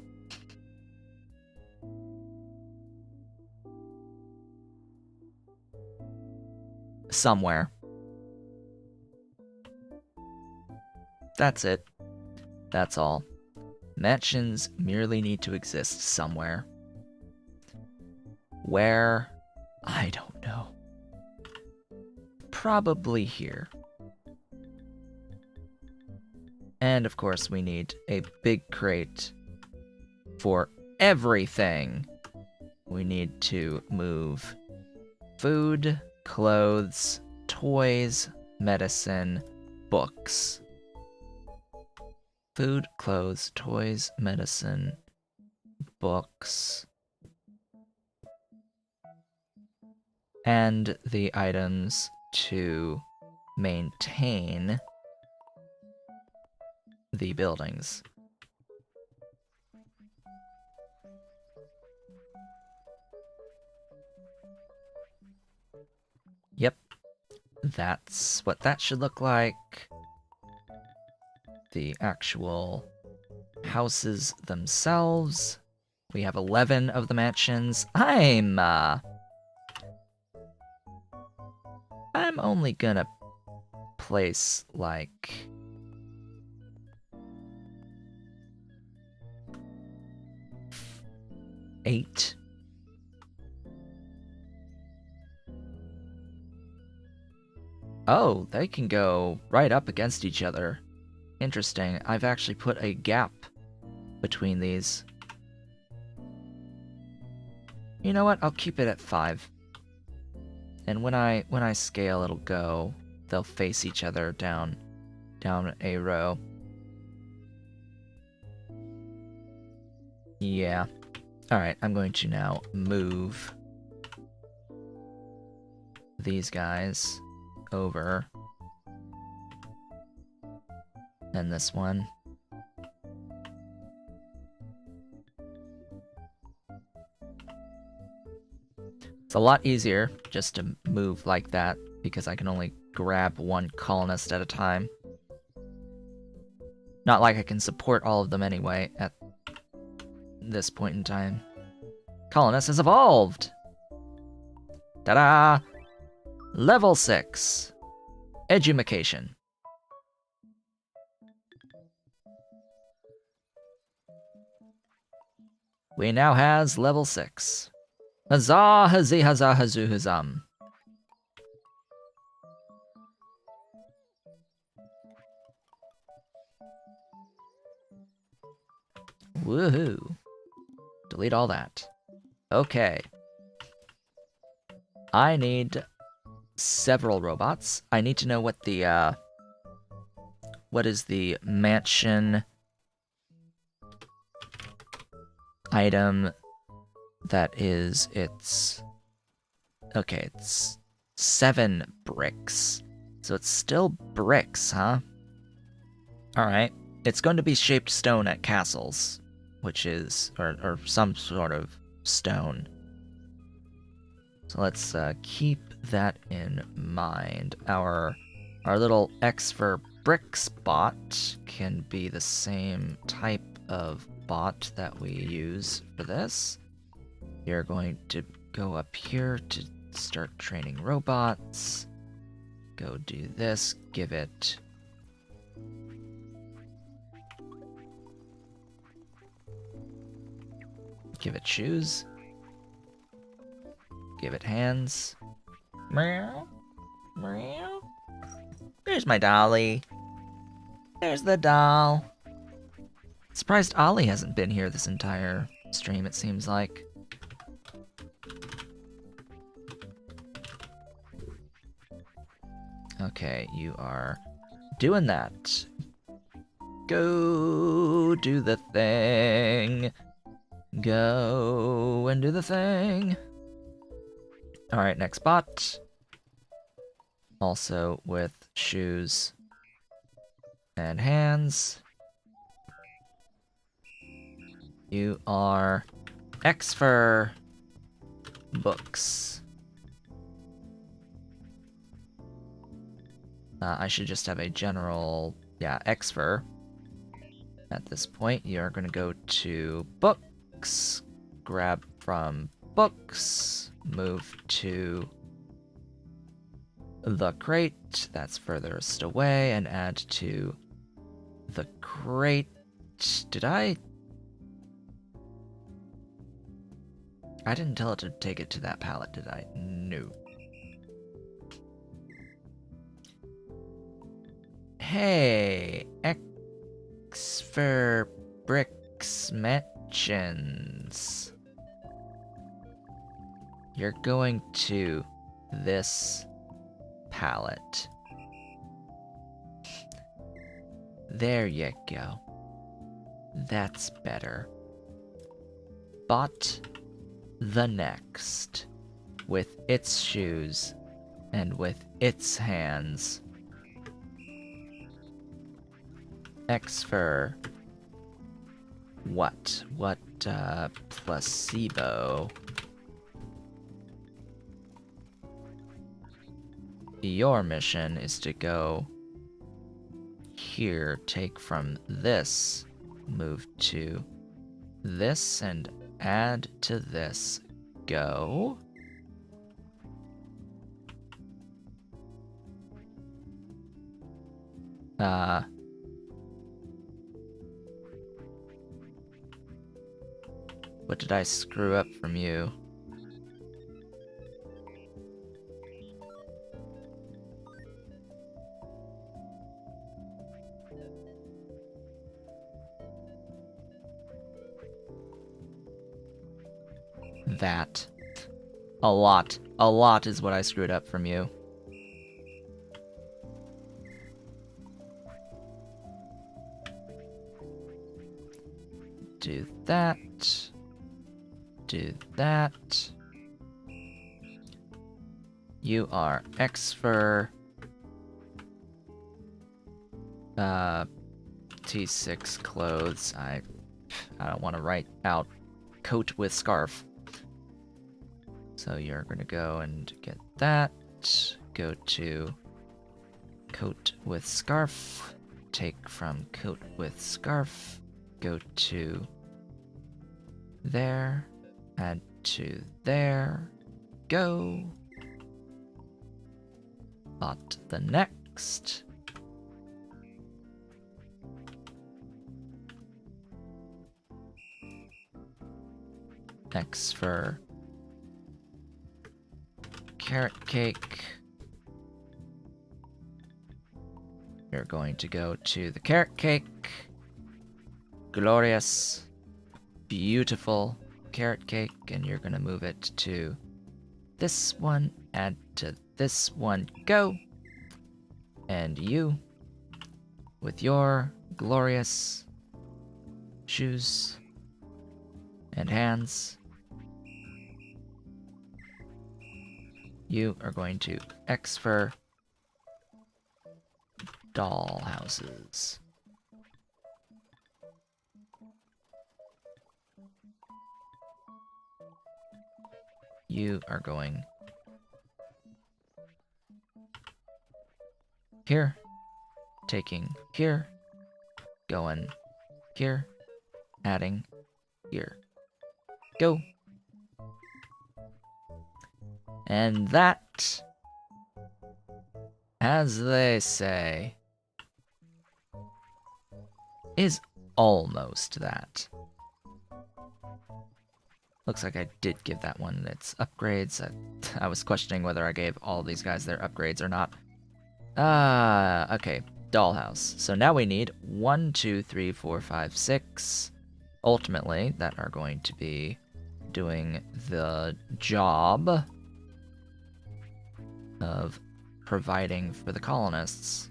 Somewhere. That's it. That's all. Mansions merely need to exist somewhere. Where? I don't know. Probably here. And of course we need a big crate for everything. We need to move food, clothes, toys, medicine, books. Food, clothes, toys, medicine, books. And the items to maintain the buildings. Yep, that's what that should look like. The actual houses themselves. We have 11 of the mansions. I'm only gonna place, like... eight. Oh, they can go right up against each other. Interesting. I've actually put a gap between these. You know what? I'll keep it at 5. And when I scale, it'll go. They'll face each other down a row. Yeah. All right. I'm going to now move these guys over. And this one. It's a lot easier just to move like that because I can only grab one colonist at a time. Not like I can support all of them anyway at this point in time. Colonist has evolved! Ta-da! Level 6. Edumacation. We now has level 6. Huzzah, hazi, huzzah, hazoo, huzzum. Woohoo. Delete all that. Okay. I need several robots. I need to know what the, what is the mansion item that is its... Okay, it's 7 bricks. So it's still bricks, huh? Alright. It's going to be shaped stone at castles, which is... or some sort of stone. So let's keep that in mind. Our little X for bricks bot can be the same type of bot that we use for this. You're going to go up here to start training robots. Go do this, give it... Give it shoes. Give it hands. Meow. Meow. There's my dolly. There's the doll. Surprised Ollie hasn't been here this entire stream, it seems like. Okay, you are doing that. Go do the thing. Go and do the thing. Alright, next bot. Also with shoes and hands. You are X for books. I should just have a general, yeah, X for. At this point, you're gonna go to books, grab from books, move to the crate, that's furthest away, and add to the crate. Did I didn't tell it to take it to that pallet, did I? No. Hey, X for bricks mentions. You're going to this pallet. There you go. That's better. Bought the next with its shoes and with its hands. X for what? What placebo? Your mission is to go here, take from this, move to this, and add to this. Go. What did I screw up from you? That. A lot. A lot is what I screwed up from you. Do that. Do that. You are X for T6 clothes. I don't want to write out coat with scarf. So you're going to go and get that. Go to coat with scarf. Take from coat with scarf. Go to there. Add to there. Go. Bought the next. X for carrot cake. You're going to go to the carrot cake. Glorious, beautiful carrot cake, and you're going to move it to this one, add to this one, go. And you, with your glorious shoes and hands, you are going to X for doll houses. You are going here, taking here, going here, adding here. Go. And that, as they say, is almost that. Looks like I did give that one its upgrades. I was questioning whether I gave all these guys their upgrades or not. Okay. Dollhouse. So now we need 1, 2, 3, 4, 5, 6, ultimately, that are going to be doing the job of providing for the colonists.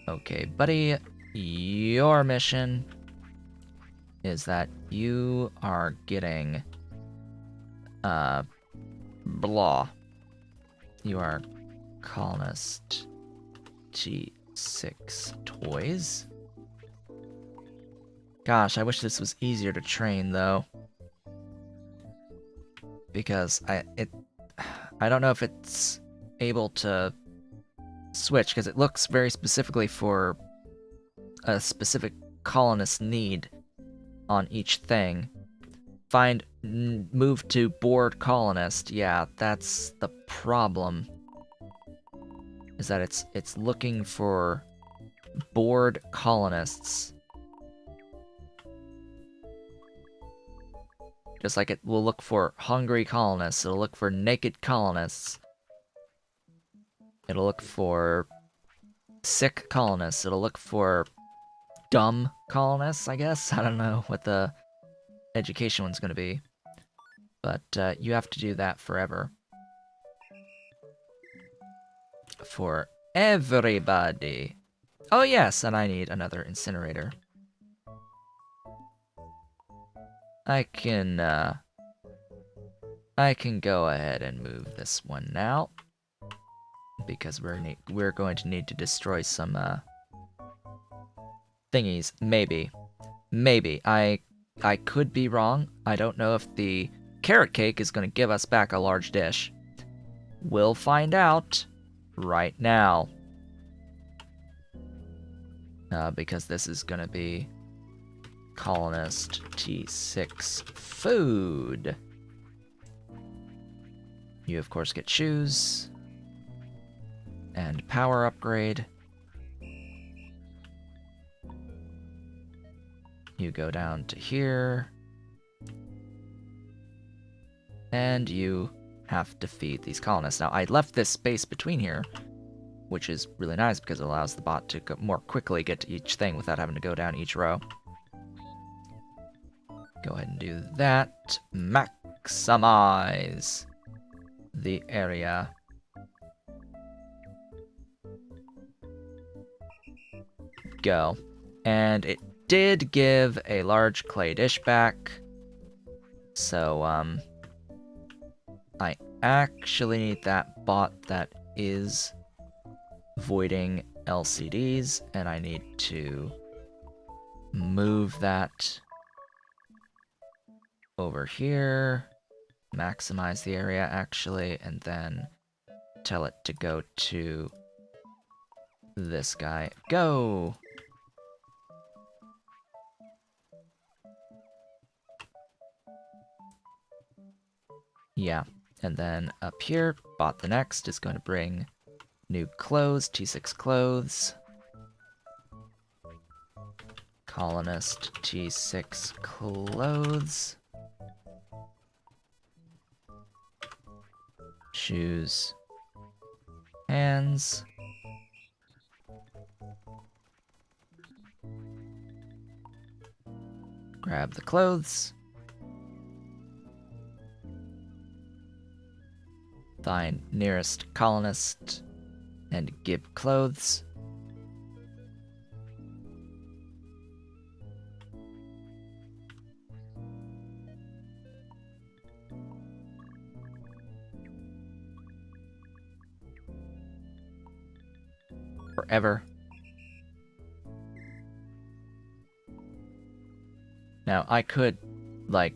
Okay, buddy, your mission is that you are getting, blah. You are colonist T6 toys. Gosh, I wish this was easier to train, though. Because I don't know if it's able to switch, because it looks very specifically for a specific colonist need on each thing. Move to board colonist. Yeah, that's the problem. Is that it's looking for bored colonists. Just like it will look for hungry colonists, it'll look for naked colonists. It'll look for sick colonists, it'll look for dumb colonists, I guess? I don't know what the education one's gonna be. But you have to do that forever. For everybody. Oh yes, and I need another incinerator. I can go ahead and move this one now, because we're going to need to destroy some thingies. Maybe I could be wrong. I don't know if the carrot cake is going to give us back a large dish. We'll find out right now, because this is going to be colonist T6 food. You of course get shoes and power upgrade. You go down to here and you have to feed these colonists. Now I left this space between here, which is really nice because it allows the bot to more quickly get to each thing without having to go down each row. Go ahead and do that. Maximize the area. Go. And it did give a large clay dish back. So, I actually need that bot that is voiding LCDs, and I need to move that over here, maximize the area actually, and then tell it to go to this guy. Go! Yeah, and then up here, bot the next is going to bring new clothes, T6 clothes. Colonist, T6 clothes. Shoes. Hands. Grab the clothes. Find nearest colonist and give clothes. Forever. Now, I could, like,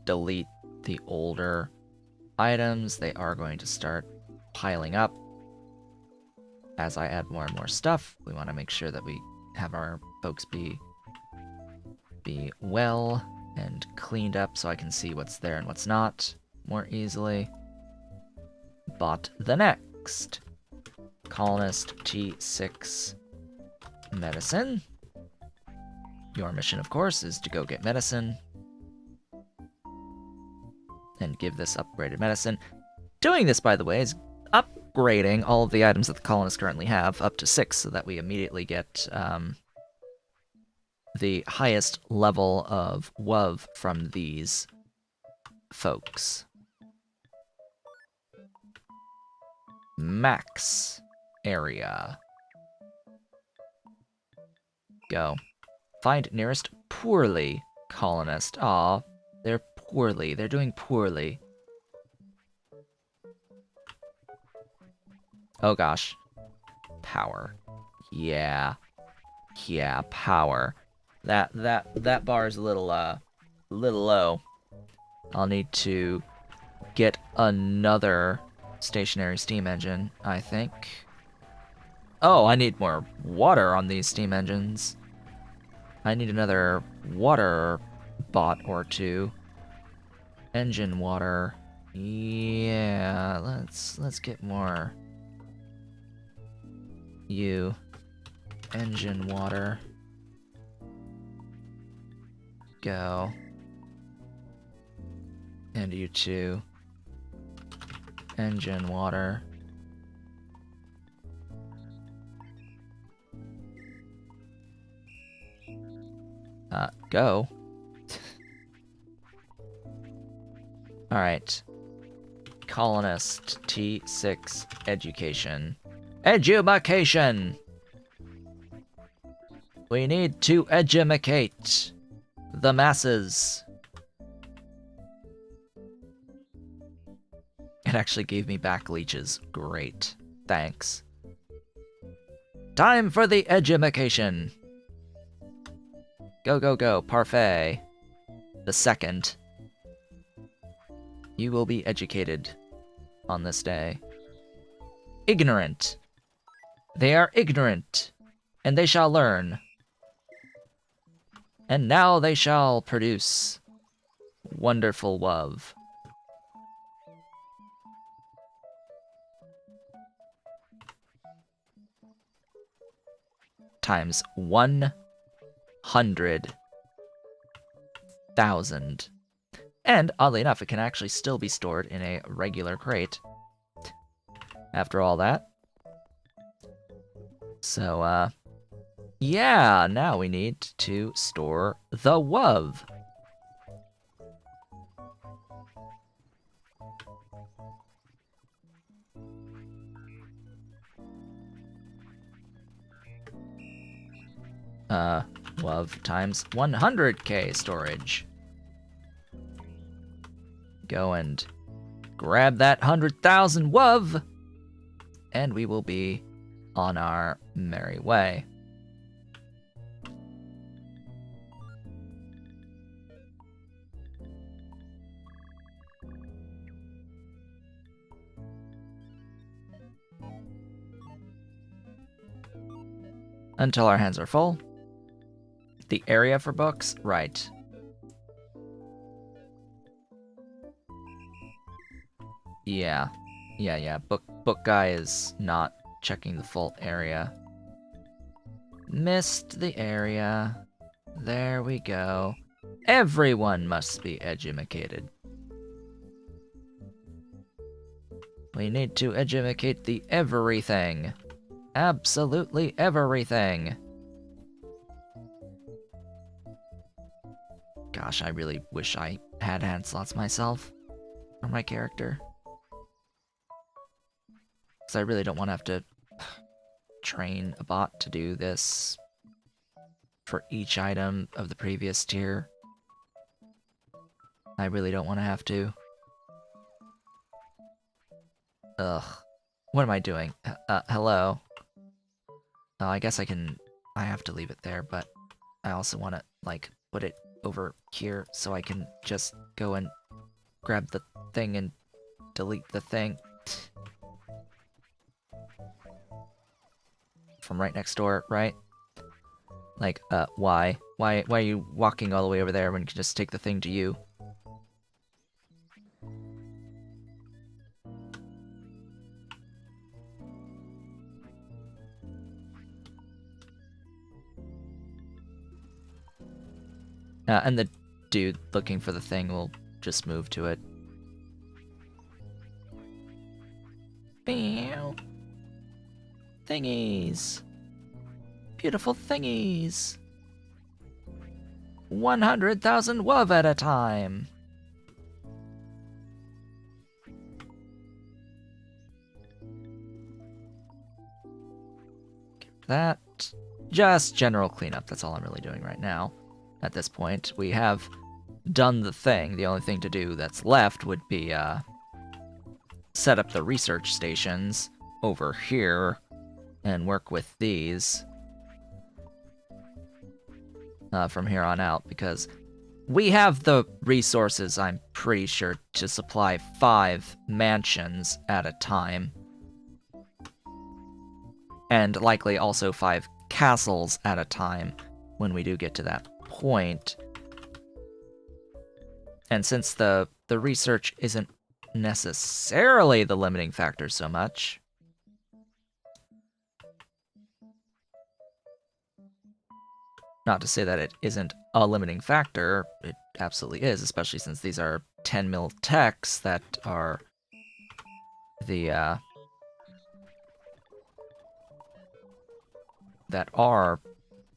delete the older items. They are going to start piling up as I add more and more stuff. We want to make sure that we have our folks be well and cleaned up so I can see what's there and what's not more easily. Bot the next. Colonist T6 medicine. Your mission, of course, is to go get medicine and give this upgraded medicine. Doing this, by the way, is upgrading all of the items that the colonists currently have up to 6 so that we immediately get the highest level of WoW from these folks. Max area. Go. Find nearest poorly colonist. Aw, they're poorly. They're doing poorly. Oh gosh. Power. Yeah. Yeah, power. That bar is a little low. I'll need to get another stationary steam engine, I think. Oh, I need more water on these steam engines. I need another water bot or two. Engine water. Yeah, let's get more. You. Engine water. Go. And you too. Engine water. Go. Alright. Colonist T6 education. Edumacation! We need to edumacate the masses. It actually gave me back leeches. Great. Thanks. Time for the edumacation. Go, go, go. Parfait. The second. You will be educated on this day. Ignorant. They are ignorant, and they shall learn. And now they shall produce wonderful love. Times 100,000. And, oddly enough, it can actually still be stored in a regular crate. After all that. So, yeah, now we need to store the WoW. WoW times 100k storage. Go and grab that 100,000 WUV, and we will be on our merry way. Until our hands are full. The area for books? Right. Yeah. Book guy is not checking the full area. Missed the area. There we go. Everyone must be educated. We need to educate the everything. Absolutely everything. Gosh, I really wish I had hand slots myself for my character. Because I really don't want to have to train a bot to do this for each item of the previous tier. I really don't want to have to. Ugh. What am I doing? Hello? Oh, I guess I have to leave it there, but I also want to, like, put it over here so I can just go and grab the thing and delete the thing. From right next door, right? Like, why? Why are you walking all the way over there when you can just take the thing to you? And the dude looking for the thing will just move to it. Meow. Thingies. Beautiful thingies. 100,000 WUV at a time. That. Just general cleanup, that's all I'm really doing right now. At this point, we have done the thing. The only thing to do that's left would be set up the research stations over here and work with these from here on out, because we have the resources, I'm pretty sure, to supply 5 mansions at a time. And likely also 5 castles at a time when we do get to that point. And since the research isn't necessarily the limiting factor so much, not to say that it isn't a limiting factor, it absolutely is, especially since these are 10 mil techs that are the that are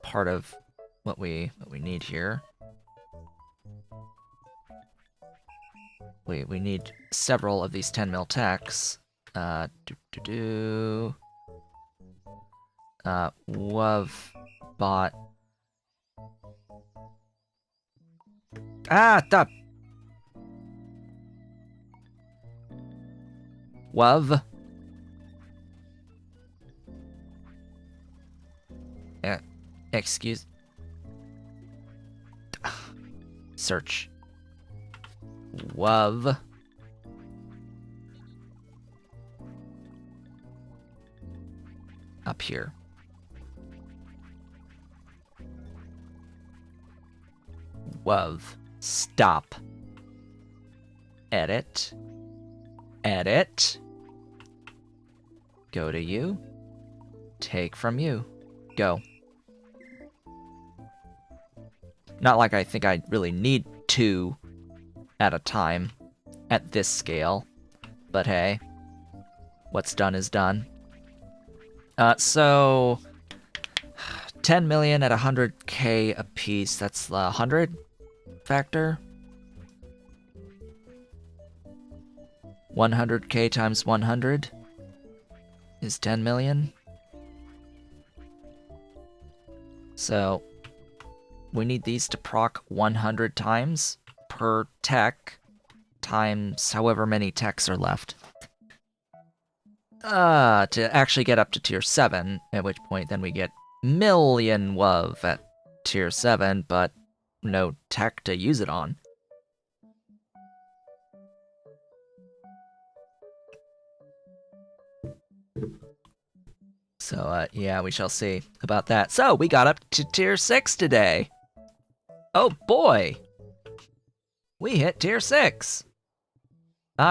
part of what we need here. We need several of these 10 mil techs. WUV bot. Stop! WUV. Excuse. Search. WUV. Up here. WUV. Stop. Edit. Edit. Go to you. Take from you. Go. Not like I think I really need 2 at a time at this scale, but hey, what's done is done. So 10 million at 100k a piece, that's the 100 factor. 100k times 100 is 10 million. So we need these to proc 100 times per tech times however many techs are left. To actually get up to tier 7, at which point then we get million WOV at tier 7, but no tech to use it on. So, yeah, we shall see about that. So, we got up to tier 6 today. Oh boy! We hit tier 6!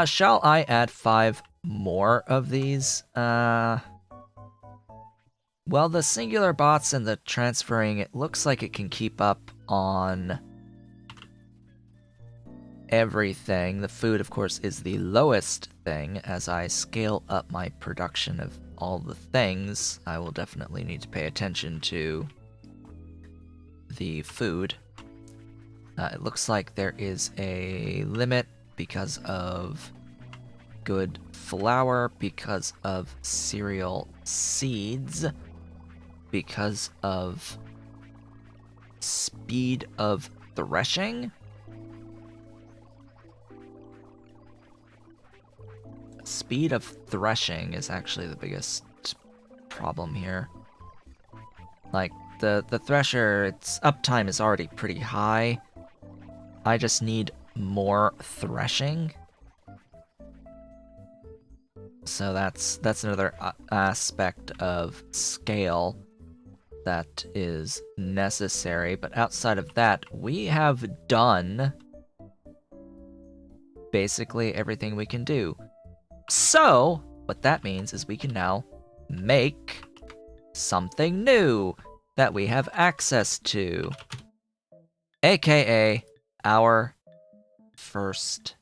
Shall I add 5 more of these? Well, the singular bots and the transferring, it looks like it can keep up on everything. The food, of course, is the lowest thing. As I scale up my production of all the things, I will definitely need to pay attention to the food. It looks like there is a limit because of good flour, because of cereal seeds, because of speed of threshing. Speed of threshing is actually the biggest problem here. Like, the thresher, its uptime is already pretty high. I just need more threshing. So that's another aspect of scale that is necessary. But outside of that, we have done basically everything we can do. So, what that means is we can now make something new that we have access to, aka our first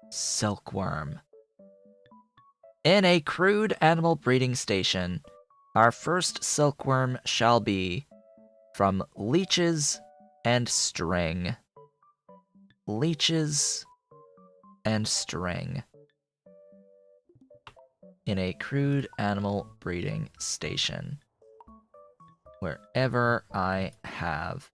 silkworm. In a crude animal breeding station, our first silkworm shall be from leeches and string. Leeches and string. In a crude animal breeding station. Wherever I have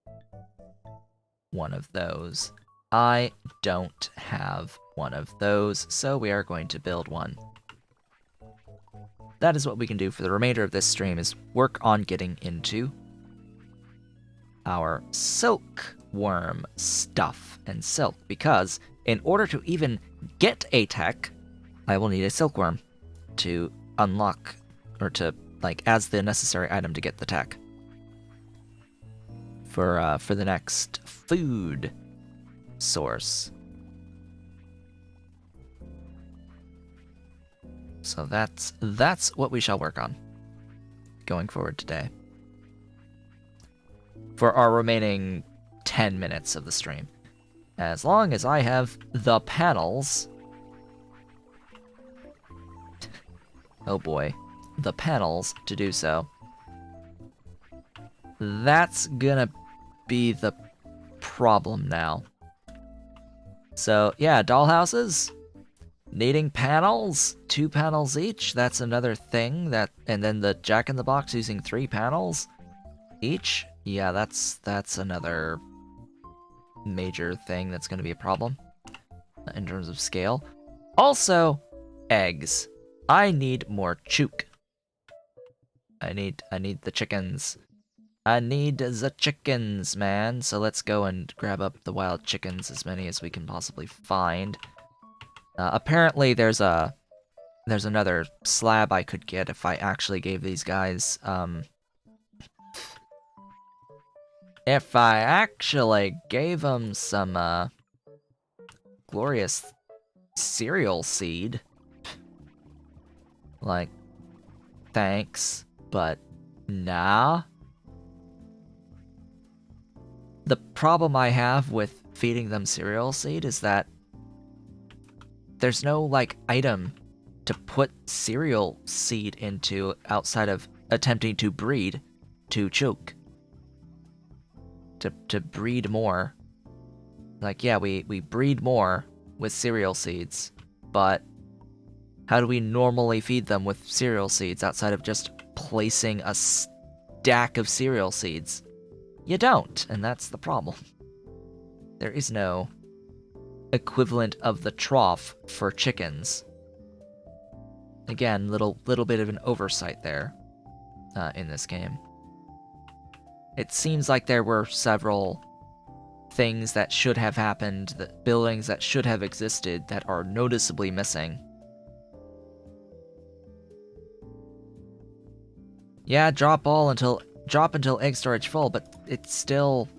one of those. I don't have one of those, so we are going to build one. That is what we can do for the remainder of this stream, is work on getting into our silkworm stuff and silk, because in order to even get a tech, I will need a silkworm to unlock, or to, like, as the necessary item to get the tech. For the next food source. So that's what we shall work on going forward today. For our remaining 10 minutes of the stream. As long as I have the panels. Oh boy. The panels to do so. That's gonna be the problem now. So, yeah, dollhouses. Needing panels, 2 panels each, that's another thing. And then the Jack-in-the-Box using 3 panels each. Yeah, that's another major thing that's going to be a problem in terms of scale. Also, eggs. I need more chook. I need the chickens. I need the chickens, man. So let's go and grab up the wild chickens, as many as we can possibly find. Apparently there's another slab I could get if I actually gave these guys, if I actually gave them some, glorious cereal seed. Like, thanks, but nah. The problem I have with feeding them cereal seed is that there's no, like, item to put cereal seed into outside of attempting to breed to choke. To breed more. Like, yeah, we breed more with cereal seeds, but how do we normally feed them with cereal seeds outside of just placing a stack of cereal seeds? You don't, and that's the problem. There is no equivalent of the trough for chickens. Again, little bit of an oversight there in this game. It seems like there were several things that should have happened, that buildings that should have existed that are noticeably missing. Yeah, drop until egg storage full, but it's still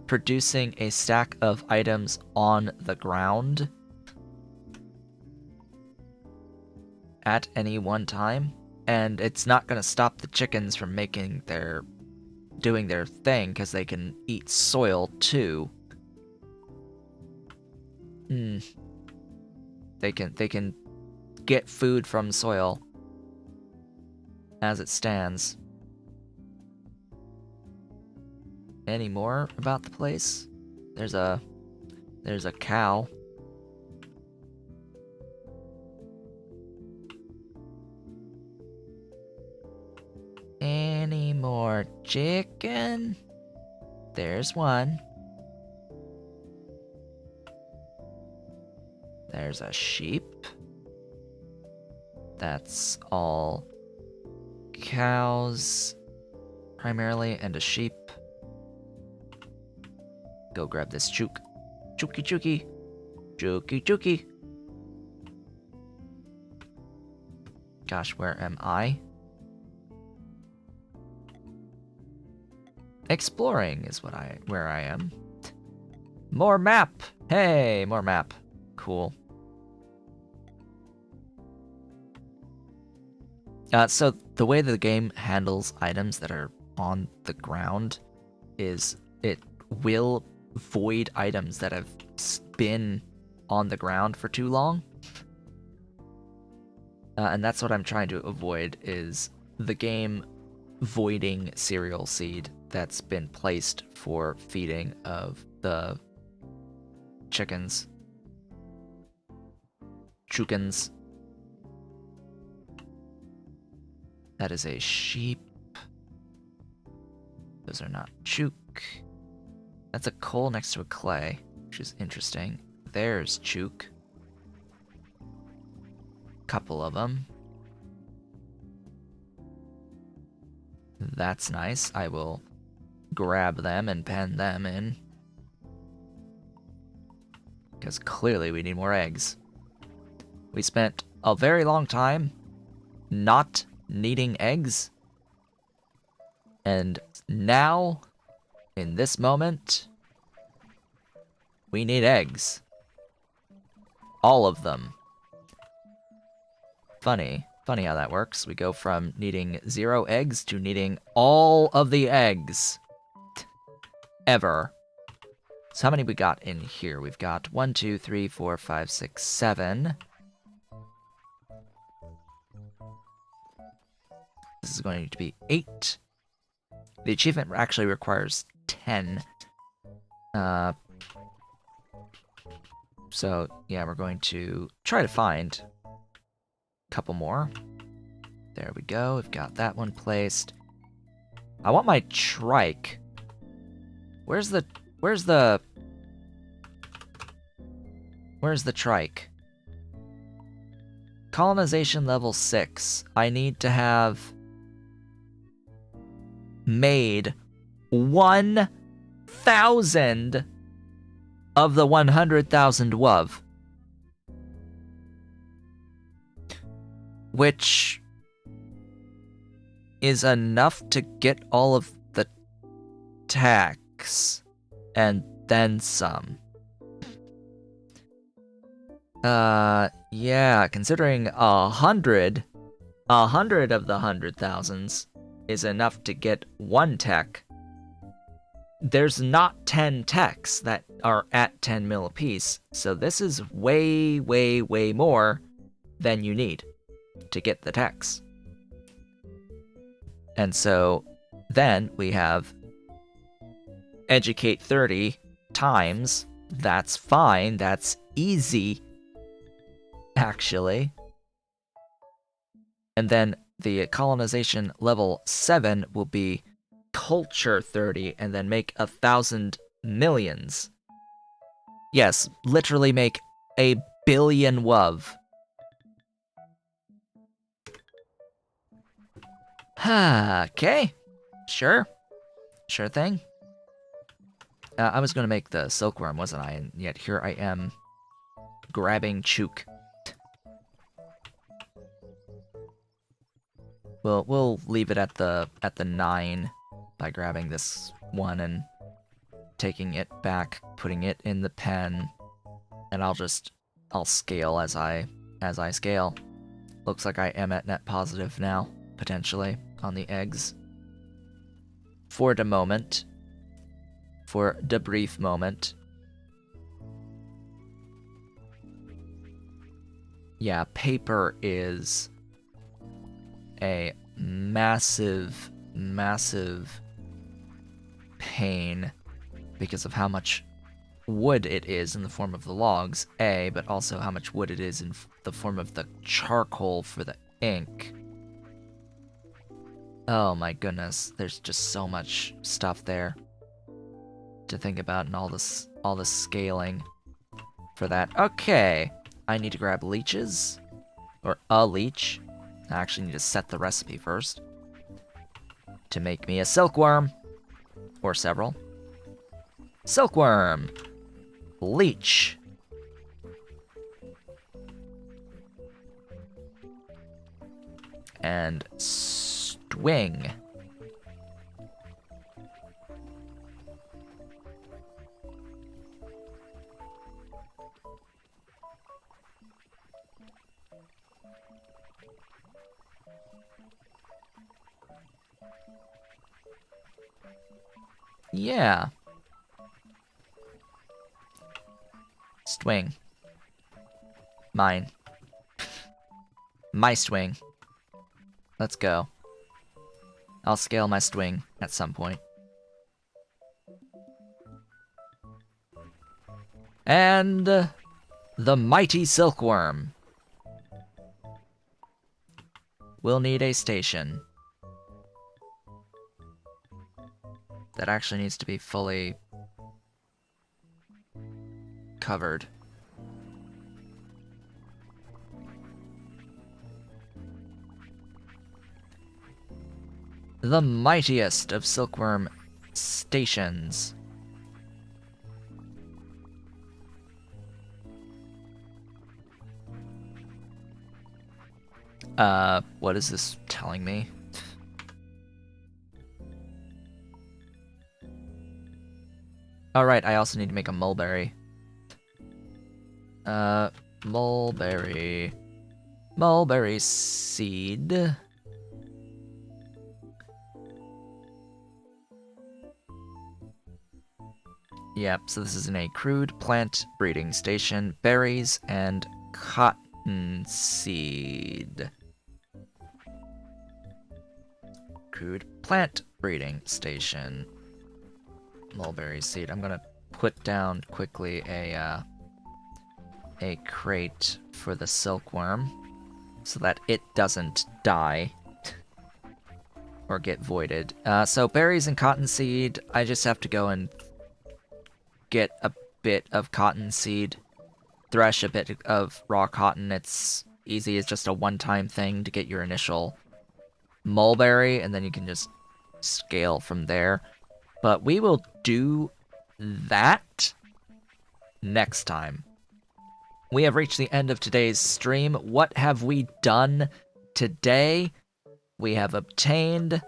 producing a stack of items on the ground at any one time, and it's not going to stop the chickens from doing their thing, because they can eat soil too. They can get food from soil as it stands. Any more about the place? There's a cow. Any more chicken? There's one. There's a sheep. That's all cows, primarily, and a sheep. Go grab this chook. Chooky chooky. Chooky chooky. Gosh, where am I? Exploring is where I am. More map! Hey, more map. Cool. So the way the game handles items that are on the ground is it will void items that have been on the ground for too long. And that's what I'm trying to avoid, is the game voiding cereal seed that's been placed for feeding of the chickens. Chookins. That is a sheep. Those are not chook. That's a coal next to a clay, which is interesting. There's chook. Couple of them. That's nice. I will grab them and pen them in, because clearly we need more eggs. We spent a very long time not needing eggs, and now, in this moment, we need eggs. All of them. Funny how that works. We go from needing 0 eggs to needing all of the eggs. Ever. So how many we got in here? We've got 1, 2, 3, 4, 5, 6, 7. This is going to be 8. The achievement actually requires 10. So, yeah, we're going to try to find a couple more. There we go. We've got that one placed. I want my trike. Where's the trike? Colonization level 6. I need to have made 1,000 of the 100,000 WUV. Which is enough to get all of the tax and then some. Yeah, considering 100 of the 100,000s is enough to get 1 tech. There's not 10 techs that are at 10 mil apiece, so this is way, way, way more than you need to get the techs. And so then we have educate 30 times. That's fine, that's easy, actually. And then the colonization level 7 will be culture 30, and then make 1,000 millions Yes, literally make a billion WUV. Okay. Sure. Sure thing. I was gonna make the silkworm, wasn't I? And yet here I am grabbing chook. We'll leave it at the 9 by grabbing this one and taking it back, putting it in the pen, and I'll scale as I scale. Looks like I am at net positive now, potentially, on the eggs. For the moment. For the brief moment. Yeah, paper is a massive, massive pain because of how much wood it is in the form of the logs, but also how much wood it is in the form of the charcoal for the ink. Oh my goodness, there's just so much stuff there to think about, and all this scaling for that. Okay, I need to grab leeches, or a leech. I actually need to set the recipe first to make me a silkworm, or several. Silkworm, leech, and swing. Yeah. Swing. Mine. My swing. Let's go. I'll scale my swing at some point. And the mighty silkworm. We'll need a station. That actually needs to be fully covered. The mightiest of silkworm stations. What is this telling me? Alright, I also need to make a mulberry. Mulberry. Mulberry seed. Yep, so this is in a crude plant breeding station. Berries and cottonseed. Crude plant breeding station. Mulberry seed. I'm gonna put down quickly a crate for the silkworm so that it doesn't die or get voided. So berries and cottonseed, I just have to go and get a bit of cottonseed, thresh a bit of raw cotton. It's easy, it's just a one-time thing to get your initial mulberry, and then you can just scale from there. But we will do that next time. We have reached the end of today's stream. What have we done today? We have obtained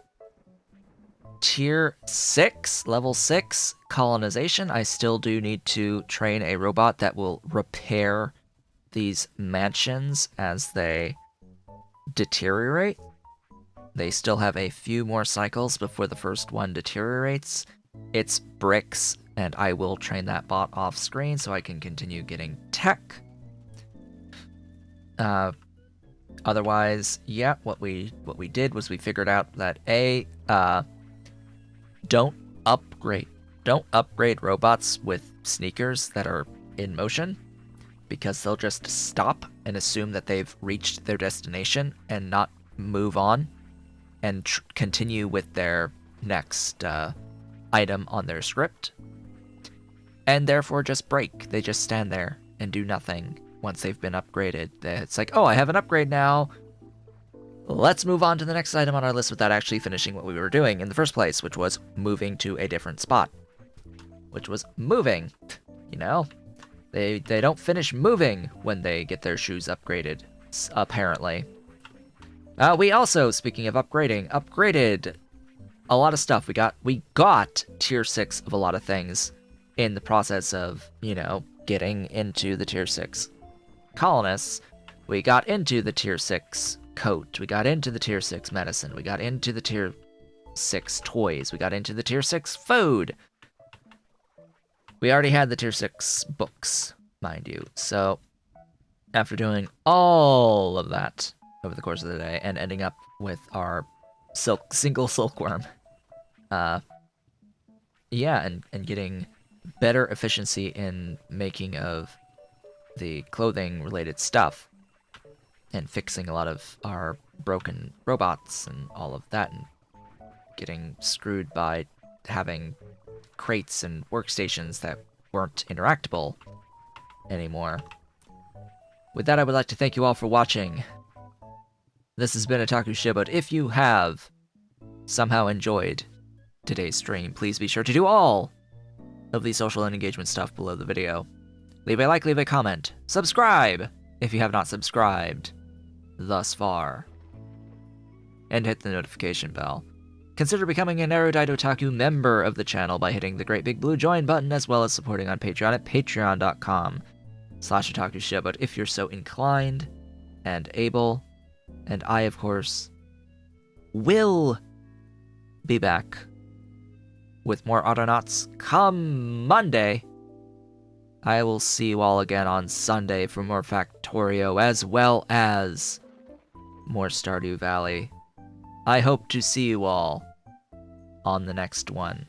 Tier 6, Level 6 colonization. I still do need to train a robot that will repair these mansions as they deteriorate. They still have a few more cycles before the first one deteriorates. It's bricks, and I will train that bot off screen so I can continue getting tech. Otherwise, yeah, what we did was we figured out that don't upgrade robots with sneakers that are in motion, because they'll just stop and assume that they've reached their destination and not move on and continue with their next item on their script. and therefore just break. They just stand there and do nothing once they've been upgraded. It's like, oh, I have an upgrade now. Let's move on to the next item on our list without actually finishing what we were doing in the first place, which was moving to a different spot. Which was moving, you know? They don't finish moving when they get their shoes upgraded, apparently. We also, speaking of upgrading, upgraded a lot of stuff. We got tier 6 of a lot of things in the process of, you know, getting into the tier 6 colonists. We got into the tier 6 coat. We got into the tier 6 medicine. We got into the tier 6 toys. We got into the tier 6 food. We already had the tier 6 books, mind you. So, after doing all of that over the course of the day and ending up with our single silkworm, yeah, and getting better efficiency in making of the clothing-related stuff, and fixing a lot of our broken robots and all of that, and getting screwed by having crates and workstations that weren't interactable anymore. With that, I would like to thank you all for watching. This has been Otaku Shibot. If you have somehow enjoyed today's stream, please be sure to do all of the social and engagement stuff below the video. Leave a like, leave a comment, subscribe if you have not subscribed thus far, and hit the notification bell. Consider becoming an Erudite Otaku member of the channel by hitting the great big blue join button, as well as supporting on Patreon at patreon.com/OtakuShibot if you're so inclined and able. And I, of course, will be back with more Autonauts come Monday. I will see you all again on Sunday for more Factorio, as well as more Stardew Valley. I hope to see you all on the next one.